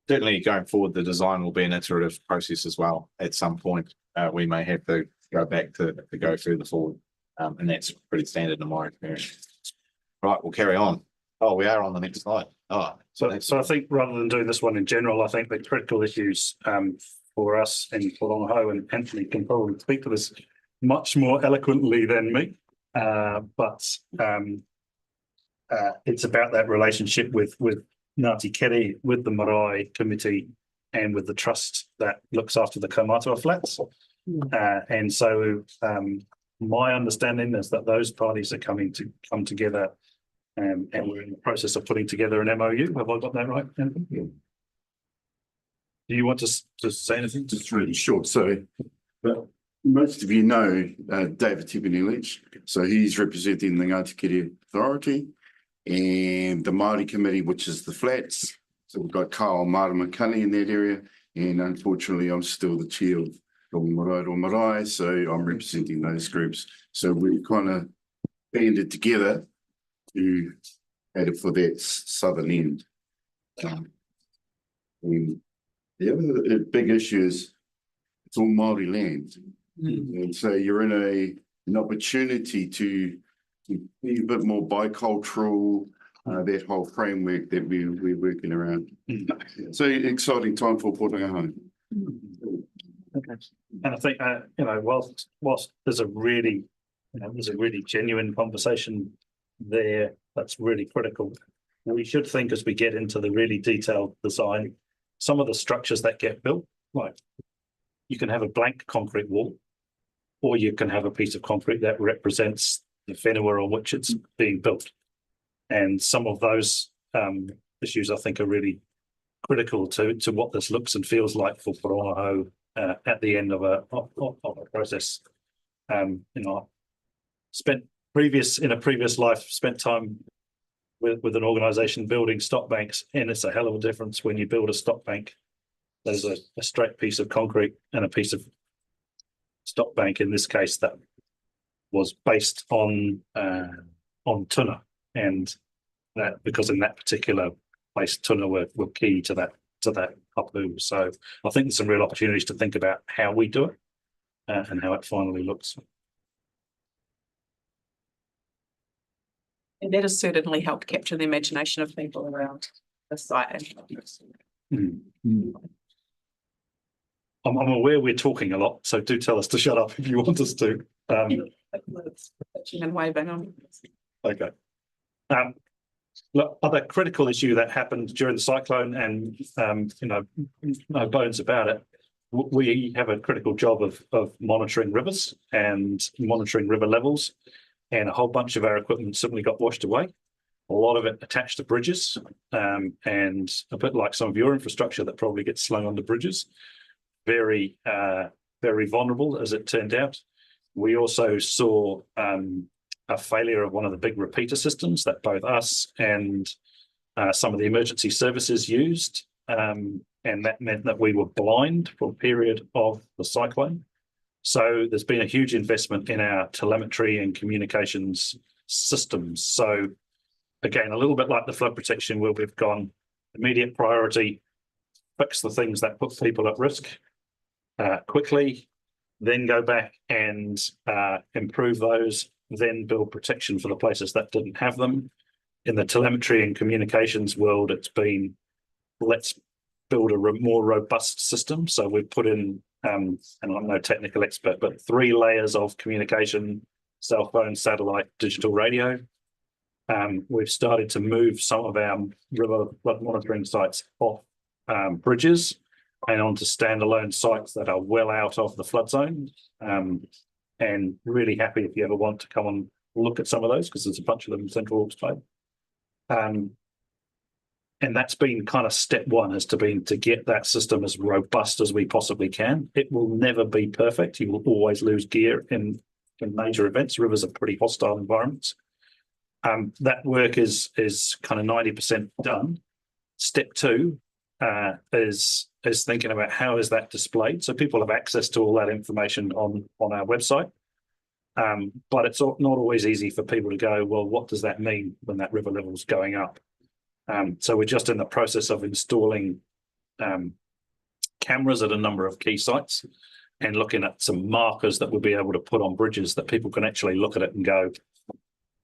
Certainly going forward, the design will be an iterative process as well. At some point, we may have to go back to go further forward. And that's pretty standard in my experience. Right, we'll carry on. Oh, we are on the next slide. Oh, So I think rather than doing this one in general, I think the critical issues for us in Whangaho, and Anthony can probably speak to this much more eloquently than me, but it's about that relationship with Ngāti Kere, with the Marae Committee, and with the trust that looks after the Kaumātua flats. And so my understanding is that those parties are come together, and we're in the process of putting together an MOU. Have I got that right, Anthony? Yeah. Do you want to say anything? Just really short. So, but most of you know David Tipenilich. So he's representing the Ngāti Kere Authority and the Māori Committee, which is the flats. So we've got Kyle Maramakani in that area. And unfortunately, I'm still the chair of Marae, so I'm representing those groups. So we kind of banded together to head for that southern end. And the other big issue is it's all Māori land. And so you're in an opportunity to be a bit more bicultural, that whole framework that we're working around. So exciting time for Pōtangahau. Okay. And I think whilst there's a really genuine conversation there that's really critical, we should think as we get into the really detailed design, some of the structures that get built, like you can have a blank concrete wall, or you can have a piece of concrete that represents the whenua on which it's being built. And some of those issues I think are really critical to what this looks and feels like for Pōtangahau at the end of a process. In a previous life, spent time with an organisation building stock banks, and it's a hell of a difference when you build a stock bank. There's a straight piece of concrete and a piece of stock bank, in this case, that was based on tuna, and that because in that particular place tuna were key to that hapu. So I think there's some real opportunities to think about how we do it and how it finally looks. And that has certainly helped capture the imagination of people around the site. I'm aware we're talking a lot, so do tell us to shut up if you want us to. Okay. Look, other critical issue that happened during the cyclone, and no bones about it. We have a critical job of monitoring rivers and monitoring river levels, and a whole bunch of our equipment simply got washed away. A lot of it attached to bridges, and a bit like some of your infrastructure that probably gets slung onto bridges. Very vulnerable, as it turned out. We also saw a failure of one of the big repeater systems that both us and some of the emergency services used. and that meant that we were blind for a period of the cyclone. So there's been a huge investment in our telemetry and communications systems. So again, a little bit like the flood protection, where we've gone immediate priority, fix the things that put people at risk quickly, then go back and improve those, then build protection for the places that didn't have them. In the telemetry and communications world, it's been, let's build a more robust system. So we've put in, and I'm no technical expert, but 3 layers of communication: cell phone, satellite, digital radio. We've started to move some of our river flood monitoring sites off bridges and onto standalone sites that are well out of the flood zone. And really happy if you ever want to come and look at some of those, because there's a bunch of them in Central Hawke's Bay. And that's been kind of step one, is to get that system as robust as we possibly can. It will never be perfect. You will always lose gear in major events. Rivers are pretty hostile environments. That work is kind of 90% done. Step 2 is thinking about how is that displayed. So people have access to all that information on our website. But it's not always easy for people to go, well, what does that mean when that river level is going up? So we're just in the process of installing cameras at a number of key sites and looking at some markers that we'll be able to put on bridges that people can actually look at it and go,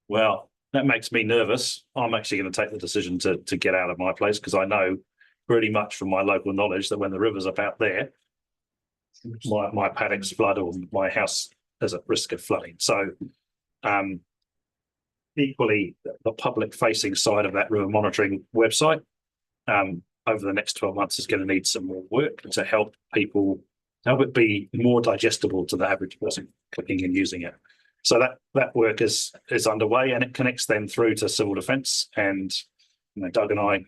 well, that makes me nervous. I'm actually going to take the decision to get out of my place, because I know pretty much from my local knowledge that when the river's up out there, my paddocks flood or my house is at risk of flooding. So equally, the public facing side of that river monitoring website over the next 12 months is going to need some more work to help it be more digestible to the average person clicking and using it. So that work is underway, and it connects then through to civil defence. And Doug and I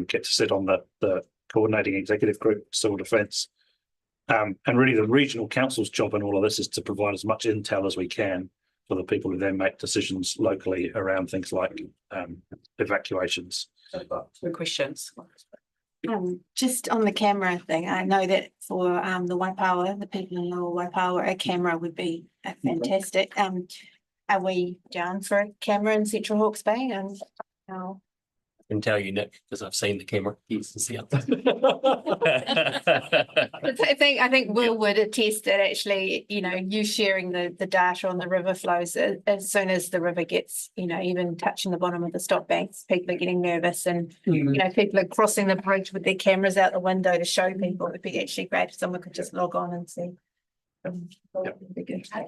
get to sit on the coordinating executive group, civil defence. And really the regional council's job in all of this is to provide as much intel as we can for the people who then make decisions locally around things like evacuations. Two questions. Just on the camera thing, I know that for the Waipawa, the people in Lower Waipawa, a camera would be fantastic. Are we down for a camera in Central Hawke's Bay? And how? I can tell you, Nick, because I've seen the camera. He's the I think Will would attest that actually, you sharing the data on the river flows, as soon as the river gets, even touching the bottom of the stop banks, people are getting nervous, and people are crossing the bridge with their cameras out the window to show people. It'd be actually great if someone could just log on and see.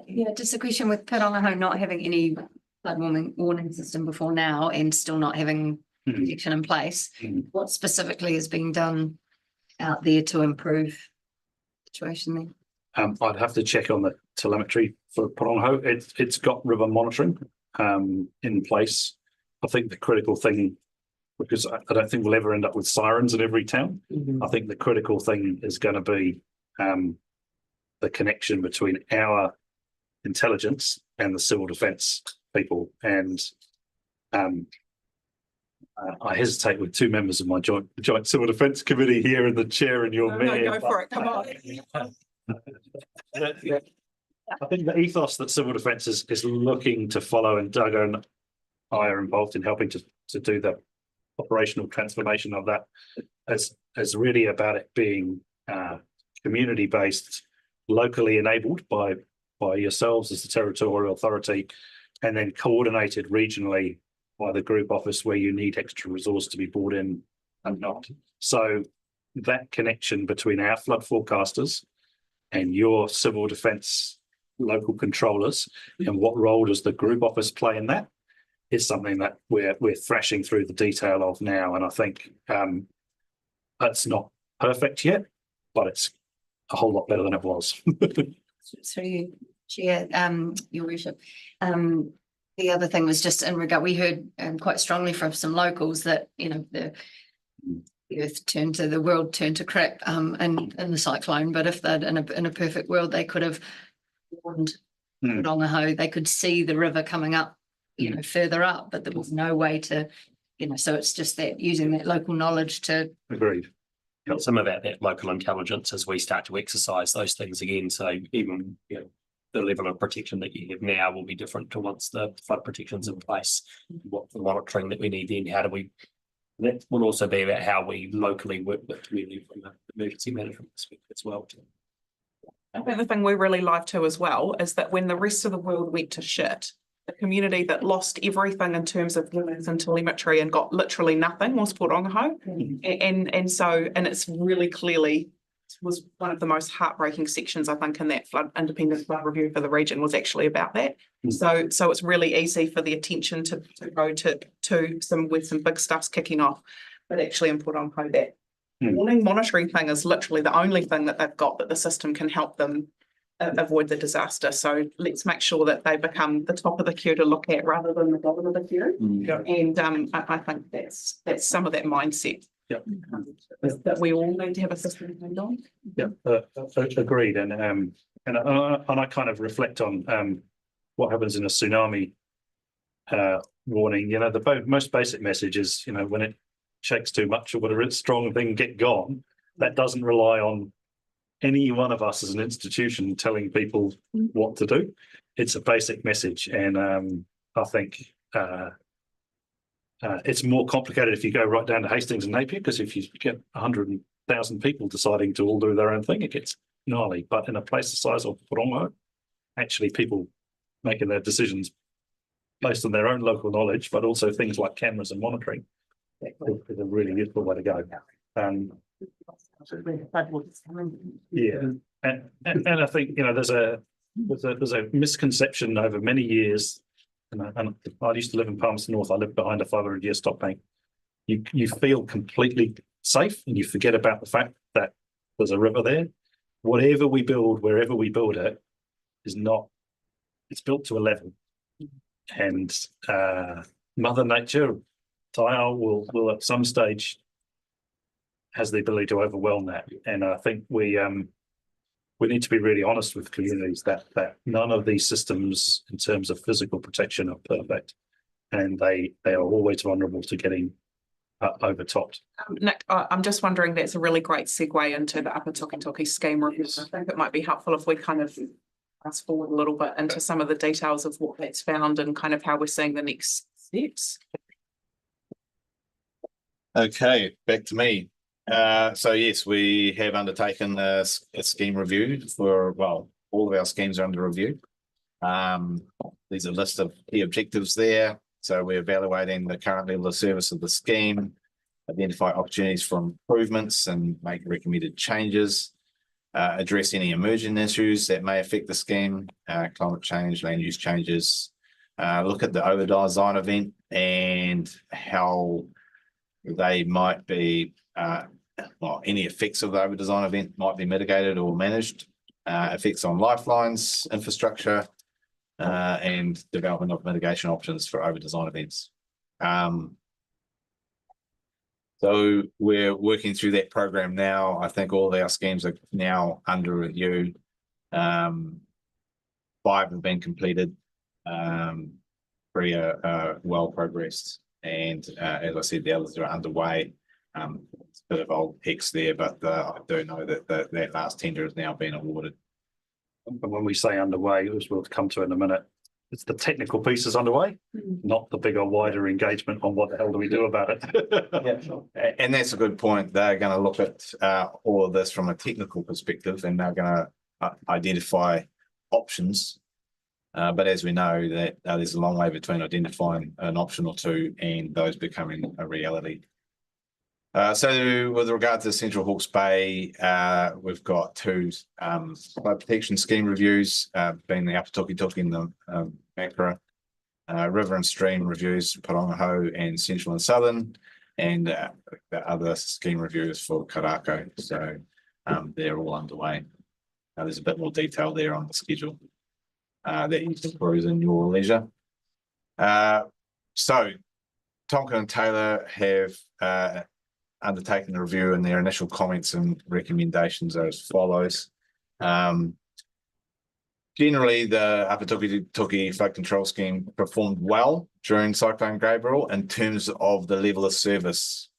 Yeah, just a question with Pirangaho not having any flood warning system before now and still not having protection in place. What specifically is being done out there to improve the situation there? I'd have to check on the telemetry for Pirangaho. It's got river monitoring in place. I think the critical thing, because I don't think we'll ever end up with sirens in every town. I think the critical thing is going to be the connection between our intelligence and the civil defence people. And I hesitate with 2 members of my joint civil defence committee here in the chair and your mayor. No, go for it. Come on. I think the ethos that civil defence is looking to follow, and Doug and I are involved in helping to do the operational transformation of that, as really about it being community based, locally enabled by yourselves as the territorial authority, and then coordinated regionally by the group office where you need extra resource to be brought in and not. So that connection between our flood forecasters and your civil defence local controllers, and what role does the group office play in that, is something that we're thrashing through the detail of now. And I think it's not perfect yet, but it's a whole lot better than it was. Through you, Chair, Your Worship. The other thing was just in regard, we heard quite strongly from some locals that, the earth turned to, the world turned to crap in the cyclone, but if they'd in a perfect world, they could have warned Pirangaho, they could see the river coming up, further up, but there was no way to, so it's just that using that local knowledge to Agreed. got some of that local intelligence as we start to exercise those things again. So even, the level of protection that you have now will be different to once the flood protection's in place. What the monitoring that we need then, that will also be about how we locally work with community from an emergency management perspective as well. I think the thing we really like too as well is that when the rest of the world went to shit, the community that lost everything in terms of limits and telemetry and got literally nothing was Porongaho. And it's really clearly was one of the most heartbreaking sections, I think, in that independent flood review for the region was actually about that. So it's really easy for the attention to go to some big stuff's kicking off, but actually in Porongaho that warning monitoring thing is literally the only thing that they've got that the system can help them avoid the disaster. So let's make sure that they become the top of the queue to look at rather than the bottom of the queue. And I think that's some of that mindset. That we all need to have a system on. Agreed. And I kind of reflect on what happens in a tsunami warning. The most basic message is, when it shakes too much or whatever, it's strong thing, get gone. That doesn't rely on any one of us as an institution telling people what to do. It's a basic message, and I think it's more complicated if you go right down to Hastings and Napier, because if you get 100,000 people deciding to all do their own thing, it gets gnarly. But in a place the size of Porongaho, actually people making their decisions based on their own local knowledge, but also things like cameras and monitoring is a really useful way to go. And I think there's a misconception over many years. And I used to live in Palmerston North. I lived behind a 500-year stock bank. You feel completely safe, and you forget about the fact that there's a river there. Whatever we build, wherever we build it, it's built to a level, and Mother Nature, Taiao will at some stage has the ability to overwhelm that. And I think we need to be really honest with communities that none of these systems in terms of physical protection are perfect, and they are always vulnerable to getting overtopped. Nick, I'm just wondering, that's a really great segue into the Upper Toki scheme review. I think it might be helpful if we kind of fast forward a little bit into some of the details of what that's found and kind of how we're seeing the next steps. Okay, back to me. So yes, we have undertaken a scheme review for, all of our schemes are under review. There's a list of key objectives there. So we're evaluating the current level of service of the scheme, identify opportunities for improvements and make recommended changes, address any emerging issues that may affect the scheme, climate change, land use changes, look at the over design event and how they might be any effects of the over design event might be mitigated or managed, effects on lifelines, infrastructure, and development of mitigation options for over design events. So we're working through that program now. I think all of our schemes are now under review. 5 have been completed, 3 are well progressed, and as I said, the others are underway. It's a bit of old hex there, but I do know that that last tender has now been awarded. But when we say underway, as we'll come to in a minute, it's the technical pieces underway, not the bigger, wider engagement on what the hell do we do about it. And that's a good point. They're going to look at all of this from a technical perspective, and they're going to identify options. But as we know, that there's a long way between identifying an option or two and those becoming a reality. So with regard to Central Hawke's Bay, we've got 2 flood protection scheme reviews, being the Upper Toki and the Makara, river and stream reviews, Porongaho and Central and Southern, and the other scheme reviews for Karako. So they're all underway. There's a bit more detail there on the schedule that you can peruse in your leisure. So Tonkin and Taylor have undertaken the review, and their initial comments and recommendations are as follows. Generally, the Upper Toki flood control scheme performed well during Cyclone Gabriel in terms of the level of service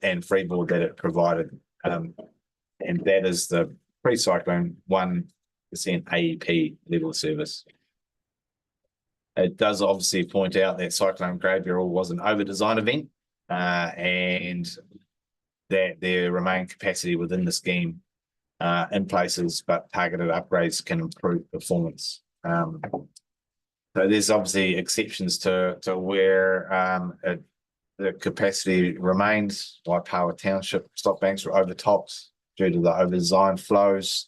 and freeboard that it provided. And that is the pre-cyclone 1% AEP level of service. It does obviously point out that Cyclone Gabriel was an over-design event, and that there remain capacity within the scheme in places, but targeted upgrades can improve performance. So there's obviously exceptions to where the capacity remains. Waipawa Township stop banks were overtopped due to the over-design flows.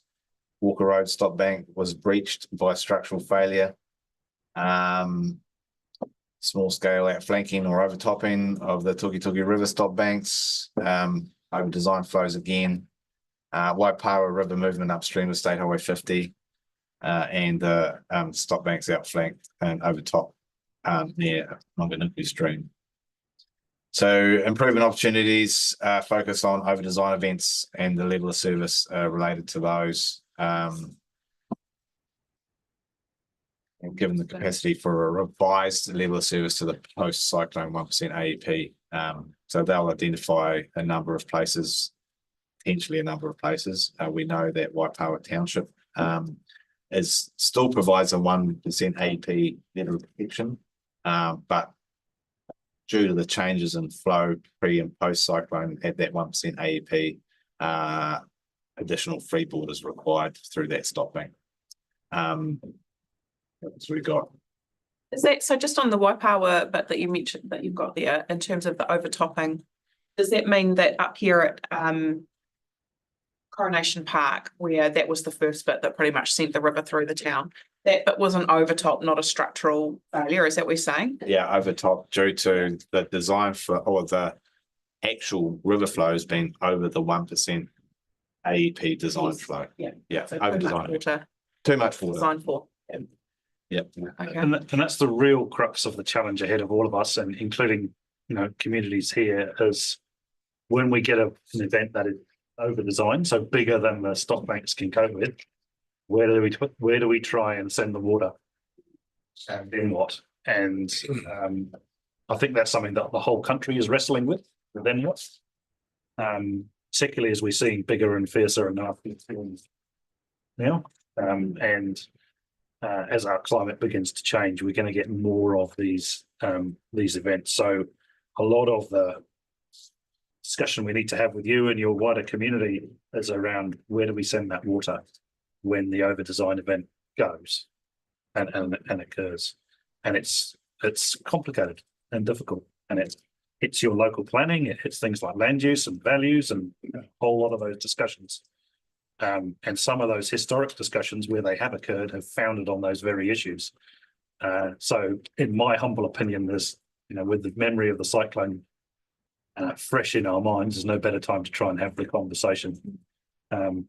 Walker Road stop bank was breached by structural failure. Small scale outflanking or overtopping of the Tukituki River stop banks. Over-design flows again. Waipawa River movement upstream of State Highway 50. And the stop banks outflanked and overtop near Manganuku Stream. So improvement opportunities focus on over-design events and the level of service related to those. And given the capacity for a revised level of service to the post-cyclone 1% AEP. So they'll identify a number of places, potentially a number of places. We know that Waipawa Township still provides a 1% AEP level of protection, but due to the changes in flow pre and post cyclone at that 1% AEP, additional freeboard is required through that stop bank. That's what we got. Is that so? Just on the Waipawa bit that you mentioned that you've got there in terms of the overtopping, does that mean that up here at Coronation Park, where that was the first bit that pretty much sent the river through the town, that bit was an overtop, not a structural failure? Is that what you're saying? Yeah, overtop due to the design or the actual river flows being over the 1% AEP design flow. Yeah. Yeah, So over design. Too much water. Design for. Yep. Okay. And that's the real crux of the challenge ahead of all of us, and including, communities here, is when we get an event that is over designed, so bigger than the stop banks can cope with, where do we try and send the water, and then what? And I think that's something that the whole country is wrestling with. Then what? Particularly as we're seeing bigger and fiercer and nasty storms now, and as our climate begins to change, we're going to get more of these events. So a lot of the discussion we need to have with you and your wider community is around where do we send that water when the over-design event goes and occurs. And it's complicated and difficult, and it's your local planning, it hits things like land use and values and a whole lot of those discussions. And some of those historic discussions where they have occurred have founded on those very issues. So in my humble opinion, there's, with the memory of the cyclone fresh in our minds, there's no better time to try and have the conversation,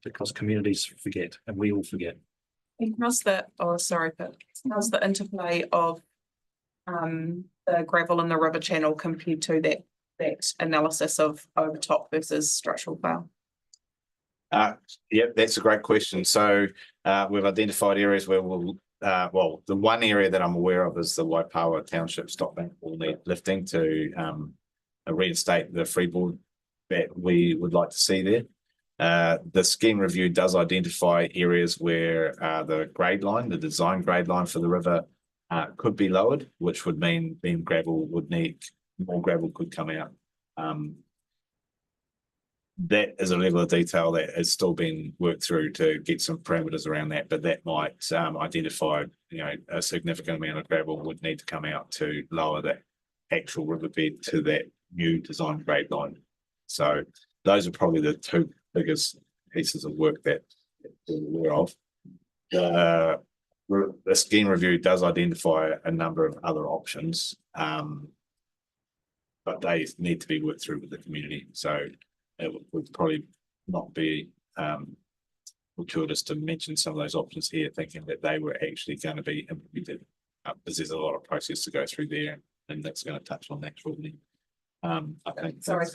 because communities forget and we all forget. And how's the interplay of the gravel in the river channel compared to that analysis of overtop versus structural fail? Yep, that's a great question. So we've identified areas where the one area that I'm aware of is the Waipawa Township stop bank will need lifting to reinstate the freeboard that we would like to see there. The scheme review does identify areas where the design grade line for the river could be lowered, which would mean more gravel could come out. That is a level of detail that is still being worked through to get some parameters around that, but that might identify, a significant amount of gravel would need to come out to lower that actual riverbed to that new design grade line. So those are probably the two biggest pieces of work that we're aware of. The scheme review does identify a number of other options, but they need to be worked through with the community. So it would probably not be fortuitous to mention some of those options here, thinking that they were actually going to be implemented, because there's a lot of process to go through there, and that's going to touch on that shortly. I think. Sorry,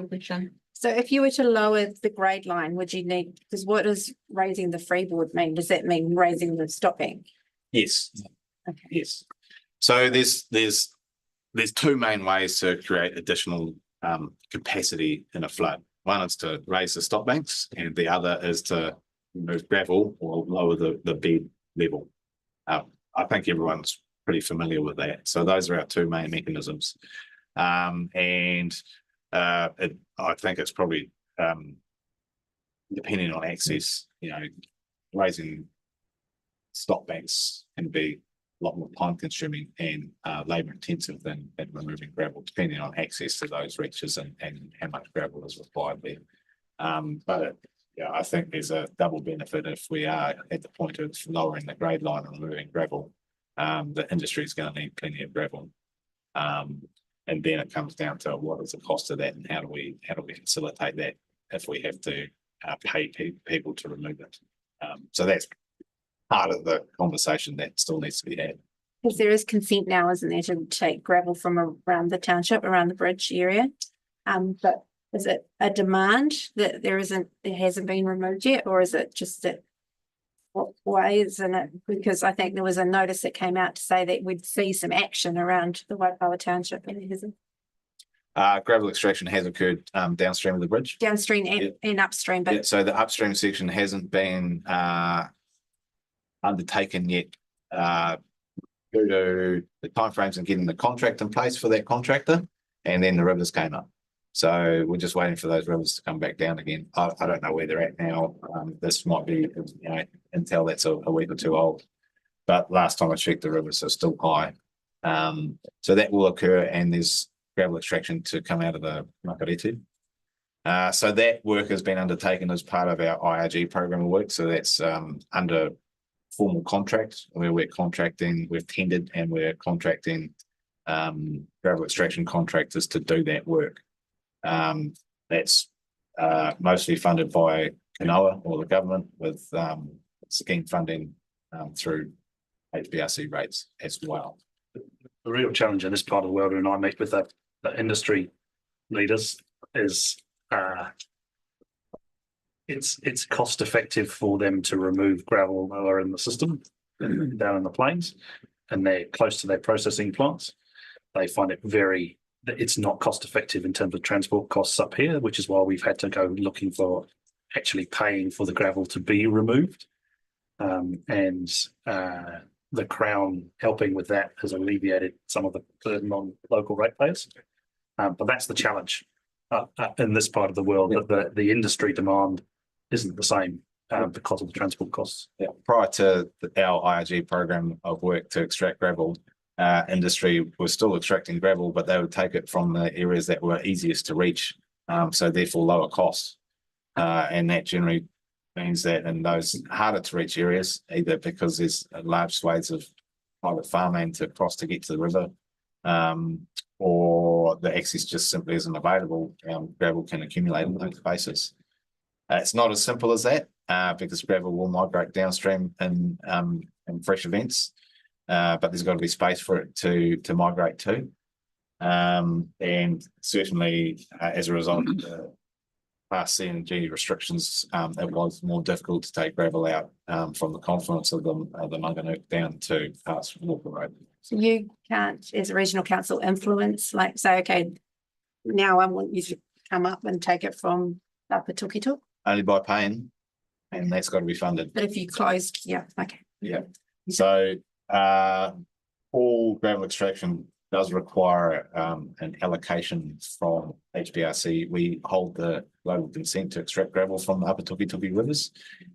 question. So if you were to lower the grade line, would you need, because what does raising the freeboard mean? Does that mean raising the stopping? Yes. Okay. Yes. So there's two main ways to create additional capacity in a flood. One is to raise the stop banks and the other is to remove gravel or lower the bed level. I think everyone's pretty familiar with that. So those are our two main mechanisms. I think it's probably depending on access, raising stop banks can be a lot more time consuming and labour intensive than removing gravel, depending on access to those reaches and how much gravel is required there. I think there's a double benefit if we are at the point of lowering the grade line and removing gravel. The industry is going to need plenty of gravel. And then it comes down to what is the cost of that and how do we facilitate that if we have to pay people to remove it. So that's part of the conversation that still needs to be had. Because there is consent now, isn't there, to take gravel from around the township, around the bridge area. But is it a demand that it hasn't been removed yet, or is it just that what way isn't it? Because I think there was a notice that came out to say that we'd see some action around the Waipawa township, and it hasn't. Gravel extraction has occurred downstream of the bridge. Downstream and upstream, but So the upstream section hasn't been undertaken yet due to the timeframes and getting the contract in place for that contractor, and then the rivers came up. So we're just waiting for those rivers to come back down again. I don't know where they're at now. This might be, until that's a week or two old. But last time I checked, the rivers are still high. So that will occur, and there's gravel extraction to come out of the Makarete. So that work has been undertaken as part of our IRG program of work. So that's under formal contract where we're contracting, we've tendered and we're contracting gravel extraction contractors to do that work. That's mostly funded by Kanoa or the government with scheme funding through HBRC rates as well. The real challenge in this part of the world, and I meet with the industry leaders, is it's cost effective for them to remove gravel lower in the system down in the plains, and they're close to their processing plants. They find it's not cost effective in terms of transport costs up here, which is why we've had to go looking for actually paying for the gravel to be removed. The Crown helping with that has alleviated some of the burden on local ratepayers. But that's the challenge in this part of the world, that the industry demand isn't the same because of the transport costs. Yeah. Prior to our IRG program of work to extract gravel, industry was still extracting gravel, but they would take it from the areas that were easiest to reach, so therefore lower costs. And that generally means that in those harder to reach areas, either because there's large swathes of private farmland to cross to get to the river, or the access just simply isn't available, gravel can accumulate in those places. It's not as simple as that, because gravel will migrate downstream in fresh events, but there's got to be space for it to migrate to. And certainly as a result of the past CNG restrictions, it was more difficult to take gravel out from the confluence of the Manganuk down to past Walker Road. so you can't, as a regional council, influence, like say, okay, now I want you to come up and take it from Lapatukitu. Only by paying, and that's got to be funded. But if you closed, yeah, okay. Yeah. So all gravel extraction does require an allocation from HBRC. We hold the global consent to extract gravel from the upper Tukituki rivers,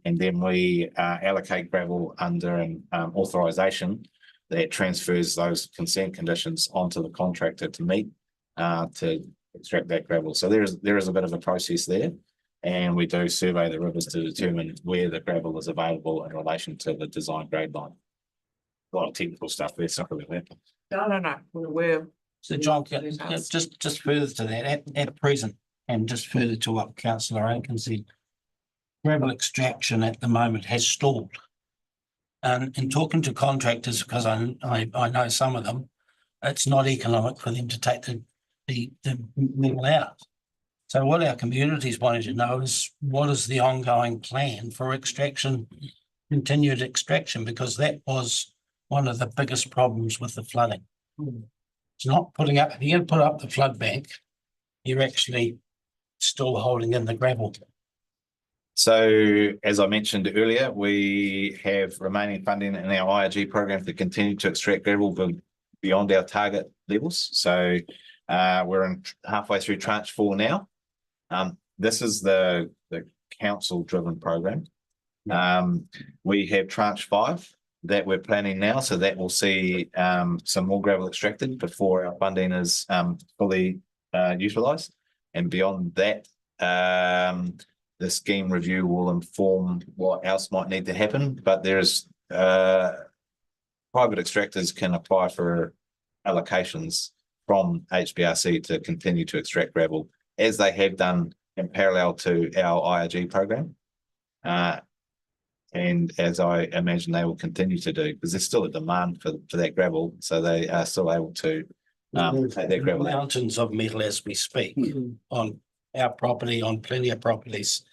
and then we allocate gravel under an authorization that transfers those consent conditions onto the contractor to meet to extract that gravel. So there is a bit of a process there, and we do survey the rivers to determine where the gravel is available in relation to the design grade line. A lot of technical stuff there, something like that. No. We're So John, just further to that, at present, and just further to what Councillor Aiken said, gravel extraction at the moment has stalled. And in talking to contractors, because I know some of them, it's not economic for them to take the metal out. So what our communities wanted to know is, what is the ongoing plan for extraction, continued extraction, because that was one of the biggest problems with the flooding. It's not putting up, if you're going to put up the flood bank, you're actually still holding in the gravel? So as I mentioned earlier, we have remaining funding in our IRG program to continue to extract gravel beyond our target levels. So we're halfway through tranche 4 now. This is the council driven program. We have tranche 5 that we're planning now, so that will see some more gravel extracted before our funding is fully utilised. And beyond that, the scheme review will inform what else might need to happen, but there's private extractors can apply for allocations from HBRC to continue to extract gravel, as they have done in parallel to our IRG program. And as I imagine they will continue to do, because there's still a demand for that gravel, so they are still able to take that gravel out. Mountains of metal as we speak on our property, on plenty of properties,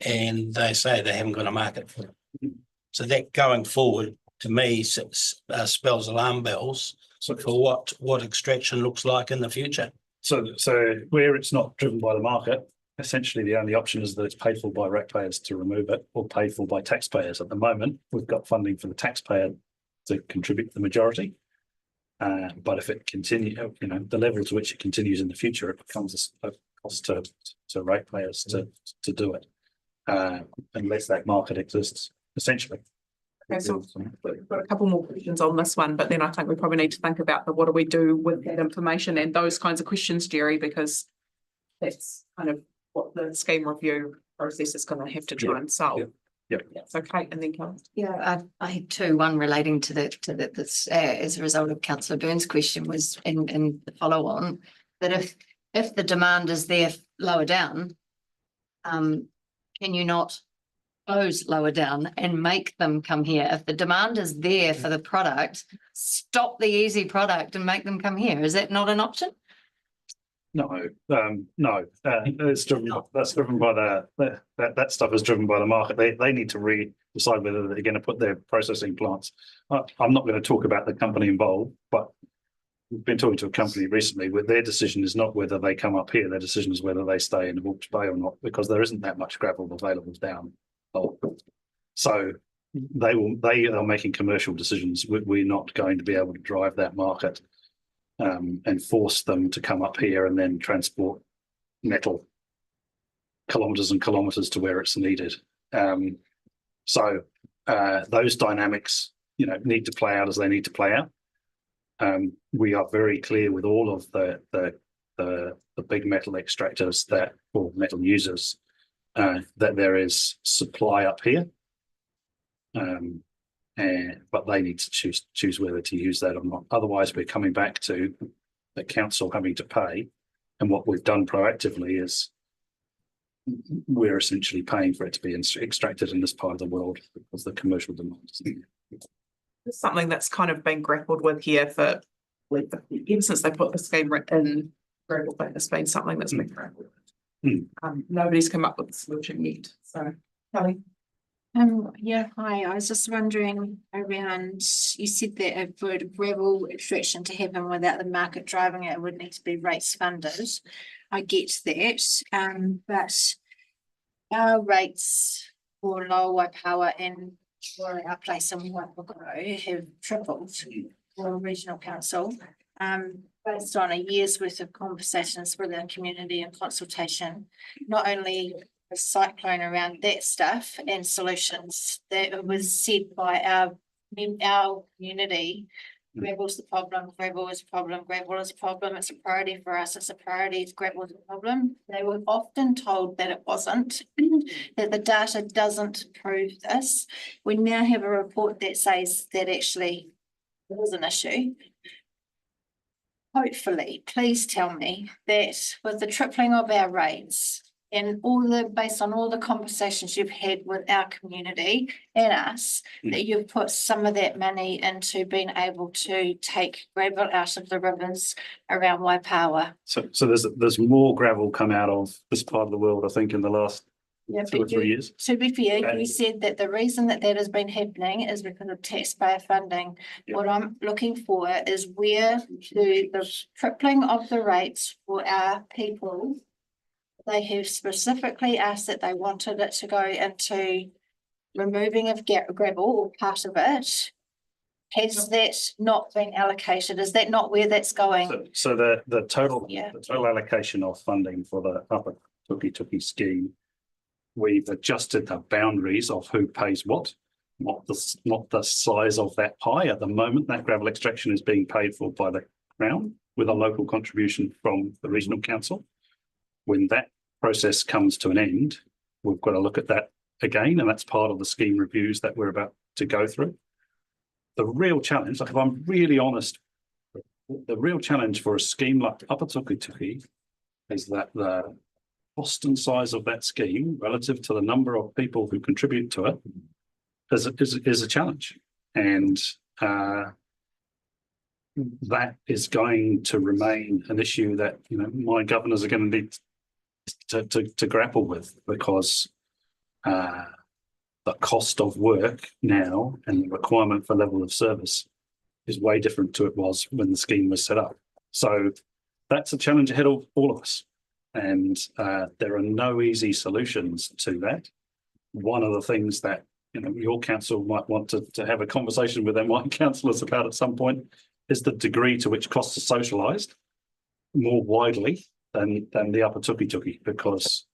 and they say they haven't got a market for it. So that going forward, to me, spells alarm bells for what extraction looks like in the future. So where it's not driven by the market, essentially the only option is that it's paid for by ratepayers to remove it, or paid for by taxpayers. At the moment, we've got funding for the taxpayer to contribute the majority. But if it continues, the level to which it continues in the future, it becomes a cost to ratepayers to do it, unless that market exists, essentially. Okay, so we've got a couple more questions on this one, but then I think we probably need to think about what do we do with that information and those kinds of questions, Jerry, because that's kind of what the scheme review process is going to have to try and solve. That's okay. And then Kelly. Yeah, I had two. One relating to this as a result of Councillor Byrne's question was in the follow on that if the demand is there lower down, can you not close lower down and make them come here? If the demand is there for the product, stop the easy product and make them come here. Is that not an option? No, it's driven. That's driven by that stuff is driven by the market. They need to decide whether they're going to put their processing plants. I'm not going to talk about the company involved, but we've been talking to a company recently where their decision is not whether they come up here. Their decision is whether they stay in Hawke's Bay or not, because there isn't that much gravel available down. So they are making commercial decisions. We're not going to be able to drive that market. And force them to come up here and then transport metal kilometres and kilometres to where it's needed. So those dynamics, need to play out as they need to play out. We are very clear with all of the big metal extractors or metal users that there is supply up here. But they need to choose whether to use that or not. Otherwise, we're coming back to the council having to pay. And what we've done proactively is we're essentially paying for it to be extracted in this part of the world because the commercial demand is there. It's something that's kind of been grappled with here for ever since they put the scheme in. Gravel plant has been something that's been grappled with. Nobody's come up with a solution yet. So, Kelly. Yeah, hi. I was just wondering around, you said that for gravel extraction to happen without the market driving it, it would need to be rates funded. I get that, but our rates for lower power and for our place in Waipago have tripled for regional council, based on a year's worth of conversations with our community and consultation, not only a cyclone around that stuff and solutions that was said by our community. Gravel's the problem, gravel is a problem, gravel is a problem, it's a priority for us, it's a priority, gravel is a problem. They were often told that it wasn't, that the data doesn't prove this. We now have a report that says that actually it is an issue. Hopefully, please tell me that with the tripling of our rates, and based on all the conversations you've had with our community and us, that you've put some of that money into being able to take gravel out of the rivers around Waipawa. So there's more gravel come out of this part of the world, I think, in the last 2 or 3 years. To be fair, you said that the reason that has been happening is because of taxpayer funding. What I'm looking for is where the tripling of the rates for our people they have specifically asked that they wanted it to go into removing of gravel or part of it. Has that not been allocated? Is that not where that's going? So the total, Yeah. the total allocation of funding for the Upper Tuki scheme, we've adjusted the boundaries of who pays what, not the size of that pie. At the moment, that gravel extraction is being paid for by the Crown with a local contribution from the regional council. When that process comes to an end, we've got to look at that again, and that's part of the scheme reviews that we're about to go through. The real challenge, like if I'm really honest, the real challenge for a scheme like Upper Tuki is that the cost and size of that scheme relative to the number of people who contribute to it is a challenge. And that is going to remain an issue that, you know, my governors are going to need to grapple with, because the cost of work now and the requirement for level of service is way different to it was when the scheme was set up. So that's a challenge ahead of all of us. And there are no easy solutions to that. One of the things that, you know, your council might want to have a conversation with their white councillors about at some point is the degree to which costs are socialised more widely than the Upper Tuki, because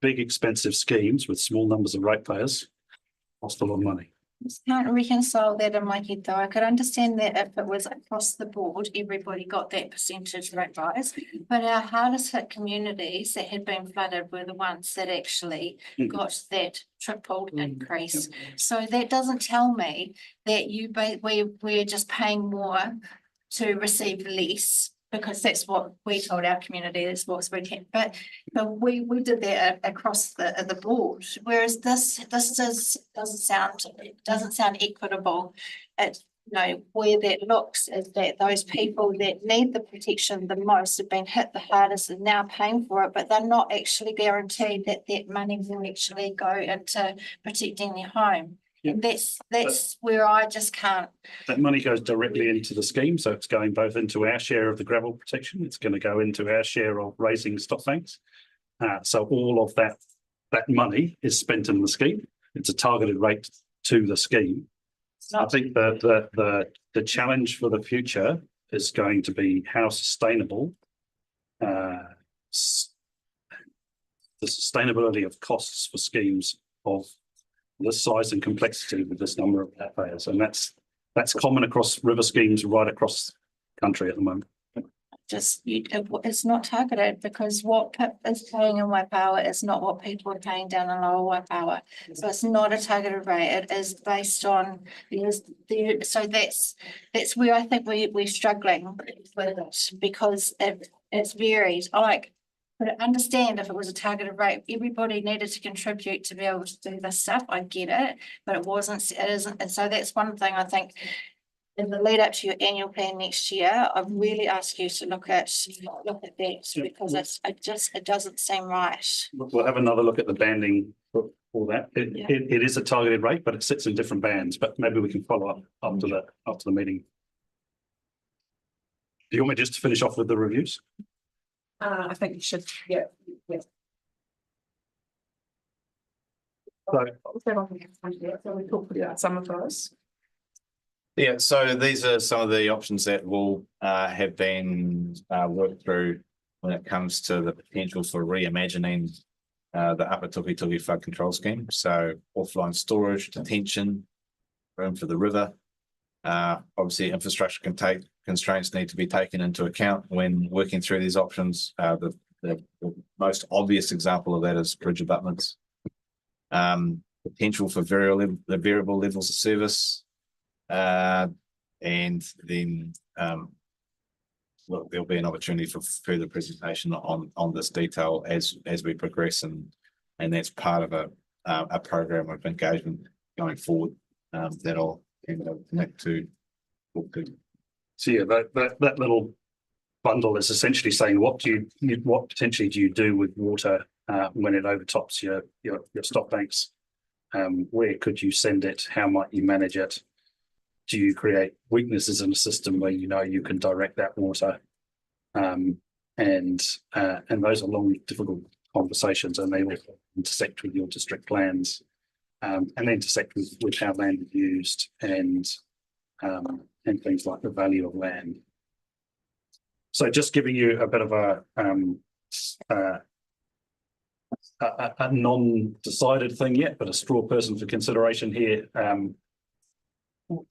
big expensive schemes with small numbers of ratepayers cost a lot of money. Just can't reconcile that in my head though. I could understand that if it was across the board, everybody got that percentage rate rise. But our hardest hit communities that had been flooded were the ones that actually got that tripled increase. So that doesn't tell me that we're just paying more to receive less, because that's what we told our community, that's what we can. But we did that across the board. Whereas this doesn't sound equitable. It, you know, where that looks is that those people that need the protection the most have been hit the hardest and now paying for it, but they're not actually guaranteed that that money will actually go into protecting their home. Yeah. And that's where I just can't. That money goes directly into the scheme, so it's going both into our share of the gravel protection. It's going to go into our share of raising stock banks. So all of that money is spent in the scheme. It's a targeted rate to the scheme. I think that the challenge for the future is going to be how sustainable the sustainability of costs for schemes of this size and complexity with this number of ratepayers, and that's common across river schemes right across the country at the moment. It's not targeted, because what PIP is paying in Waipawa is not what people are paying down in Lower Waipawa. So it's not a targeted rate. It is based on so that's where I think we're struggling with it, because it's varied. But I understand if it was a targeted rate, everybody needed to contribute to be able to do this stuff. I get it, but it isn't. And so that's one thing I think in the lead up to your annual plan next year, I really ask you to look at that, because it doesn't seem right. We'll have another look at the banding for that. It is a targeted rate, but it sits in different bands. But maybe we can follow up after the meeting. Do you want me just to finish off with the reviews? I think you should, yeah. So we talked about some of those. Yeah, so these are some of the options that will have been worked through when it comes to the potential for reimagining the Upper Tuki flood control scheme. So offline storage, detention, room for the river. Obviously, infrastructure constraints need to be taken into account when working through these options. The most obvious example of that is bridge abutments. Potential for variable levels of service. And then there'll be an opportunity for further presentation on this detail as we progress, and that's part of a program of engagement going forward that I'll hand over to Nick to talk to. So yeah, that little bundle is essentially saying what potentially do you do with water when it overtops your stock banks? Where could you send it? How might you manage it? Do you create weaknesses in a system where you know you can direct that water? And and those are long, difficult conversations, and they will intersect with your district plans, and intersect with how land is used and things like the value of land. So just giving you a bit of a non-decided thing yet, but a straw person for consideration here.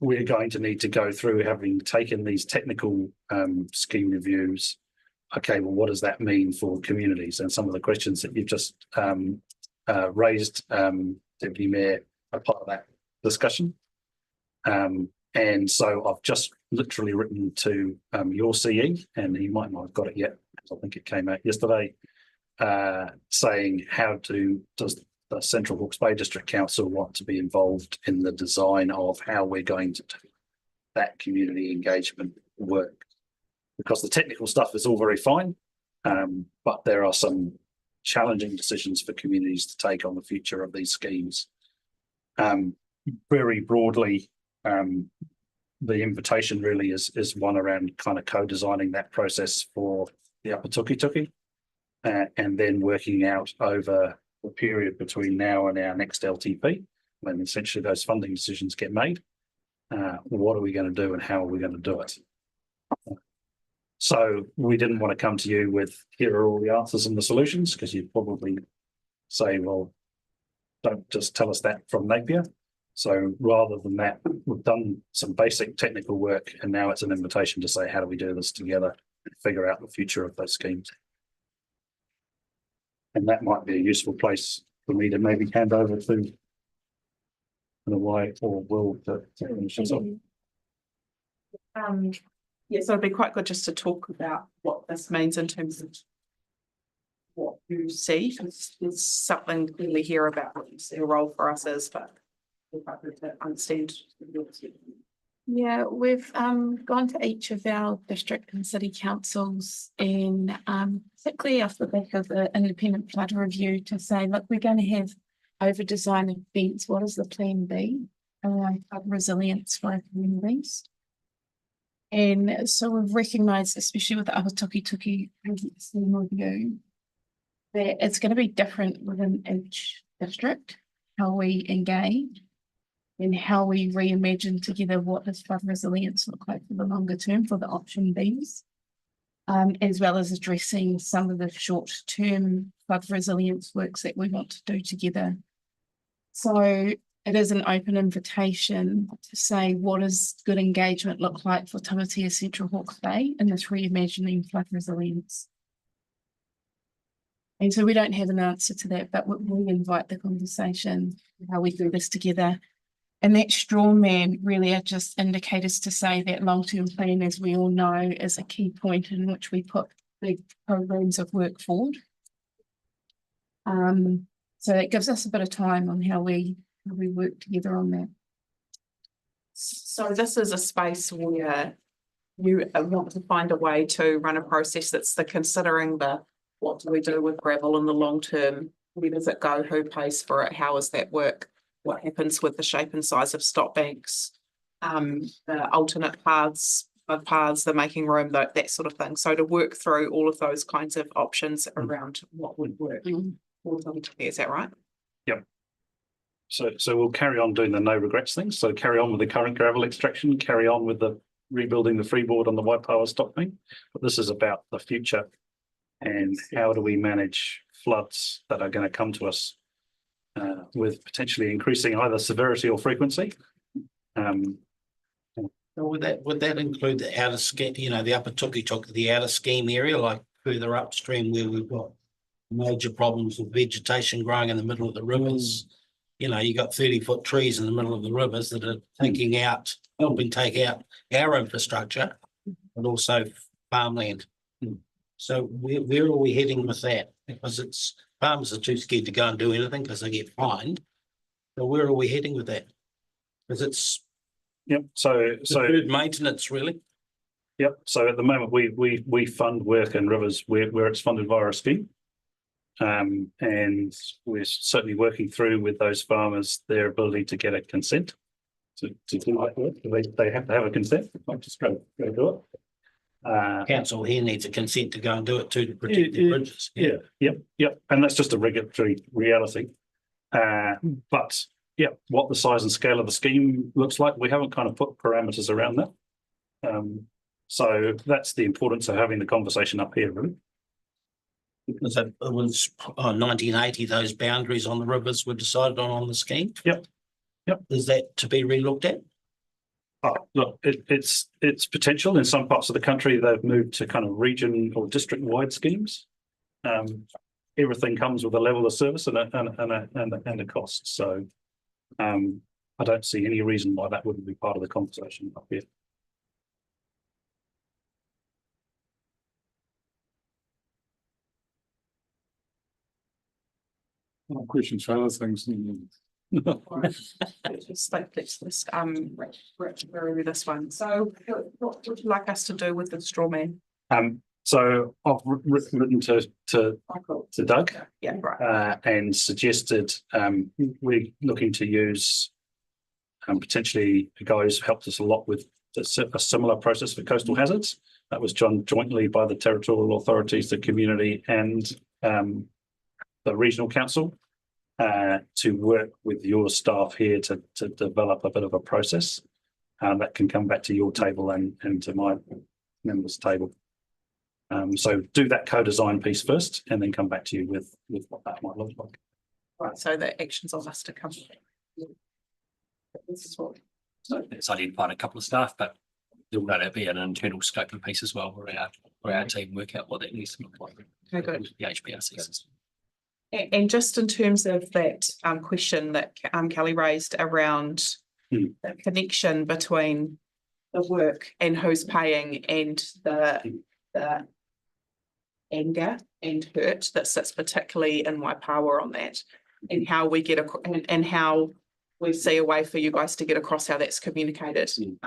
We're going to need to go through, having taken these technical scheme reviews. Okay, well, what does that mean for communities? And some of the questions that you've just raised, Deputy Mayor, are part of that discussion. And so I've just literally written to your CE, and he might not have got it yet, because I think it came out yesterday, saying does the Central Hawke's Bay District Council want to be involved in the design of how we're going to do that community engagement work? Because the technical stuff is all very fine, but there are some challenging decisions for communities to take on the future of these schemes. Very broadly, the invitation really is one around kind of co-designing that process for the Upper Tuki, and then working out over the period between now and our next LTP, when essentially those funding decisions get made. What are we going to do and how are we going to do it? So we didn't want to come to you with, here are all the answers and the solutions, because you'd probably say, well, don't just tell us that from Napier. So rather than that, we've done some basic technical work, and now it's an invitation to say, how do we do this together and figure out the future of those schemes? And that might be a useful place for me to maybe hand over to, in a way, or Will to finish this off. Yes, so it'd be quite good just to talk about what this means in terms of what you see, because there's something clearly here about what you see a role for us is, but we're quite good to understand. Yeah, we've gone to each of our district and city councils, and particularly off the back of the independent flood review, to say, look, we're going to have over design events. What is the plan B around flood resilience for our communities? And so we've recognised, especially with the Upper Tuki scheme review, that it's going to be different within each district, how we engage and how we reimagine together what does flood resilience look like for the longer term for the option Bs, as well as addressing some of the short-term flood resilience works that we want to do together. So it is an open invitation to say, what does good engagement look like for Tamatea Central Hawke's Bay in this reimagining flood resilience? And so we don't have an answer to that, but we invite the conversation, how we do this together. And that straw man really are just indicators to say that long-term plan, as we all know, is a key point in which we put big programs of work forward. So it gives us a bit of time on how we work together on that. So this is a space where you want to find a way to run a process that's considering what do we do with gravel in the long term? Where does it go? Who pays for it? How does that work? What happens with the shape and size of stop banks? The alternate paths, the making room, that sort of thing. So to work through all of those kinds of options around what would work. Is that right? Yep. So we'll carry on doing the no regrets things. So carry on with the current gravel extraction, carry on with the rebuilding the freeboard on the Waipawa stop bank. But this is about the future and how do we manage floods that are going to come to us with potentially increasing either severity or frequency. Would that include the outer scheme, the Upper Tuki, the outer scheme area, like further upstream where we've got major problems with vegetation growing in the middle of the rivers? You got 30-foot trees in the middle of the rivers that are helping take out our infrastructure, but also farmland. So where are we heading with that? Because farmers are too scared to go and do anything because they get fined. So where are we heading with that? Because it's so maintenance really. Yep. So at the moment we fund work in rivers where it's funded via a scheme. And we're certainly working through with those farmers their ability to get a consent to do that work. They have to have a consent, not just go do it. Council here needs a consent to go and do it too, to protect the bridges. Yep, and that's just a regulatory reality. But yeah, what the size and scale of the scheme looks like, we haven't kind of put parameters around that. So that's the importance of having the conversation up here, really. Because it was 1980, those boundaries on the rivers were decided on the scheme. Yep. Is that to be relooked at? Oh, look, it's potential. In some parts of the country, they've moved to kind of region or district-wide schemes. Everything comes with a level of service and a cost. So I don't see any reason why that wouldn't be part of the conversation up here. Questions for other things. Just like let's just review this one. So what would you like us to do with the straw man? So I've written to Doug. Yeah, right. And suggested we're looking to use potentially a guy who's helped us a lot with a similar process for coastal hazards. That was done jointly by the territorial authorities, the community, and the regional council, to work with your staff here to develop a bit of a process that can come back to your table and to my members' table. So do that co-design piece first and then come back to you with what that might look like. Right, so the actions on us to come. This is what. So it's identified a couple of staff, but there'll no doubt be an internal scoping piece as well where our team work out what that needs to look like. Okay, good. The HBRC system. And just in terms of that question that Kelly raised around the connection between the work and who's paying and the anger and hurt that sits particularly in Waipawa on that, and how we get and how we see a way for you guys to get across how that's communicated to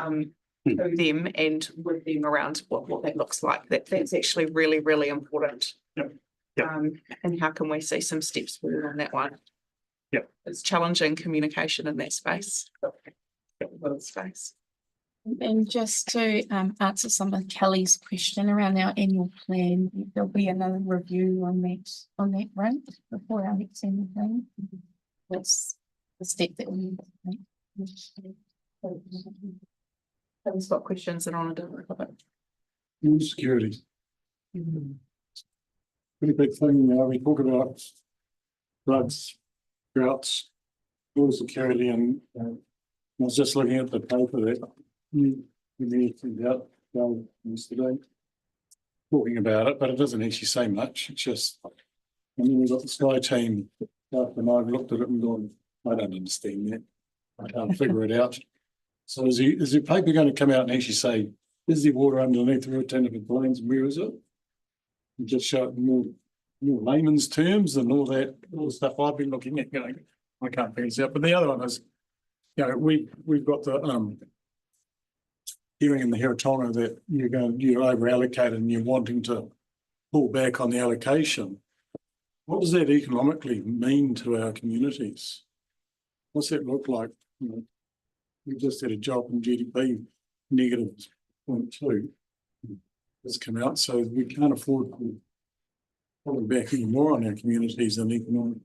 them and with them around what that looks like. That's actually really, really important. And how can we see some steps forward on that one? It's challenging communication in that space. Space. And just to answer some of Kelly's question around our annual plan, there'll be another review on that front before our next annual plan. That's the step that we need to take. Kelly's got questions that I want to do. Security. Pretty big thing. We talk about floods, droughts, water security, and I was just looking at the paper that you sent out yesterday, talking about it, but it doesn't actually say much. It's just, I mean, we've got the Sky team up, and I've looked at it and gone, I don't understand that. I can't figure it out. So is the paper going to come out and actually say, is the water underneath the Rio Tinto plains and where is it? And just show it in more layman's terms and all the stuff I've been looking at, I can't figure this out. But the other one is, we've got the hearing in the Hiratonga that you're over allocated and you're wanting to pull back on the allocation. What does that economically mean to our communities? What's that look like? We just had a job in GDP negative 0.2 has come out, so we can't afford to pull back any more on our communities than economics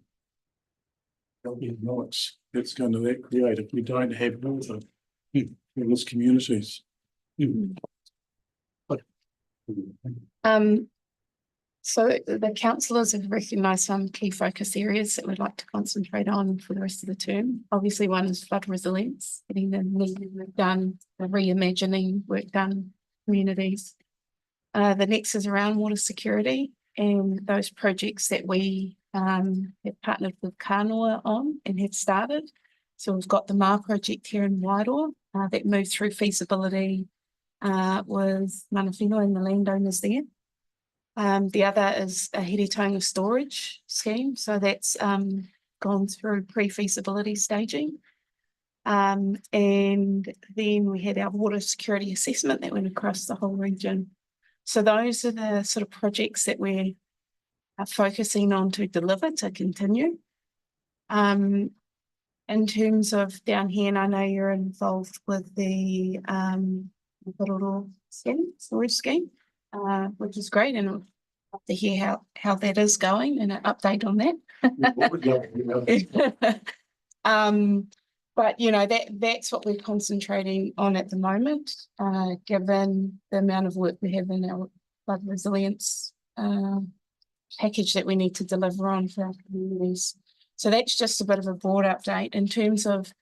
that's going to create if we don't have water in those communities. So the councillors have recognised some key focus areas that we'd like to concentrate on for the rest of the term. Obviously, one is flood resilience, getting the needed work done, the reimagining work done, communities. The next is around water security and those projects that we have partnered with Kanoa on and have started. So we've got the MAR project here in Wairoa that moved through feasibility with Mana Whenua and the landowners there. The other is a Hiritonga storage scheme. So that's gone through pre-feasibility staging. And then we had our water security assessment that went across the whole region. So those are the sort of projects that we're focusing on to deliver, to continue. In terms of down here, and I know you're involved with the Kororo scheme, storage scheme. which is great, and we'll love to hear how that is going and an update on that. But you know, that's what we're concentrating on at the moment, given the amount of work we have in our flood resilience package that we need to deliver on for our communities. So that's just a bit of a broad update in terms of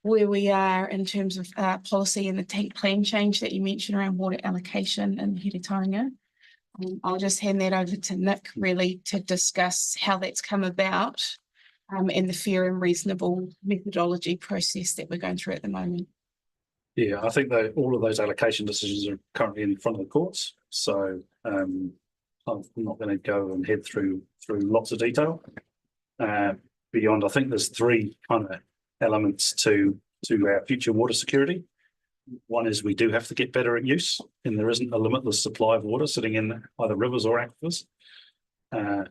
where we are in terms of policy and the tank plan change that you mentioned around water allocation in Heretaunga. I'll just hand that over to Nick really to discuss how that's come about and the fair and reasonable methodology process that we're going through at the moment. Yeah, I think that all of those allocation decisions are currently in front of the courts. So I'm not going to go and head through lots of detail. Beyond, I think there's three kind of elements to our future water security. One is we do have to get better at use, and there isn't a limitless supply of water sitting in either rivers or aquifers.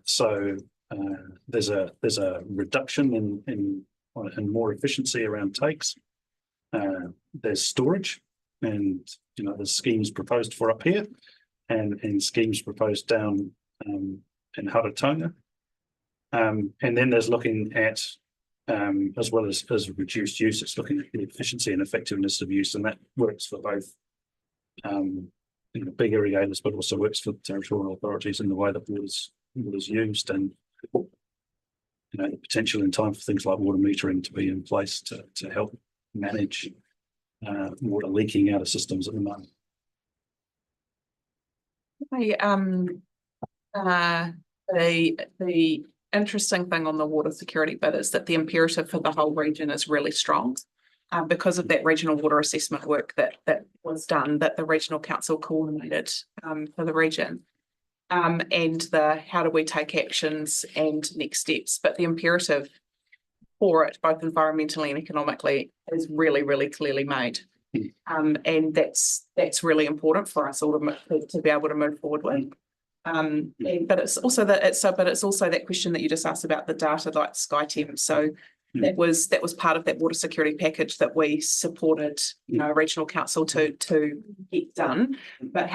So there's a reduction in more efficiency around takes. There's storage, and you know there's schemes proposed for up here, and schemes proposed down in Heretaunga. And then there's looking at as well as reduced use, it's looking at the efficiency and effectiveness of use, and that works for both big irrigators, but also works for territorial authorities in the way that water's used, and you know the potential in time for things like water metering to be in place to help manage water leaking out of systems at the moment. The interesting thing on the water security bit is that the imperative for the whole region is really strong because of that regional water assessment work that was done, that the regional council coordinated for the region, and the how do we take actions and next steps. But the imperative for it, both environmentally and economically, is really, really clearly made. And that's really important for us all to be able to move forward with. But it's also that question that you just asked about the data like SkyTem. So that was part of that water security package that we supported, you know, regional council to get done. But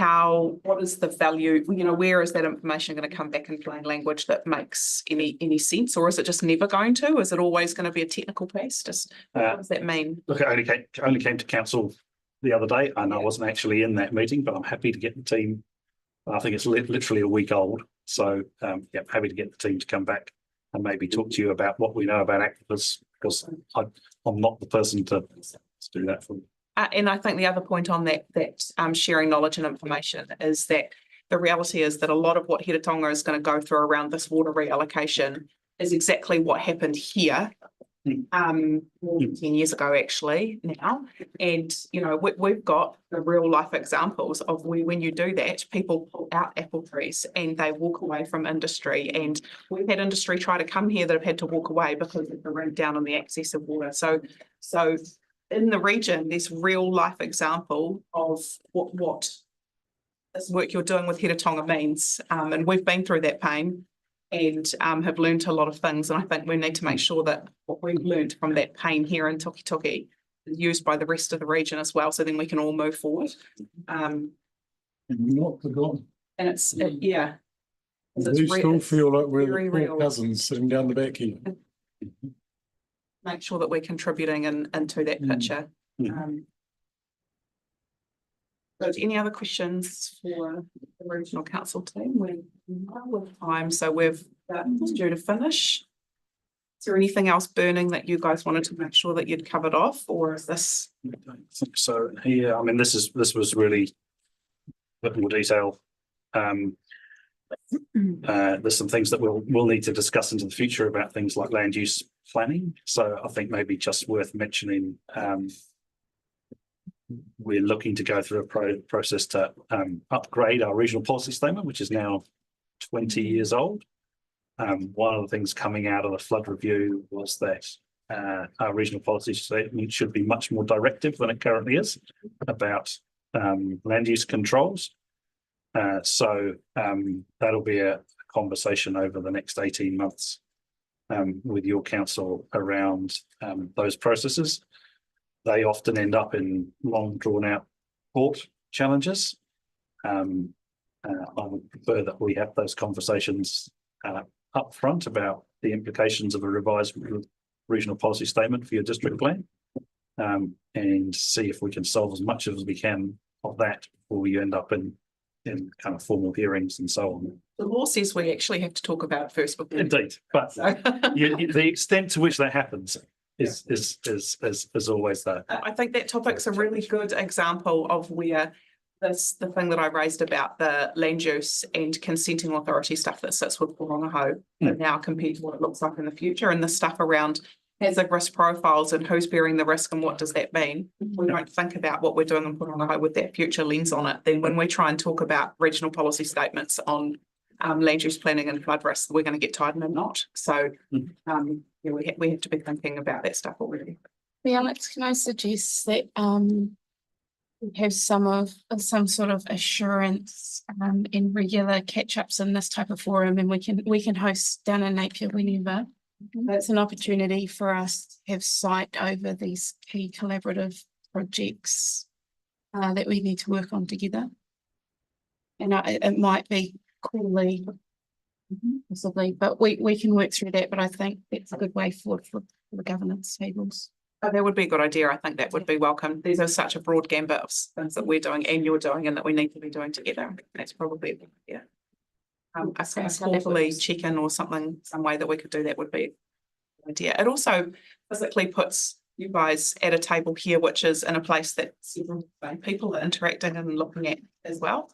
what is the value, you know, where is that information going to come back in plain language that makes any sense, or is it just never going to? Is it always going to be a technical piece? Just what does that mean? Look, it only came to council the other day, and I wasn't actually in that meeting, but I'm happy to get the team. I think it's literally a week old. So yeah, happy to get the team to come back and maybe talk to you about what we know about aquifers, because I'm not the person to do that for you. And I think the other point on that sharing knowledge and information is that the reality is that a lot of what Heretaunga is going to go through around this water reallocation is exactly what happened here more than 10 years ago actually now. And you know we've got the real life examples of when you do that, people pull out apple trees and they walk away from industry, and we've had industry try to come here that have had to walk away because of the rate down on the access of water. So in the region there's real life example of what this work you're doing with Heretaunga means, and we've been through that pain and have learned a lot of things. And I think we need to make sure that what we've learned from that pain here in Toki is used by the rest of the region as well, so then we can all move forward. And not forgotten. And yeah. We still feel like we're the poor cousins sitting down the back here. Make sure that we're contributing into that picture. So any other questions for the regional council team? We're with time, so we've due to finish. Is there anything else burning that you guys wanted to make sure that you'd covered off, or is this? I don't think so. Yeah, I mean, this was really a bit more detail. There's some things that we'll need to discuss into the future about things like land use planning. So I think maybe just worth mentioning. We're looking to go through a process to upgrade our regional policy statement, which is now 20 years old. One of the things coming out of the flood review was that our regional policy statement should be much more directive than it currently is about land use controls. So that'll be a conversation over the next 18 months with your council around those processes. They often end up in long drawn out court challenges. I would prefer that we have those conversations up front about the implications of a revised regional policy statement for your district plan. And see if we can solve as much as we can of that before you end up in kind of formal hearings and so on. The law says we actually have to talk about it first before. Indeed, but the extent to which that happens is always there. I think that topic's a really good example of where the thing that I raised about the land use and consenting authority stuff that sits with Whangaho now compared to what it looks like in the future, and the stuff around hazard risk profiles and who's bearing the risk and what does that mean. We don't think about what we're doing in Whangaho with that future lens on it. Then when we try and talk about regional policy statements on land use planning and flood risk, we're going to get tied in a knot. So we have to be thinking about that stuff already. Yeah, Alex, can I suggest that we have some sort of assurance in regular catch-ups in this type of forum, and we can host down in Napier whenever. That's an opportunity for us to have sight over these key collaborative projects that we need to work on together. And it might be quarterly, possibly, but we can work through that. But I think that's a good way forward for the governance tables. Oh, that would be a good idea. I think that would be welcome. These are such a broad gambit of things that we're doing and you're doing and that we need to be doing together. That's probably a good idea. A quarterly check-in or something, some way that we could do that would be a good idea. It also physically puts you guys at a table here, which is in a place that several people are interacting and looking at as well.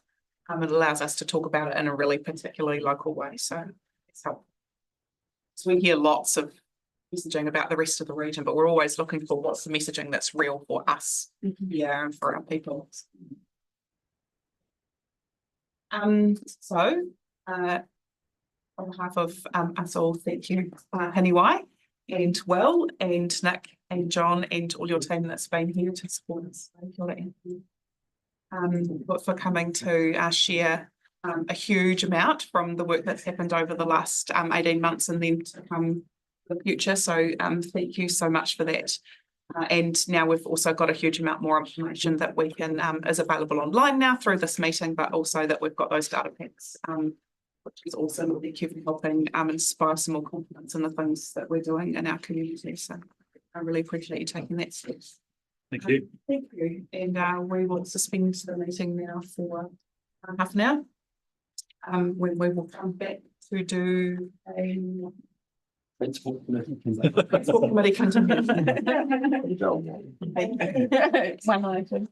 It allows us to talk about it in a really particularly local way. So it's helpful. So we hear lots of messaging about the rest of the region, but we're always looking for what's the messaging that's real for us here and for our people. On behalf of us all, thank you, Haniwai and Will and Nick and John and all your team that's been here to support us. Thank you, for coming to share a huge amount from the work that's happened over the last 18 months and then to come in the future. So thank you so much for that. And now we've also got a huge amount more information that we can is available online now through this meeting, but also that we've got those data packs, which is awesome. Thank you for helping inspire some more confidence in the things that we're doing in our community. So I really appreciate you taking that step. Thank you. Thank you. And we will suspend the meeting now for half an hour. When we will come back to do a Transport committee. committee continuation. One item.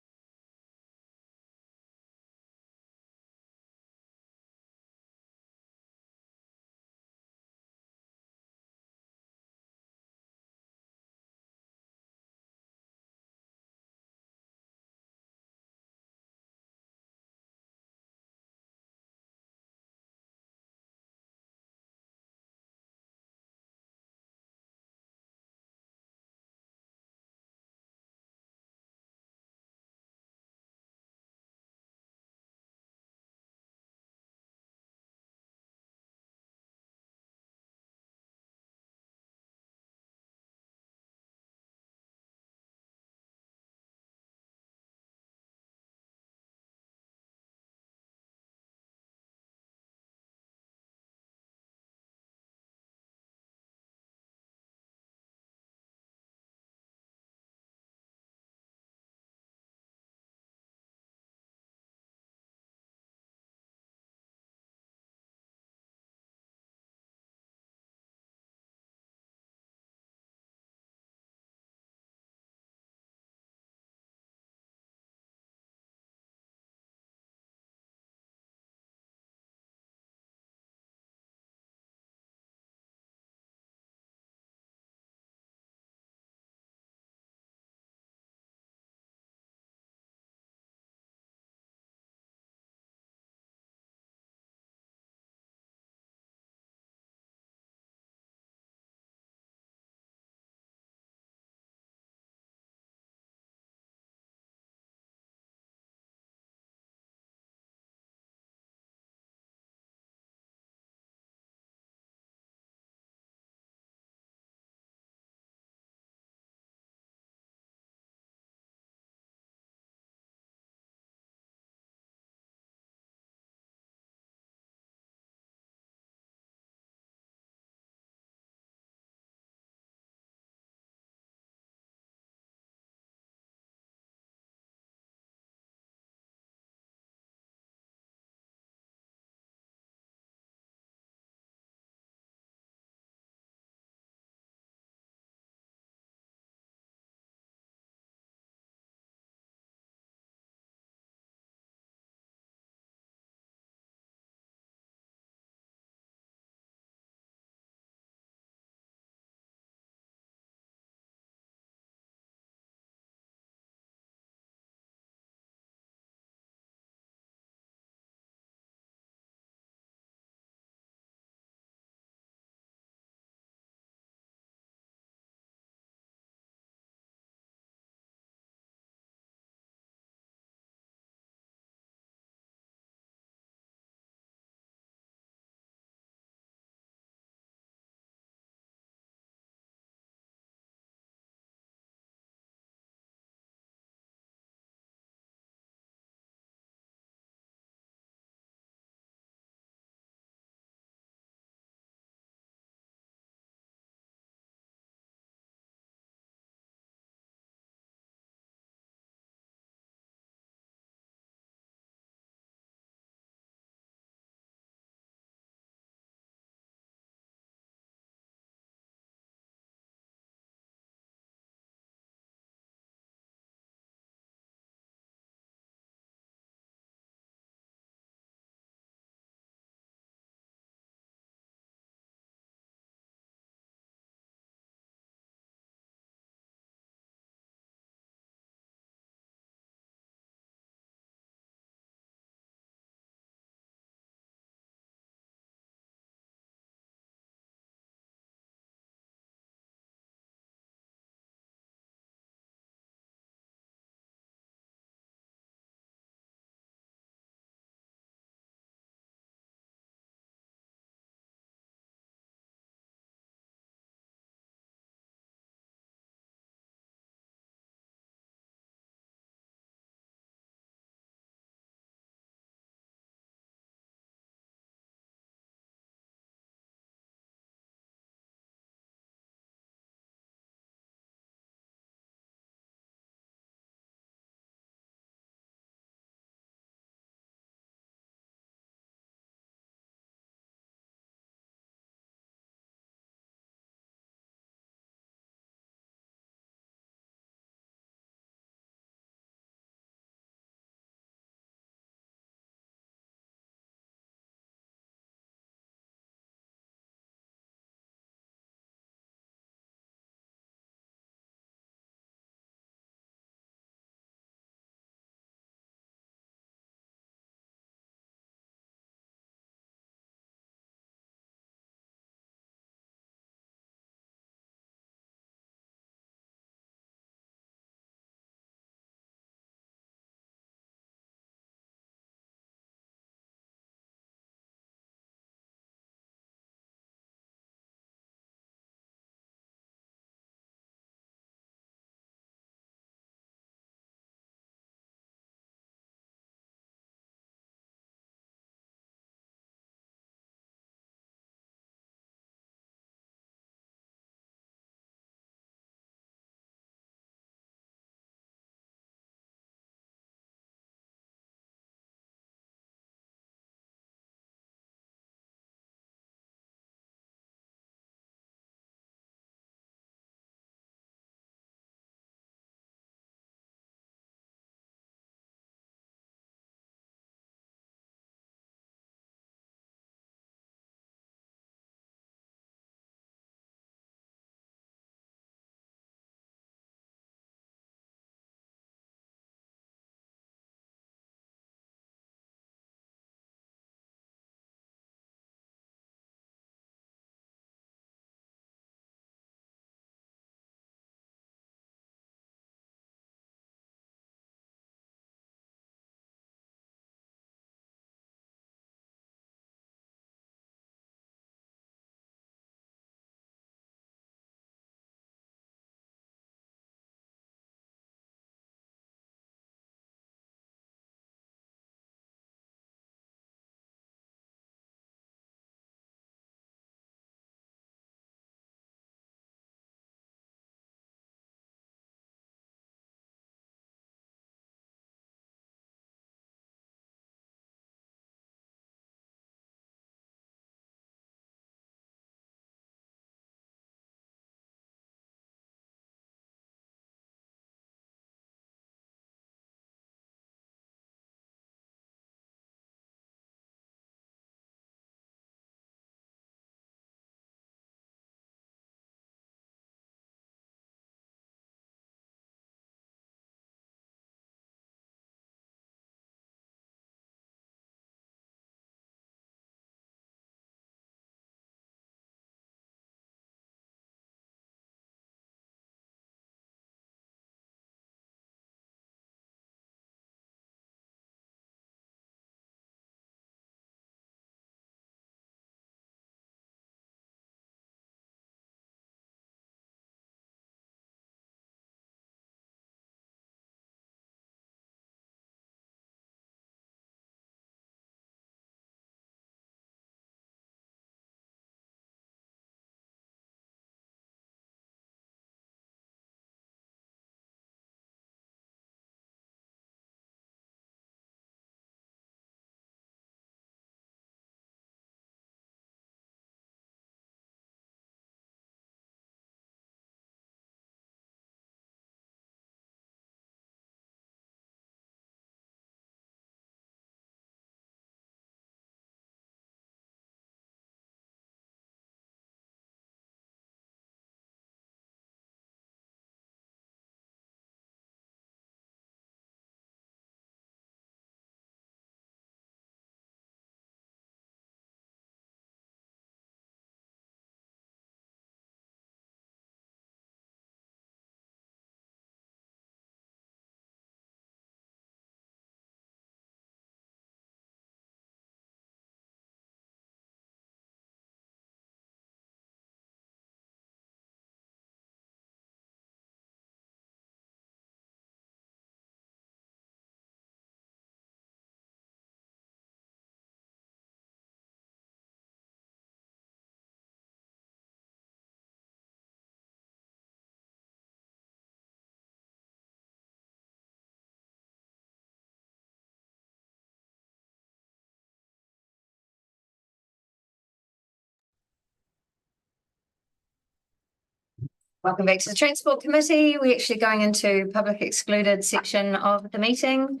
Welcome back to the Transport Committee. We're actually going into public excluded section of the meeting.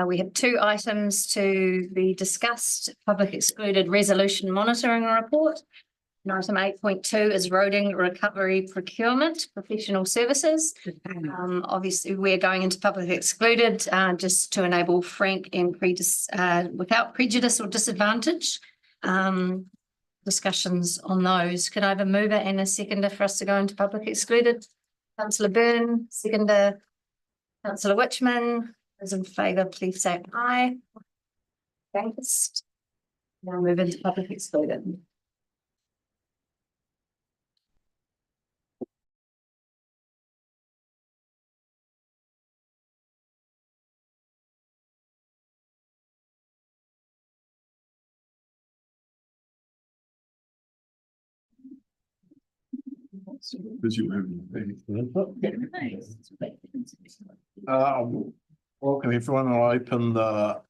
We have 2 items to be discussed. Public excluded resolution monitoring report. And item 8.2 is roading recovery procurement, professional services. Obviously, we're going into public excluded just to enable frank and without prejudice or disadvantage. Discussions on those. Could I have a mover and a seconder for us to go into public excluded? Councillor Byrne, seconder, Councillor Witchman. Those in favour, please say aye. Against. Now move into public excluded. Welcome everyone. I'll open the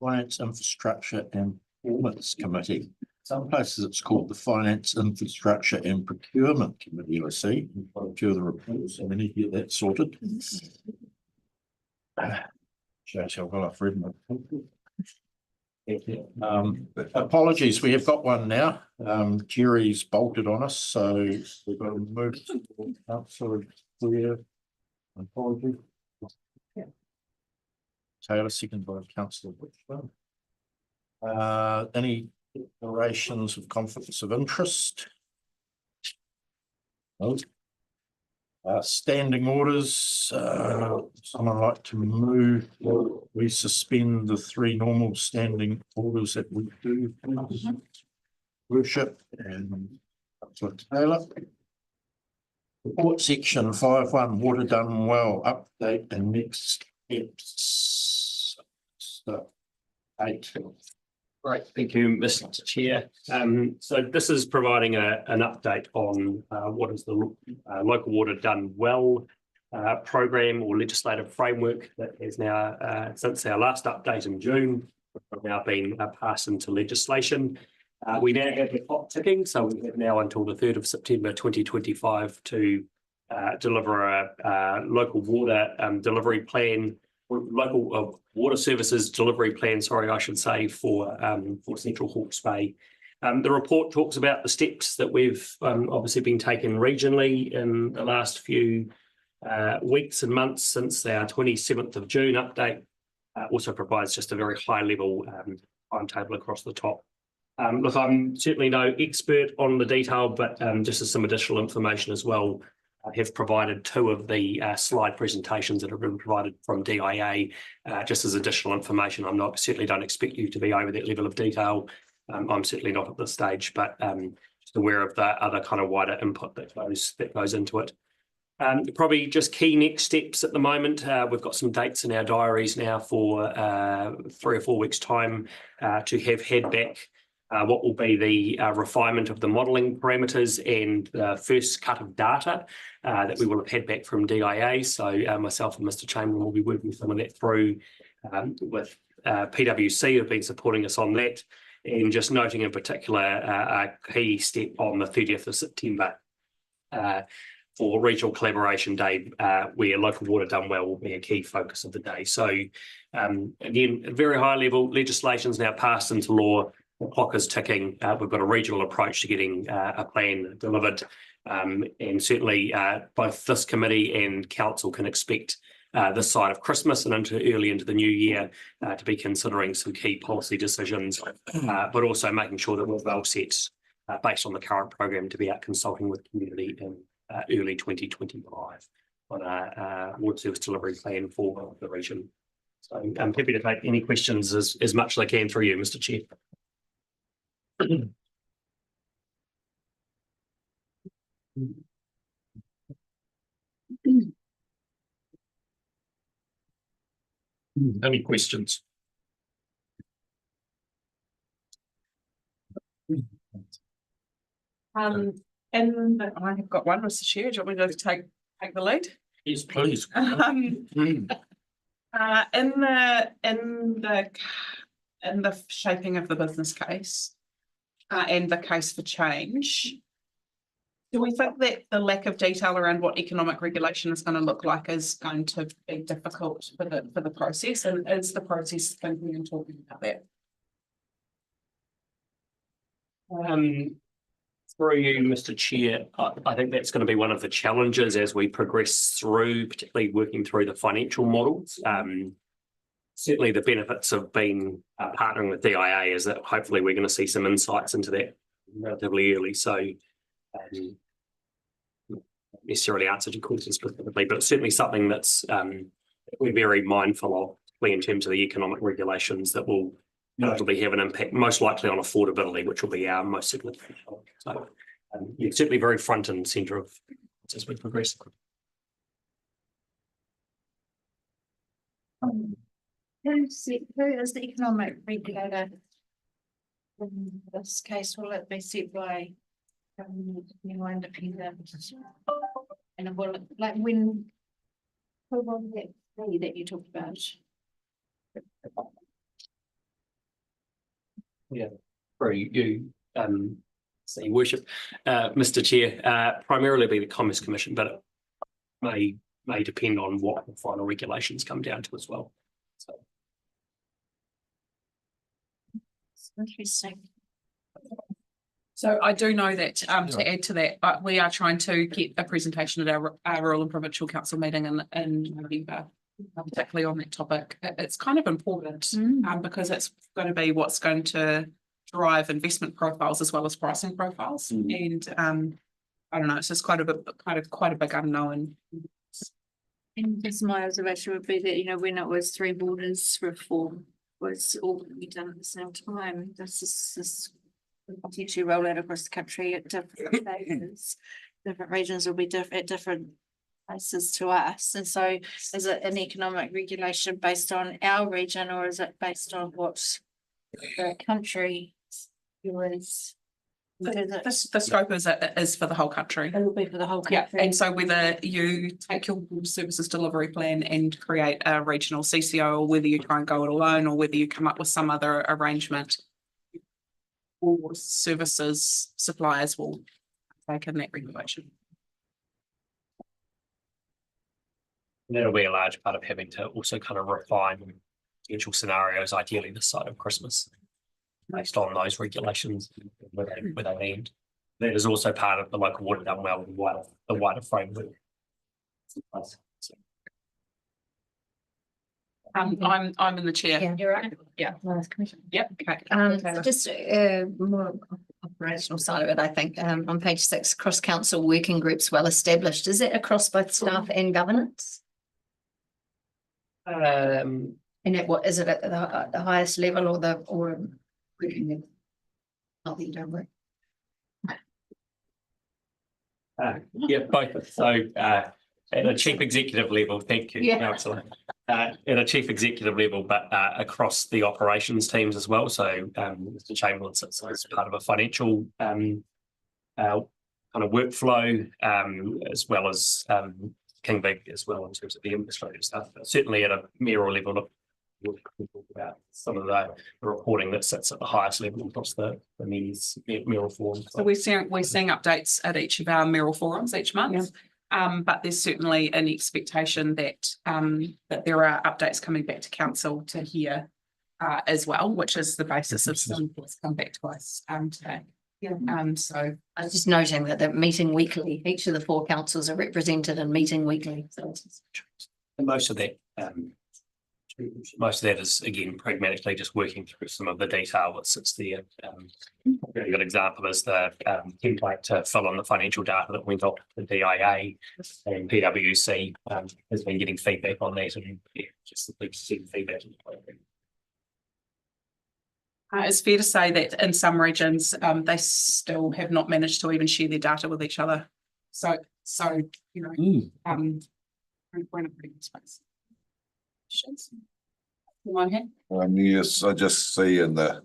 Finance, Infrastructure and Performance Committee. Some places it's called the Finance, Infrastructure and Procurement Committee, I see. Quite a few of the reports, so we need to get that sorted. Shows how well I've read my report. Apologies, we have got one now. Jerry's bolted on us, so we've got to move up sort of clear. Apology. Taylor, second by Councillor Witchman. Any declarations of conflicts of interest? No. Standing orders, someone like to move, we suspend the 3 normal standing orders that we do. Worship and Councillor Taylor. Report section 5.1, water done well, update and next steps. So 8. Great, thank you, Mr. Chair. So this is providing an update on what is the local water done well program or legislative framework that has now, since our last update in June, now been passed into legislation. We now have the clock ticking, so we have now until the 3rd of September 2025 to deliver a local water delivery plan, local water services delivery plan, sorry, I should say, for Central Hawke's Bay. The report talks about the steps that we've obviously been taking regionally in the last few weeks and months since our 27th of June update. Also provides just a very high level timetable across the top. Look, I'm certainly no expert on the detail, but just as some additional information as well, I have provided 2 of the slide presentations that have been provided from DIA, just as additional information. Certainly don't expect you to be over that level of detail. I'm certainly not at this stage, but just aware of the other kind of wider input that goes into it. Probably just key next steps at the moment. We've got some dates in our diaries now for 3 or 4 weeks' time to have had back what will be the refinement of the modelling parameters and the first cut of data that we will have had back from DIA. So myself and Mr. Chamberlain will be working some of that through with PwC, who have been supporting us on that, and just noting in particular a key step on the 30th of September for Regional Collaboration Day, where local water done well will be a key focus of the day. So again, at very high level, legislation's now passed into law. The clock is ticking. We've got a regional approach to getting a plan delivered, and certainly both this committee and council can expect this side of Christmas and early into the new year to be considering some key policy decisions, but also making sure that we're well set based on the current program to be out consulting with community in early 2025 on a water service delivery plan for the region. So I'm happy to take any questions as much as I can through you, Mr. Chair. Any questions? And I have got one, Mr. Chair. Do you want me to take the lead? Yes, please. In the shaping of the business case and the case for change, Do we think that the lack of detail around what economic regulation is going to look like is going to be difficult for the process? And is the process thinking and talking about that? Through you, Mr. Chair, I think that's going to be one of the challenges as we progress through, particularly working through the financial models. Certainly the benefits of being partnering with DIA is that hopefully we're going to see some insights into that relatively early. So not necessarily answered your question specifically, but it's certainly something that's we're very mindful of, particularly in terms of the economic regulations that will notably have an impact, most likely on affordability, which will be our most significant challenge. So yeah, certainly very front and centre of as we progress. Who is the economic regulator? In this case, will it be set by independent? And will it, like when, who was that be that you talked about? Yeah, for you, so your worship, Mr. Chair, primarily be the Commerce Commission, but it may depend on what the final regulations come down to as well. So. Interesting. So I do know that to add to that, we are trying to get a presentation at our Rural and Provincial Council meeting in November, particularly on that topic. It's kind of important because it's going to be what's going to drive investment profiles as well as pricing profiles. And I don't know, it's just quite a big unknown. And just my observation would be that, when it was Three Borders reform was all going to be done at the same time. This potentially roll out across the country at different phases. Different regions will be at different places to us. And so is it an economic regulation based on our region, or is it based on what the country is? The scope is for the whole country. It will be for the whole country. Yeah, and so whether you take your services delivery plan and create a regional CCO, or whether you try and go it alone, or whether you come up with some other arrangement, all services suppliers will take in that regulation. That'll be a large part of having to also kind of refine potential scenarios, ideally this side of Christmas, based on those regulations where they land. That is also part of the local water done well, the wider framework. I'm in the chair. Yeah, you're right. Yeah. Yep. Okay. Just more operational side of it, I think, on page 6, cross-council working groups well established. Is that across both staff and governance? And what is it at the highest level or working level? Not that you don't work. Yeah, both. So at a chief executive level, thank you, Councillor. At a chief executive level, but across the operations teams as well. So Mr. Chamberlain sits as part of a financial kind of workflow, as well as King Big as well in terms of the infrastructure stuff. But certainly at a mayoral level, we'll talk about some of the reporting that sits at the highest level across the mayoral forums. So we're seeing updates at each of our mayoral forums each month. But there's certainly an expectation that that there are updates coming back to council to hear as well, which is the basis of some what's come back to us today. So I was just noting that they're meeting weekly. Each of the 4 councils are represented and meeting weekly. So and most of that is again pragmatically just working through some of the detail that sits there. A very good example is the template to fill in the financial data that went off to DIA, and PwC has been getting feedback on that, and just seeing feedback. It's fair to say that in some regions they still have not managed to even share their data with each other. So we're in a pretty good space. Yes, I just see in the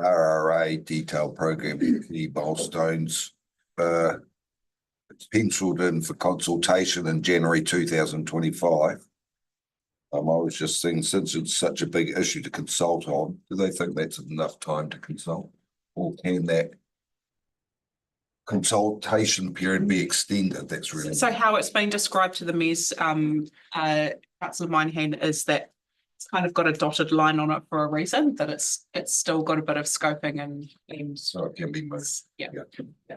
RRA detailed program key milestones. It's penciled in for consultation in January 2025. I was just thinking, since it's such a big issue to consult on, do they think that's enough time to consult, or can that consultation period be extended? That's really. So how it's been described to the Ms. Councillor Moynihan is that it's kind of got a dotted line on it for a reason, that it's still got a bit of scoping and So it can be moved. yeah,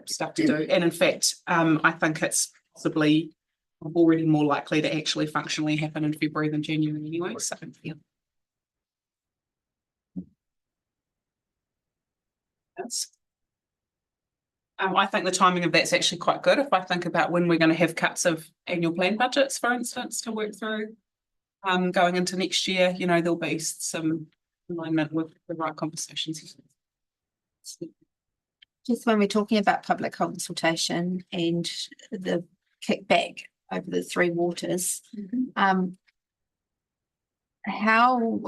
stuff to do. And in fact, I think it's possibly already more likely to actually functionally happen in February than January anyway. So yeah. I think the timing of that's actually quite good. If I think about when we're going to have cuts of annual plan budgets, for instance, to work through, going into next year, you know, there'll be some alignment with the right conversations. Just when we're talking about public consultation and the kickback over the three waters, how,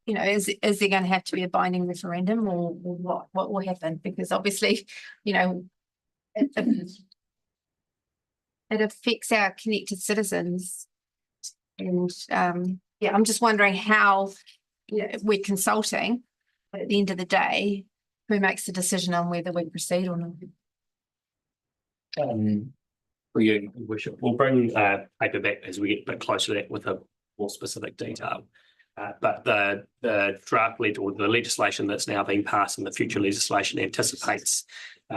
you know, is there going to have to be a binding referendum or what will happen? Because obviously, you know, it affects our connected citizens. And yeah, I'm just wondering how, you know, we're consulting, but at the end of the day, who makes the decision on whether we proceed or not? We'll bring paper back as we get a bit closer to that with a more specific detail. But the draft or the legislation that's now being passed and the future legislation anticipates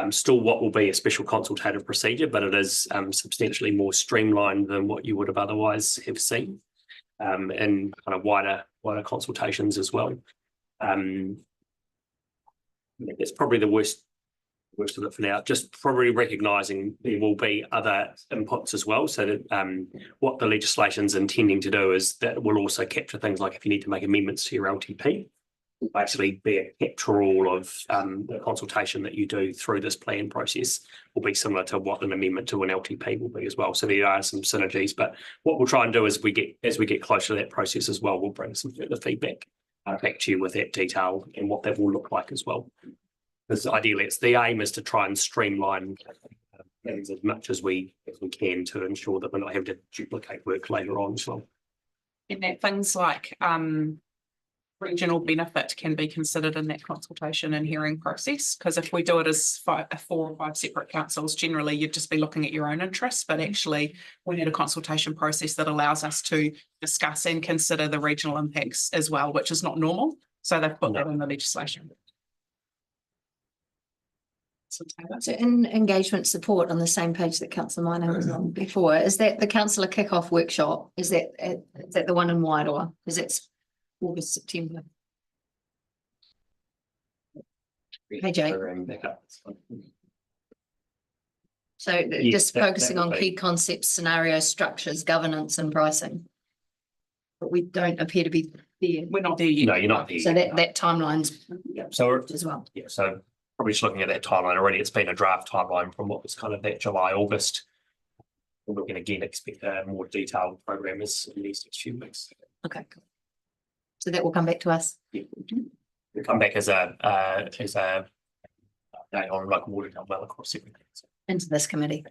still what will be a special consultative procedure, but it is substantially more streamlined than what you would have otherwise have seen, and kind of wider consultations as well. It's probably the worst of it for now, just probably recognising there will be other inputs as well. So that what the legislation's intending to do is that will also capture things like if you need to make amendments to your LTP, basically be a capture-all of the consultation that you do through this plan process will be similar to what an amendment to an LTP will be as well. So there are some synergies, but what we'll try and do is as we get closer to that process as well, we'll bring some further feedback back to you with that detail and what that will look like as well. Because ideally, the aim is to try and streamline things as much as we can to ensure that we're not having to duplicate work later on as well. And that things like regional benefit can be considered in that consultation and hearing process, because if we do it as 4 or 5 separate councils, generally you'd just be looking at your own interests, but actually we need a consultation process that allows us to discuss and consider the regional impacts as well, which is not normal. So they've put that in the legislation. So in engagement support on the same page that Councillor Minor was on before, is that the councillor kick-off workshop? Is that the one in Wairoa? Because it's August, September. Hey, Jay. So just focusing on key concepts, scenarios, structures, governance and pricing. But we don't appear to be there. We're not there yet. No, you're not there. So that timeline's so as well. Yeah, so probably just looking at that timeline already, it's been a draft timeline from what was kind of that July, August. We're going to again expect a more detailed program in these next few weeks. Okay, cool. So that will come back to us. Yeah. We'll come back as a update on local water done well across everything. So. Into this committee.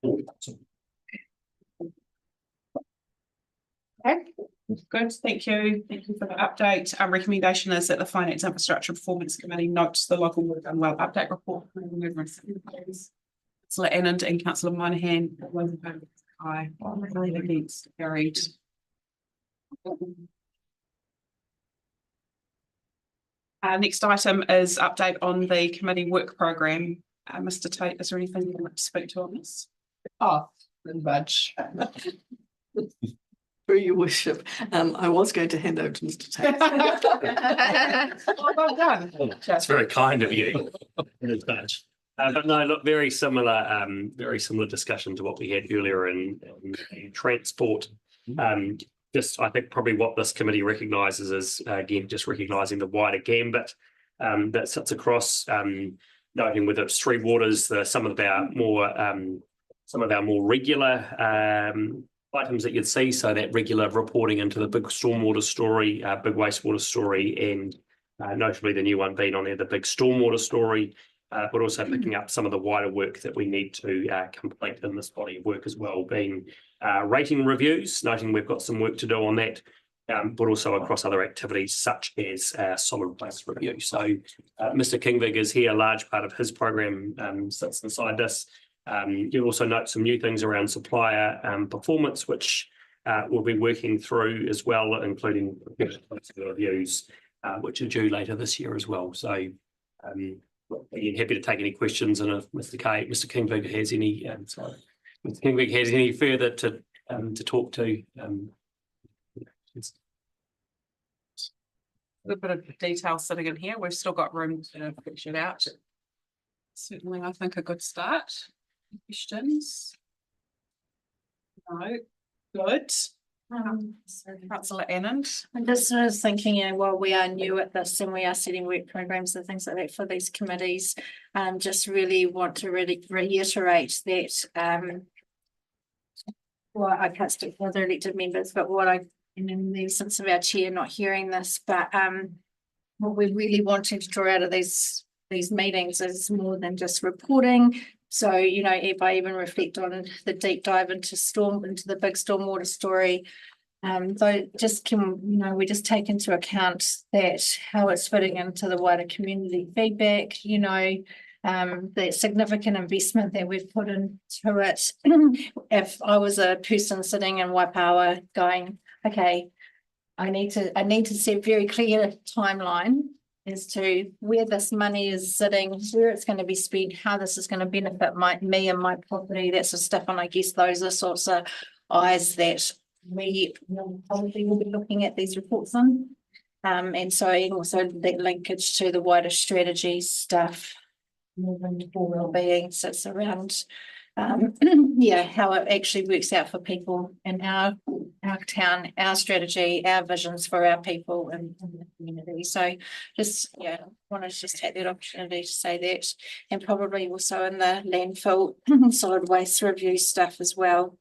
Okay, good. Thank you. Thank you for the update. Our recommendation is that the Finance Infrastructure Performance Committee notes the local water done well update report. Councillor Annand and Councillor Moynihan. Aye. Against carried. Next item is update on the committee work programme. Mr. Tate, is there anything you'd like to speak to on this? Oh, budge. Through your worship, I was going to hand over to Mr. Tate. Well done. That's very kind of you. But no, look, very similar discussion to what we had earlier in transport. Just, I think probably what this committee recognises is, again, just recognising the wider gambit that sits across, noting whether it's Three Waters, some of our more regular items that you'd see, so that regular reporting into the big stormwater story, big wastewater story, and notably the new one being on there, the big stormwater story, but also picking up some of the wider work that we need to complete in this body of work as well, being rating reviews, noting we've got some work to do on that, but also across other activities such as solid waste review. So Mr. Kingvig is here, a large part of his program sits inside this. You'll also note some new things around supplier performance, which we'll be working through as well, including reviews, which are due later this year as well. So again, happy to take any questions, and if Mr. Kingvig has any, Mr. Kingvig has any further to talk to. A bit of detail sitting in here. We've still got room to fix it out. Certainly, I think a good start. Questions? No, good. Councillor Annand. I'm just sort of thinking, while we are new at this and we are setting work programs and things like that for these committees, just really want to really reiterate that, well, I can't speak for other elected members, but what I, in the sense of our chair not hearing this, but what we really wanted to draw out of these meetings is more than just reporting. So, if I even reflect on the deep dive into the big stormwater story, though we just take into account that how it's fitting into the wider community feedback, the significant investment that we've put into it. If I was a person sitting in Waipawa going, okay, I need to set very clear timeline as to where this money is sitting, where it's going to be spent, how this is going to benefit me and my property, that sort of stuff. And I guess those are sorts of eyes that we probably will be looking at these reports on. And also that linkage to the wider strategy stuff, moving for wellbeing sits around how it actually works out for people in our town, our strategy, our visions for our people and the community. So want to just take that opportunity to say that, and probably also in the landfill solid waste review stuff as well.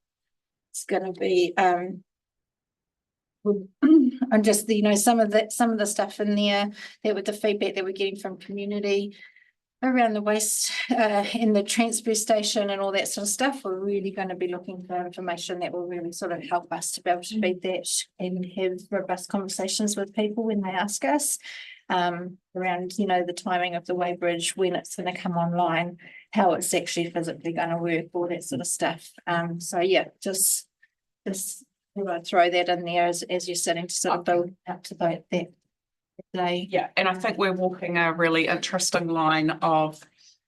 It's going to be and just some of the stuff in there, that with the feedback that we're getting from community around the waste in the transfer station and all that sort of stuff. We're really going to be looking for information that will really sort of help us to be able to feed that and have robust conversations with people when they ask us around the timing of the weighbridge, when it's going to come online, how it's actually physically going to work, all that sort of stuff. Just throw that in there as you're sitting to sort of build up to that day. Yeah, and I think we're walking a really interesting line of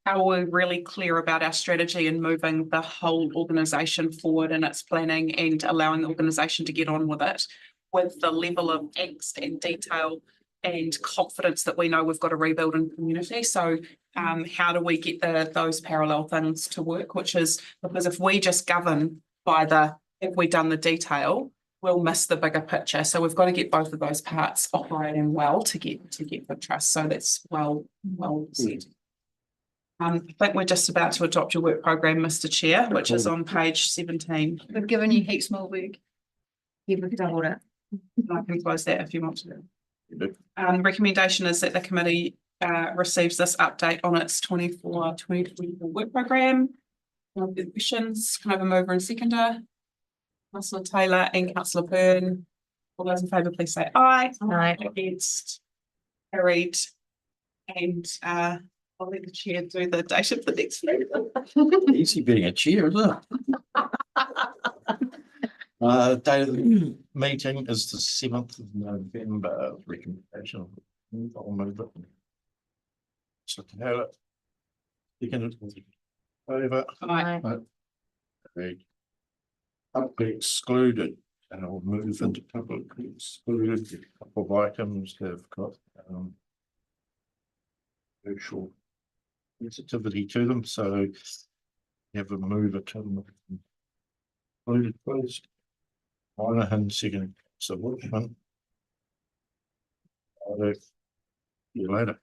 how we're really clear about our strategy and moving the whole organisation forward in its planning and allowing the organisation to get on with it with the level of angst and detail and confidence that we know we've got to rebuild in community. So how do we get those parallel things to work? Which is because if we just govern by if we done the detail, we'll miss the bigger picture. So we've got to get both of those parts operating well to get good trust. So that's well said. I think we're just about to adopt your work program, Mr. Chair, which is on page 17. We've given you heaps more work. You've doubled it. I can close that if you want to. Recommendation is that the committee receives this update on its 2024 work program. Questions? Can I have a mover and seconder? Councillor Taylor and Councillor Byrne. All those in favour, please say aye. Aye. Against? Carried. And I'll let the chair do the date of the next meeting. Easy being a chair, isn't it? Date of the meeting is the 7th of November. Recommendation. I'll move it. So Taylor. Second. Over. Aye. Agreed. Public excluded, and I'll move into public excluded. A couple of items have got virtual sensitivity to them, so have a mover to them. Excluded first. Monahan second. So Woodman. See you later.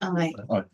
Aye. Aye.